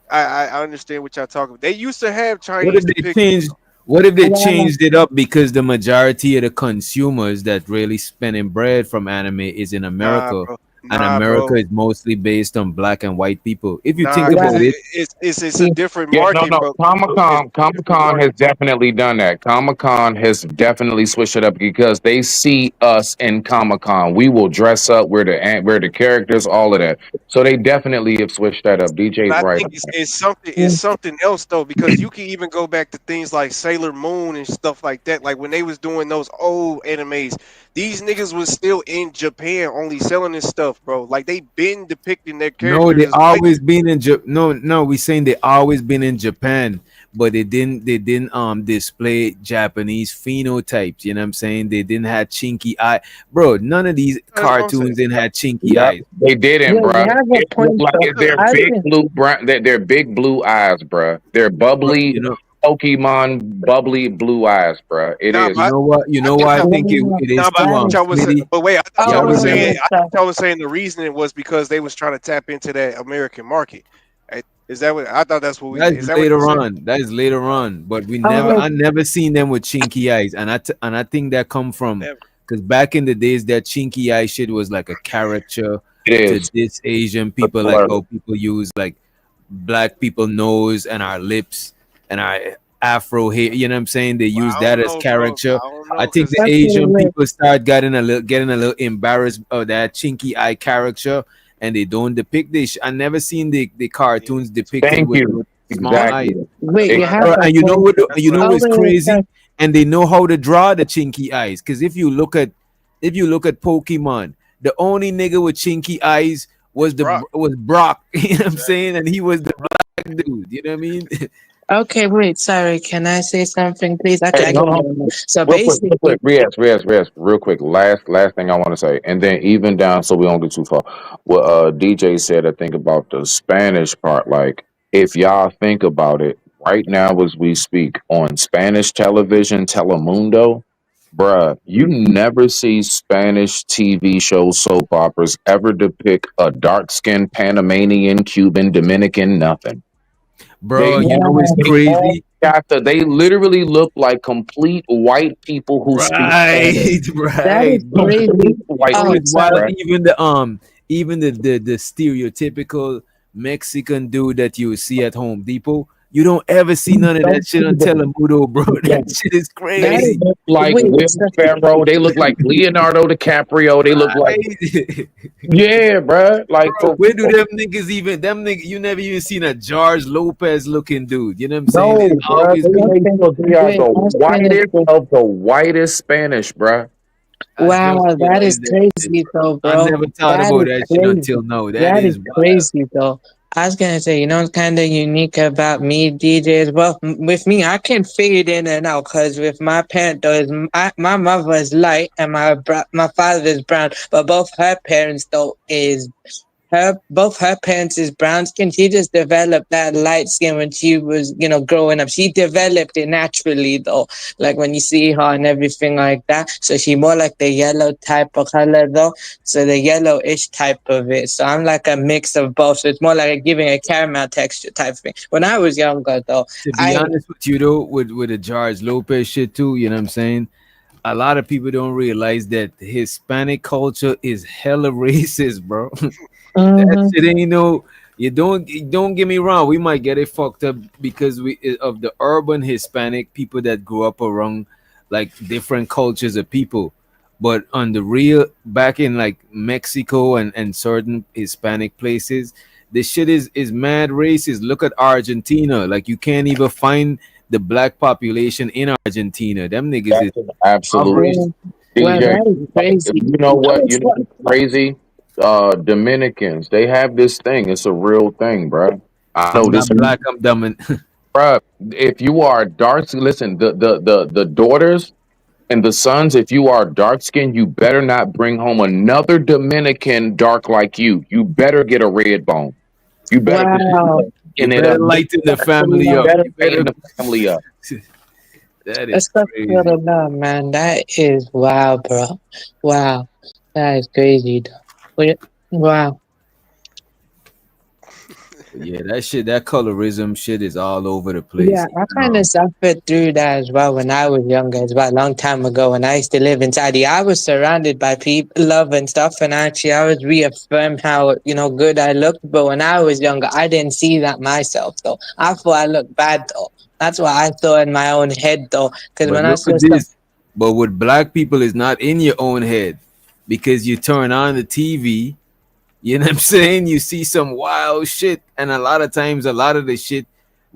I understand what y'all talking about. They used to have What Chinese if they depictions. changed? What if they changed it up because the majority of the consumers that really spending bread from anime is in Nah, America, bro. and Nah, America bro. is mostly based on black and white people? If you Nah, think cause about it, it's a different Yeah, no, market, no. bro. It's a Comic different Con has market. definitely done that. Comic Con has definitely switched it up because they see us in Comic Con. We will dress up. We're the characters, all of that. So they definitely have switched that up. But DJ's I right think on that. it's something else though, because you can even go back to things like Sailor Moon and stuff like that. Like when they was doing those old animes, these niggas was still in Japan only selling this stuff, bro. Like they been depicting their no, characters they as white always people. been in no, we saying they always been in Japan, but they didn't display Japanese phenotypes. You know what I'm saying? They didn't have chinky eye, bro. None of these That's what I'm saying. cartoons didn't have chinky Yep, eyes. they didn't, Yeah, you bruh. have a It looked point, like though. they're I big didn't. blue brown. They're big blue eyes, bruh. They're But bubbly Pokemon, bubbly blue eyes, bruh. It Nah, is. you but know what? You I know think why I I, think Yeah, it nah, is but I too. that thought is. y'all was Smitty. but wait, I thought Y'all y'all was remember? saying Oh, so the reasoning was because they was trying to tap into that American market. Is that what I thought? That's what we. That's Is that what you later said? on. That is later on. But wait. I never seen them with chinky eyes, and I think that come from Never. because back in the days that chinky eye shit was like a character It to is. this Asian A people, like slur. how people use like black people nose and our lips and our afro hair. You know what I'm saying? They Well, use I that don't as know, bro. character. I don't I know think because the Okay, Asian wait. people start getting a little embarrassed of that chinky eye character, and they don't depict this. I never seen the cartoons depicted Thank you. with small eyes. Exactly. Wait, that's you what I have Bro, thought. a and you know point. what? That's You what know I Oh, what's thought. wait, crazy? And they know how to draw the chinky eyes. Because if you look at Pokemon, the only nigga with chinky eyes It's was Brock. Brock. You know what I'm Exactly. saying? And he was the black dude. You know what I mean? Okay, wait, sorry. Can I say something, please? Okay, Hey, I hold can on. go. So Real basically, quick. Riaz, real quick. Last thing I want to say, and then even down so we don't get too far. What DJ said, I think about the Spanish part. Like, if y'all think about it, right now as we speak on Spanish television, Telemundo, bruh, you never see Spanish TV shows, soap operas ever depict a dark skinned Panamanian, Cuban, Dominican, nothing. They Bro, you know what's all, they all crazy? they literally look like complete white people who speak Spanish. Right, that is right, bro. crazy. Complete You white know Oh, what's people, wild? sorry. bruh. Even the stereotypical Mexican dude that you see at Home Depot, you don't ever see You none of don't that shit see on them. Telemundo, bro. You That don't. shit is That They is. crazy. look like Wait, Will so, Ferrell. They look like Leonardo DiCaprio. They look like, Right. yeah, bruh. Like Bro, for where do real. them niggas even them niggas you never even seen a George Lopez looking dude. You know what I'm saying? No, It's bruh. always They been made okay, sure they are wait, the let's finish whitest this. of the whitest Spanish, bruh. I just Wow, that is realized that shit, crazy bro. though, I bro. never thought That about is that shit crazy. until now. That That is is wild. crazy though. I was gonna say, you know, what's kind of unique about me, DJ, as well. With me, I can fade in and out because with my parent, though, my mother is light and my father is brown, but both her parents though is both her parents is brown skin. She just developed that light skin when she was, you know, growing up. She developed it naturally though, like when you see her and everything like that. So she more like the yellow type of color though. So the yellowish type of it. So I'm like a mix of both. So it's more like giving a caramel texture type thing. When I was younger though, To be I honest with you though, with the George Lopez shit too, you know what I'm saying? A lot of people don't realize that Hispanic culture is hella racist, bro. That Mhm. shit ain't no. You don't get me wrong. We might get it fucked up because we of the urban Hispanic people that grew up around like different cultures of people, but on the real back in like Mexico and certain Hispanic places, the shit is mad racist. Look at Argentina. Like you can't even find the black population in Argentina. Them niggas is Absolutely. impoverished. well, well, DJ, that is crazy. you know You know what? You what's know what's crazy? Dominicans, they have this thing. It's a real thing, bro. I know I'm this, not black. I'm dumb. bro. If you are dark, listen, the daughters and the sons, if you are dark skinned, you better not bring home another Dominican dark like you. You better get a red bone. You better Wow. You and it up. better lighten the family You up. Wow. better You tighten better. the family up. That is That's not crazy. good enough, man. That is wow, bro. Wow. That is crazy, though. Wow. Yeah, that shit, that colorism shit is all over the Yeah, place. I kind of suffered through that as well when I was younger, as well, a long time ago when I used to live in Saudi. I was surrounded by people, love and stuff, and actually I was reaffirmed how, you know, good I looked. But when I was younger, I didn't see that myself, though. I thought I looked bad, though. That's what I thought in my own head, though. Because But when I look saw at stuff, this. But with black people, it's not in your own head because you turn on the TV. You know what I'm saying? You see some wild shit, and a lot of times, a lot of the shit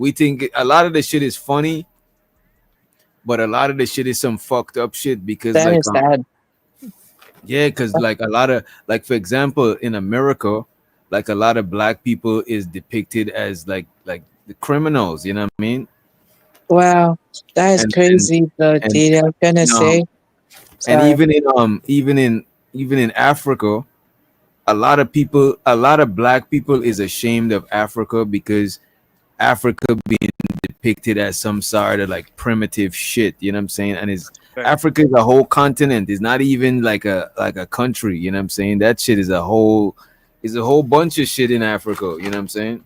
we think a lot of the shit is funny, but a lot of the shit is some fucked up shit because that like is sad. yeah, because like a lot of like for example in America, like a lot of black people is depicted as like the criminals. You know what I mean? Wow. That is And crazy, though, and Didi. I was gonna say, and sorry. even in Africa, a lot of black people is ashamed of Africa because Africa being depicted as some sort of like primitive shit, you know what I'm saying? And is Fact. Africa is a whole continent. It's not even like a country, you know what I'm saying? That shit is a whole bunch of shit in Africa, you know what I'm saying?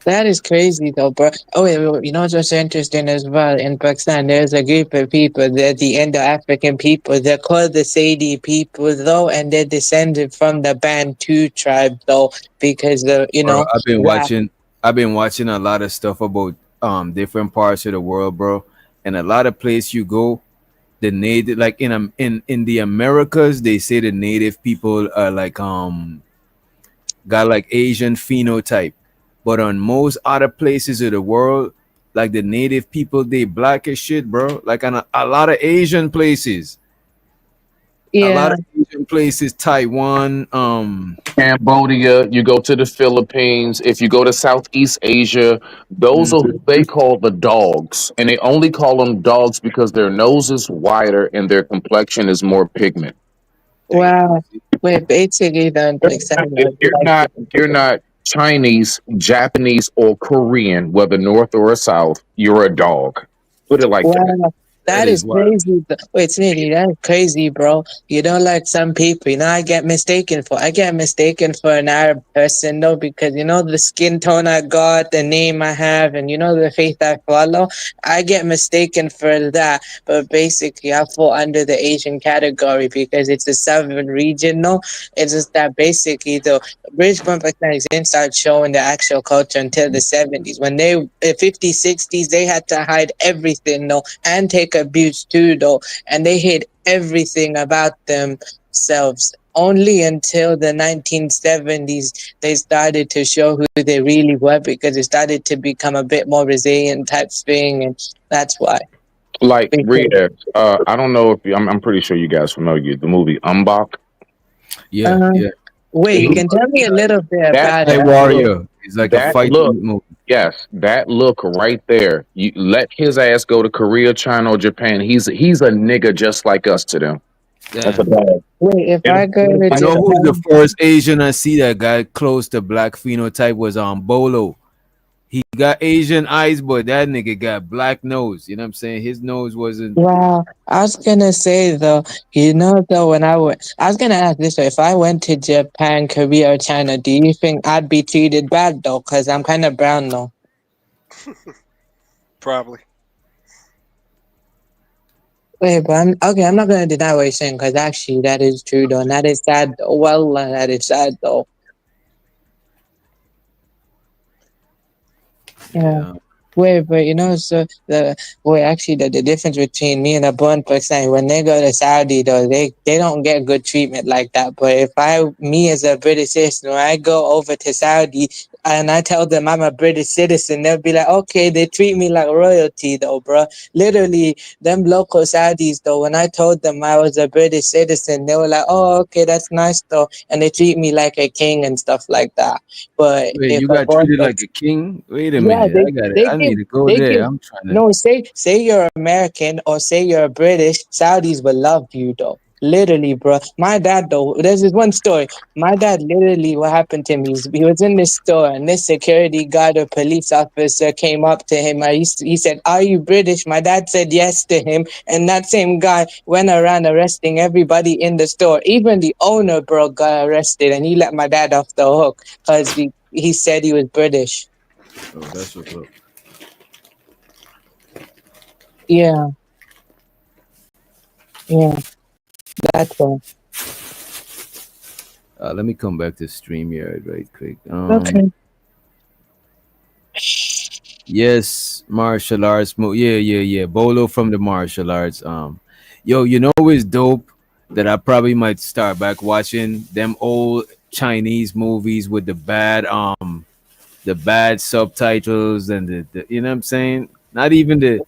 That is crazy though, bro. Oh, wait, you know what's also interesting as well? In Pakistan, there's a group of people, they're the Indo-African people. They're called the Sadi people, though, and they're descended from the Bantu tribe, though, because you Bro, know that. I've been watching a lot of stuff about different parts of the world, bro. And a lot of place you go, the native like in the Americas, they say the native people are like got like Asian phenotype. But on most other places of the world, like the native people, they black as shit, bro. Like on a lot of Asian places, a lot Yeah, of Asian places, Taiwan, Cambodia, you go to the Philippines, if you go to Southeast Asia, those are mm, who they call the dogs. And they only call them dogs because their nose is wider and their complexion is more pigment. Damn. wow. Wait, basically, then, If you're not Chinese, Japanese, or Korean, whether north or south, you're a dog. Put it like that. wow, that that is is wild. crazy. Wait, Sneaky, that's crazy, bro. You know, like some people, you know, I get mistaken for an Arab person, though, because, you know, the skin tone I got, the name I have, and, you know, the faith I follow, I get mistaken for that. But basically, I fall under the Asian category because it's a southern region, no? It's just that basically, the British Pakistanis didn't start showing the actual culture until the 70s. When they, 50s, 60s, they had to hide everything, though, and take abuse too, though. And they hid everything about themselves. Only until the 1970s, they started to show who they really were because it started to become a bit more resilient type thing. And that's why. Like Because, Rhea, I don't know if I'm pretty sure you guys familiar with the movie Umbach. Yeah, uh, yeah. wait, you He can tell me a little bit that about Night it. look Warrior. It's like a that look fighting movie. yes, that look right there. You let his ass go to Korea, China, or Japan. He's a nigga just like us to them. That's a Damn. bad. Wait, if I go to You know who's the Japan, first Asian I see that got close to black phenotype was Bolo. He got Asian eyes, but that nigga got black nose. You know what I'm saying? His nose wasn't. wow, I was gonna say though, though, when I was gonna ask this way, if I went to Japan, Korea, or China, do you think I'd be treated bad though? Cause I'm kind of brown though. Probably. Wait, but I'm okay. I'm not gonna deny what you're saying, cause actually that is true though, and that is sad. Though. Well, that is sad though. Yeah. Yeah. Wait, but so actually the difference between me and a burnt person when they go to Saudi though, they don't get good treatment like that. But if me as a British citizen, when I go over to Saudi and I tell them I'm a British citizen, they'll be like, okay, they treat me like royalty though, bro. Literally, them local Saudis though, when I told them I was a British citizen, they were like, oh, okay, that's nice though, and they treat me like a king and stuff like that. But Wait, if you a got burnt treated like a king? Wait a yeah, minute. I got it. they I give need to go they there. give I'm trying to. no say you're American or say you're British, Saudis will love you though. Literally, bro. My dad though, there's this one story. My dad literally what happened to him, he was in this store and this security guard or police officer came up to him. He said, are you British? My dad said yes to him, and that same guy went around arresting everybody in the store. Even the owner, bro, got arrested, and he let my dad off the hook because he said he was British. Oh, that's what's up. Yeah, yeah, that's all. Let me come back to StreamYard right quick. Okay. Yes, martial arts. Yeah, yeah, yeah. Bolo from the martial arts. Yo, you know it's dope that I probably might start back watching them old Chinese movies with the bad subtitles and the you know what I'm saying? Not even the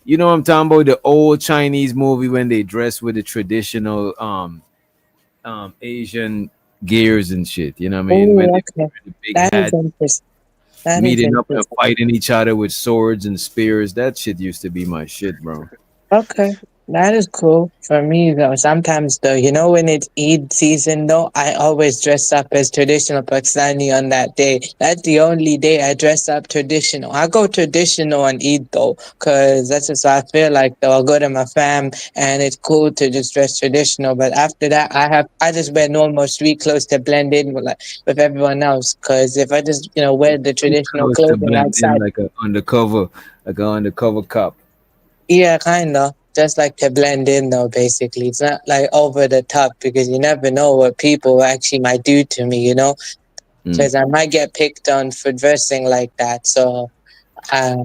you know what I'm talking about, the old Chinese movie when they dress with the traditional Asian gears and shit. You know what I mean? When Oh, they okay. wear the big That is hat, interesting. That is meeting up and interesting. fighting each other with swords and spears. That shit used to be my shit, bro. Okay, that is cool for me though. Sometimes though, when it's Eid season though, I always dress up as traditional Pakistani on that day. That's the only day I dress up traditional. I go traditional on Eid though, cause that's just how I feel like though. I'll go to my fam and it's cool to just dress traditional. But after that, I just wear normal street clothes to blend in with everyone else. Cause if I just wear the Too traditional close to clothing blend in outside. like a undercover cop. Yeah, kinda. Just like to blend in though, basically. It's not like over the top because you never know what people actually might do to me, Mm. Because I might get picked on for dressing like that. So uh,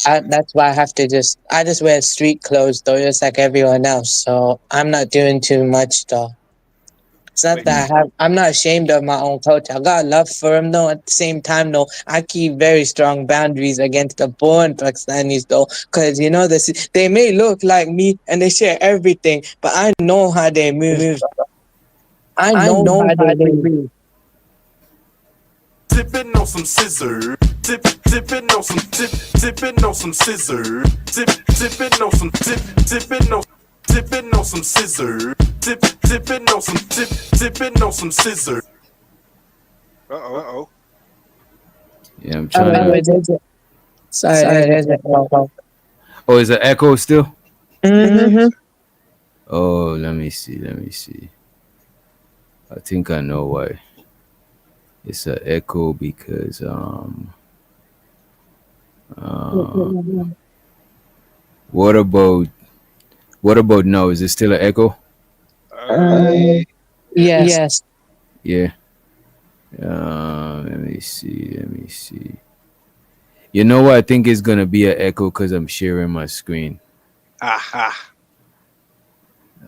that's why I just wear street clothes though, just like everyone else. So I'm not doing too much though. It's not Wait, that I'm not ashamed of my own culture. I got love for him though. At the same time though, I keep very strong boundaries against the born Pakistanis though, because they may look like me and they share everything, but I know how they move. I I know know how how they they move. move. Tipping on some scissor, tipping on some tipping on some scissor, tipping on some tipping on some scissor, tipping on some tipping on some scissor. Uh-oh. Yeah, I'm trying to. Sorry, there's an echo. Oh, is it echo still? Mm-hmm. Mm-hmm. Oh, let me see. Let me see. I think I know why. It's an echo because uh what about no? Is it still an echo? Uh, yeah. Yes. Yeah. Let me see. Let me see. You know what? I think it's gonna be an echo because I'm sharing my screen. Aha.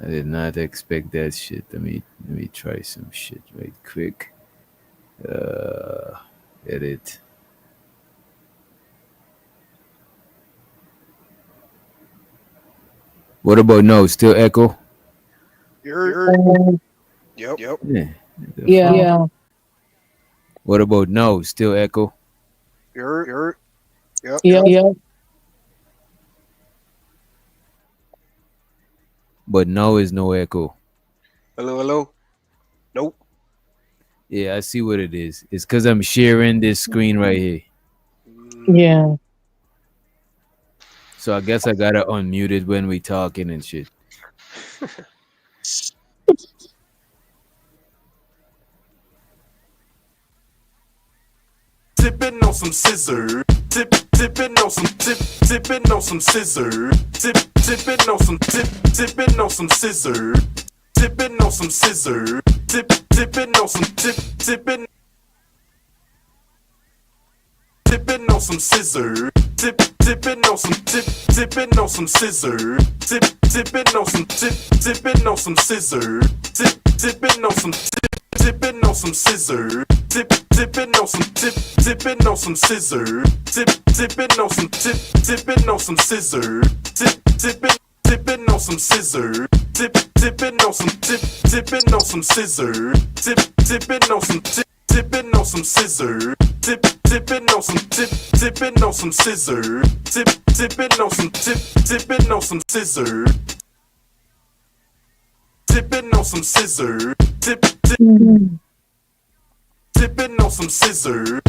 I did not expect that shit. Let me try some shit right quick. Uh, Edit. What about no? Still echo? You heard? Yep. Yeah. Yeah. What about no? Still echo? You heard? Yep. Yeah. But no is no echo. Hello. Nope. Yeah, I see what it is. It's because I'm sharing this screen right here. Yeah. So I guess I gotta unmute it when we talking and shit. Tipping on some scissor. Tipping on some tipping on some scissor. Tipping on some tipping on some scissor. Tipping on some scissor. Tipping on some tipping. Tipping on some scissor. Tipping on some tipping on some scissor. Tipping on some tipping on some scissor. Tipping on some tipping on some scissor. Tipping on some tipping on some scissor. Tipping on some tipping on some scissor. Tipping on some scissor. Tipping on some tipping on some scissor. Tipping on some tipping on some scissor. Tipping on some tipping on some scissor. Tipping on some tipping on some scissor. Tipping on some scissor. Tipping on some scissor.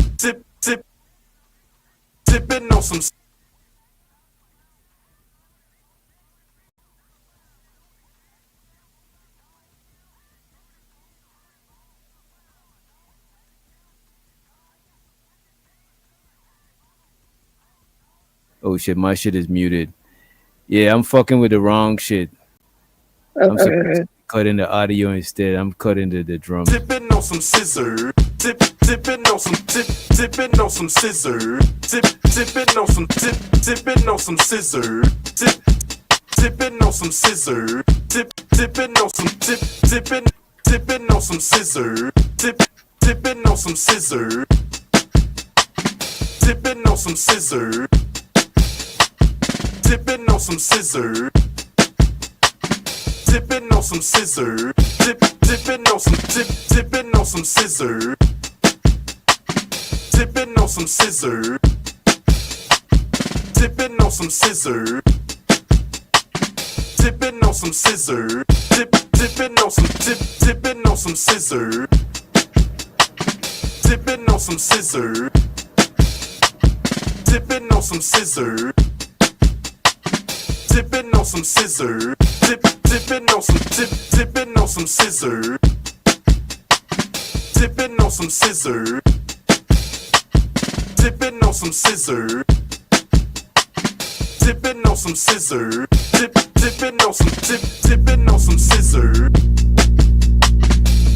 Tipping on some. Oh shit, my shit is muted. Yeah, I'm fucking with the wrong shit. I'm supposed to cut in the audio instead. I'm cutting the drum. Tipping on some scissor. Tipping on some tipping on some scissor. Tipping on some tipping on some scissor. Tipping on some scissor. Tipping on some tipping on some scissor. Tipping on some scissor. Tipping on some scissor. Tipping on some scissor. Tipping on some scissor. Tipping on some tipping on some scissor. Tipping on some scissor. Tipping on some scissor. Tipping on some scissor. Tipping on some tipping on some scissor. Tipping on some scissor. Tipping on some scissor. Tipping on some scissor. Tipping on some tipping on some scissor. Tipping on some scissor. Tipping on some scissor. Tipping on some scissor. Tipping on some tipping on some scissor.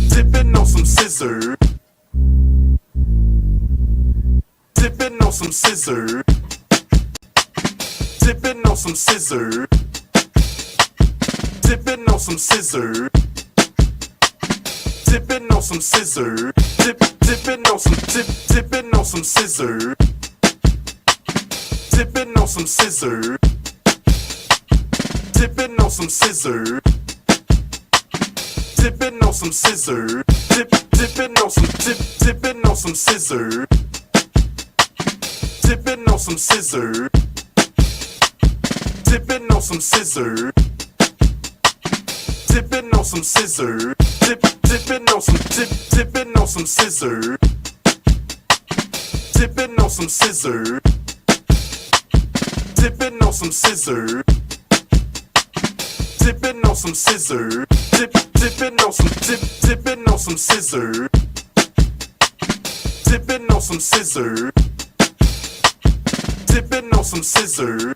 Tipping on some scissor. Tipping on some scissor. Tipping on some scissor. Tipping on some scissor. Tipping on some scissor. Tipping on some tipping on some scissor. Tipping on some scissor. Tipping on some scissor. Tipping on some scissor. Tipping on some tipping on some scissor. Tipping on some scissor. Tipping on some scissor. Tipping on some scissor. Tipping on some tipping on some scissor. Tipping on some scissor. Tipping on some scissor. Tipping on some scissor. Tipping on some tipping on some scissor. Tipping on some scissor. Tipping on some scissor.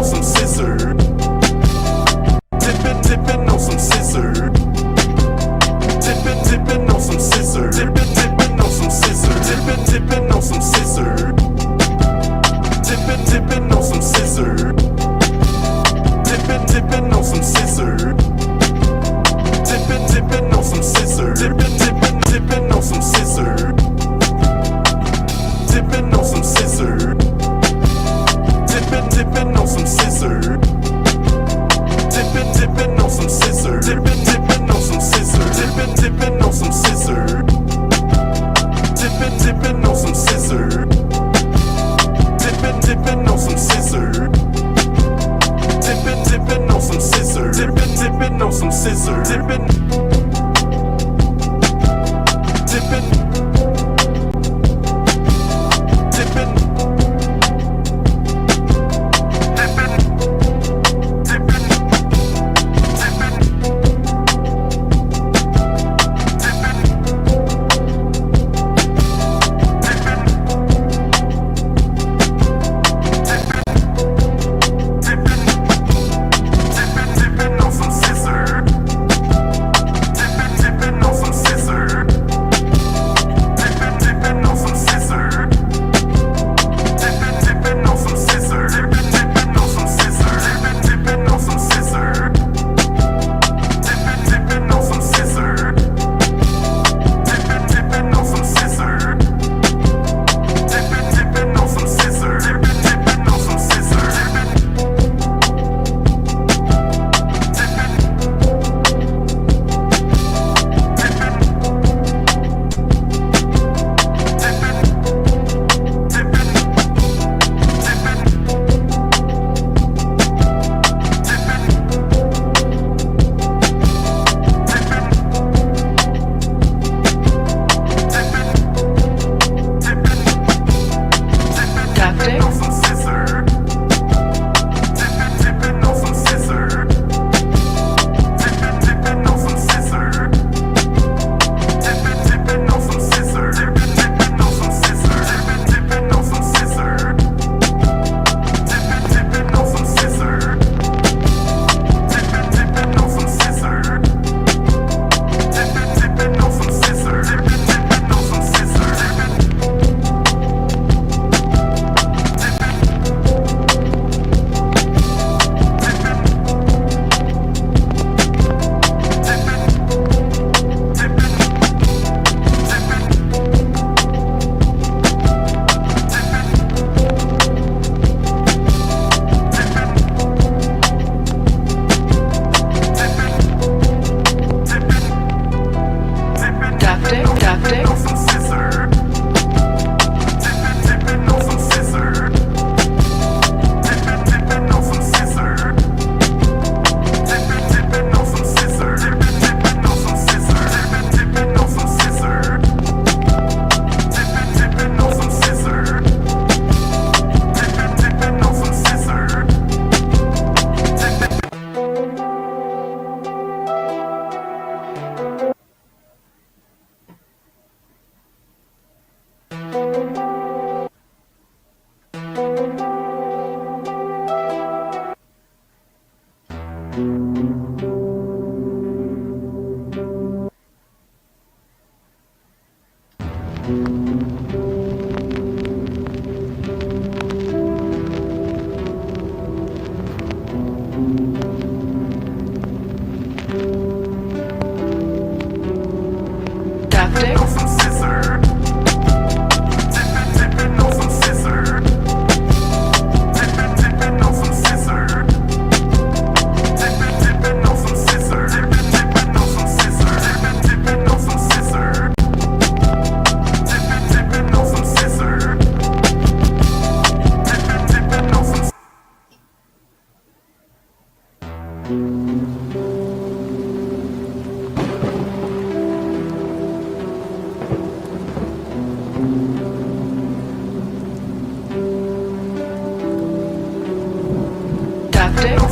Doctor?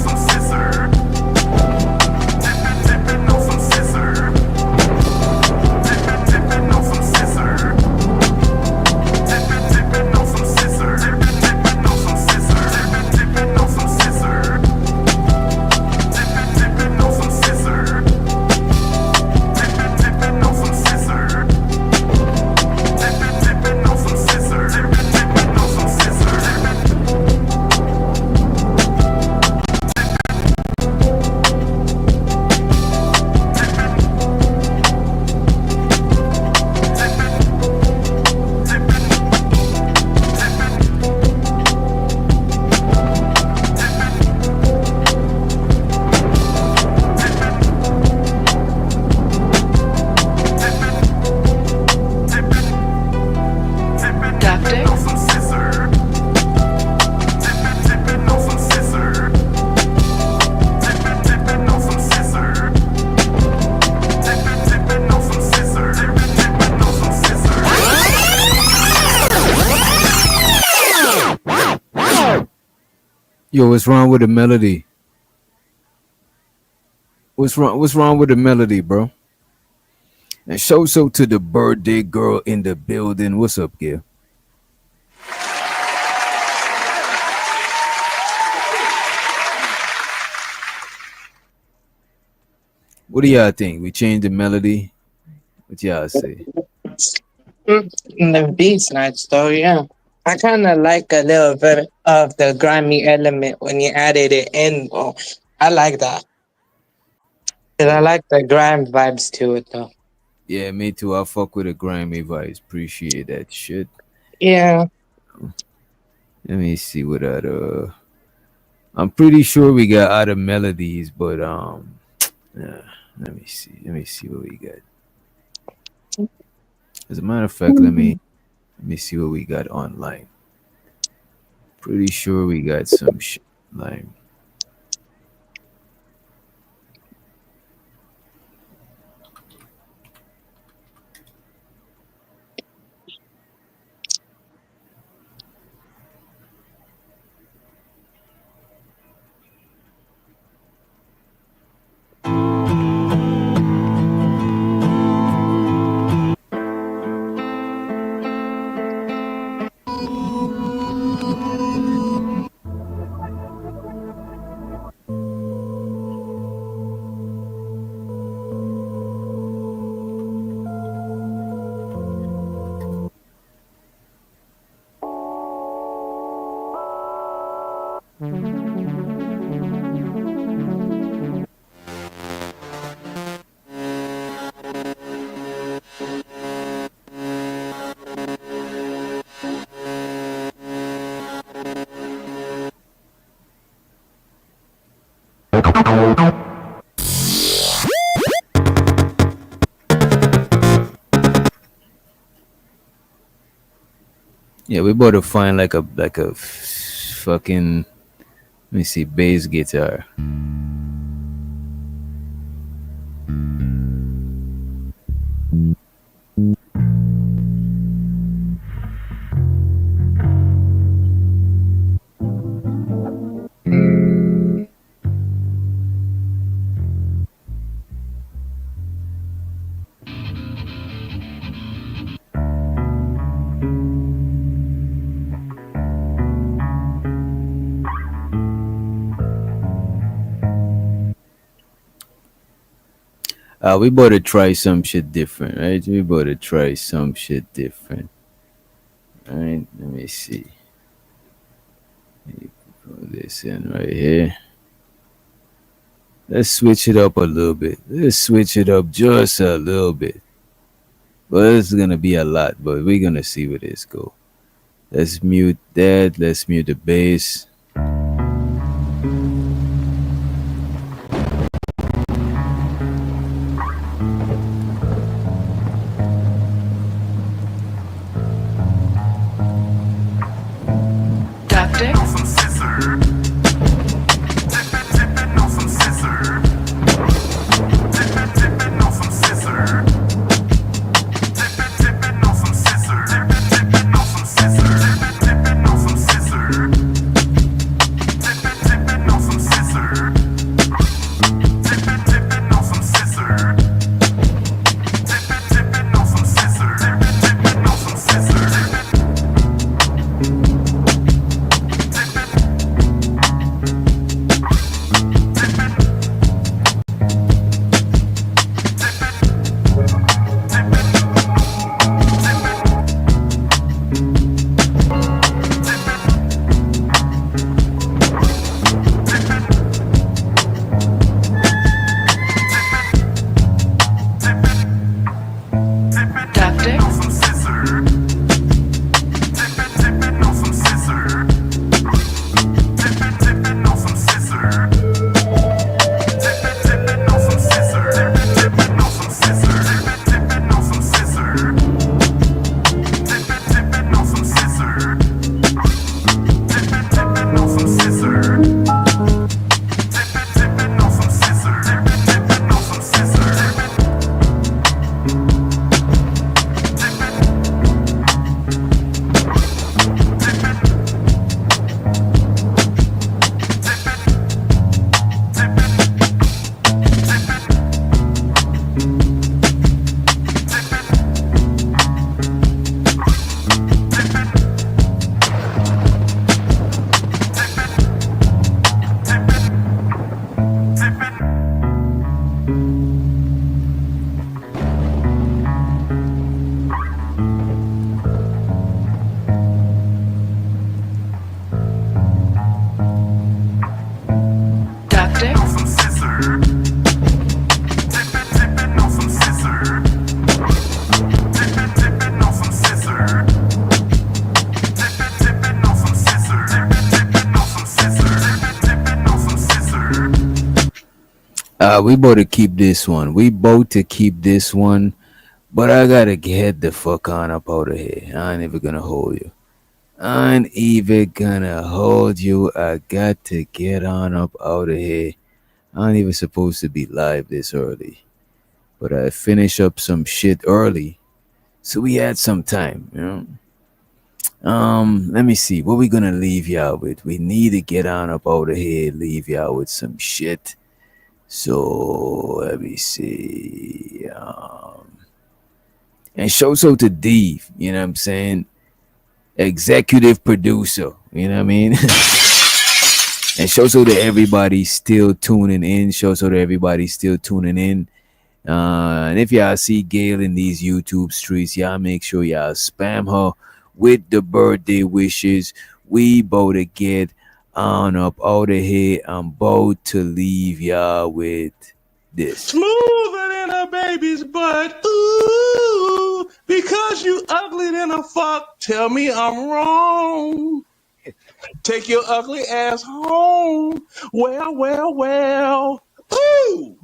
Yo, what's wrong with the melody? What's wrong? What's wrong with the melody, bro? And show so to the birthday girl in the building. What's up, Gil? What do y'all think? We changed the melody? What y'all say? The beat's nice though, yeah. I kind of like a little bit of the grimy element when you added it in. Bro. I like that. 'Cause I like the grime vibes to it though. Yeah, me too. I fuck with the grimy vibes. Appreciate that shit. Yeah. Let me see what other. I'm pretty sure we got other melodies, but yeah, let me see. Let me see what we got. As a matter of fact, let me see what we got online. Pretty sure we got some shit online. Yeah, we better find like a fucking, let me see, bass guitar. We better try some shit different, right? We better try some shit different. All right, let me see. Let me put this in right here. Let's switch it up a little bit. Let's switch it up just a little bit. But it's gonna be a lot, but we're gonna see where this go. Let's mute that. Let's mute the bass. We about to keep this one. We both to keep this one. But I gotta get the fuck on up out of here. I ain't even gonna hold you. I ain't even gonna hold you. I got to get on up out of here. I ain't even supposed to be live this early. But I finish up some shit early. So we had some time, you know. Let me see. What we gonna leave y'all with? We need to get on up out of here, leave y'all with some shit. So let me see. And show so to Dave, you know what I'm saying? Executive producer, you know what I mean? And show so to everybody still tuning in. Show so to everybody still tuning in. And if y'all see Gail in these YouTube streets, y'all make sure y'all spam her with the birthday wishes. We bout to get on up out of here. I'm about to leave y'all with this. Smoother than a baby's butt. Ooh, because you ugly than a fuck. Tell me I'm wrong. Take your ugly ass home. Well, well, well. Ooh.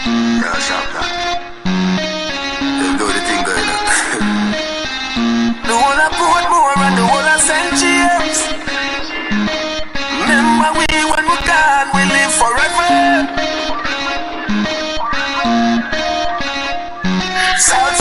Yeah, sharp that. Them do the thing going on. The one I put more and the one I sent GFs. Remember we when we gone, we live forever. South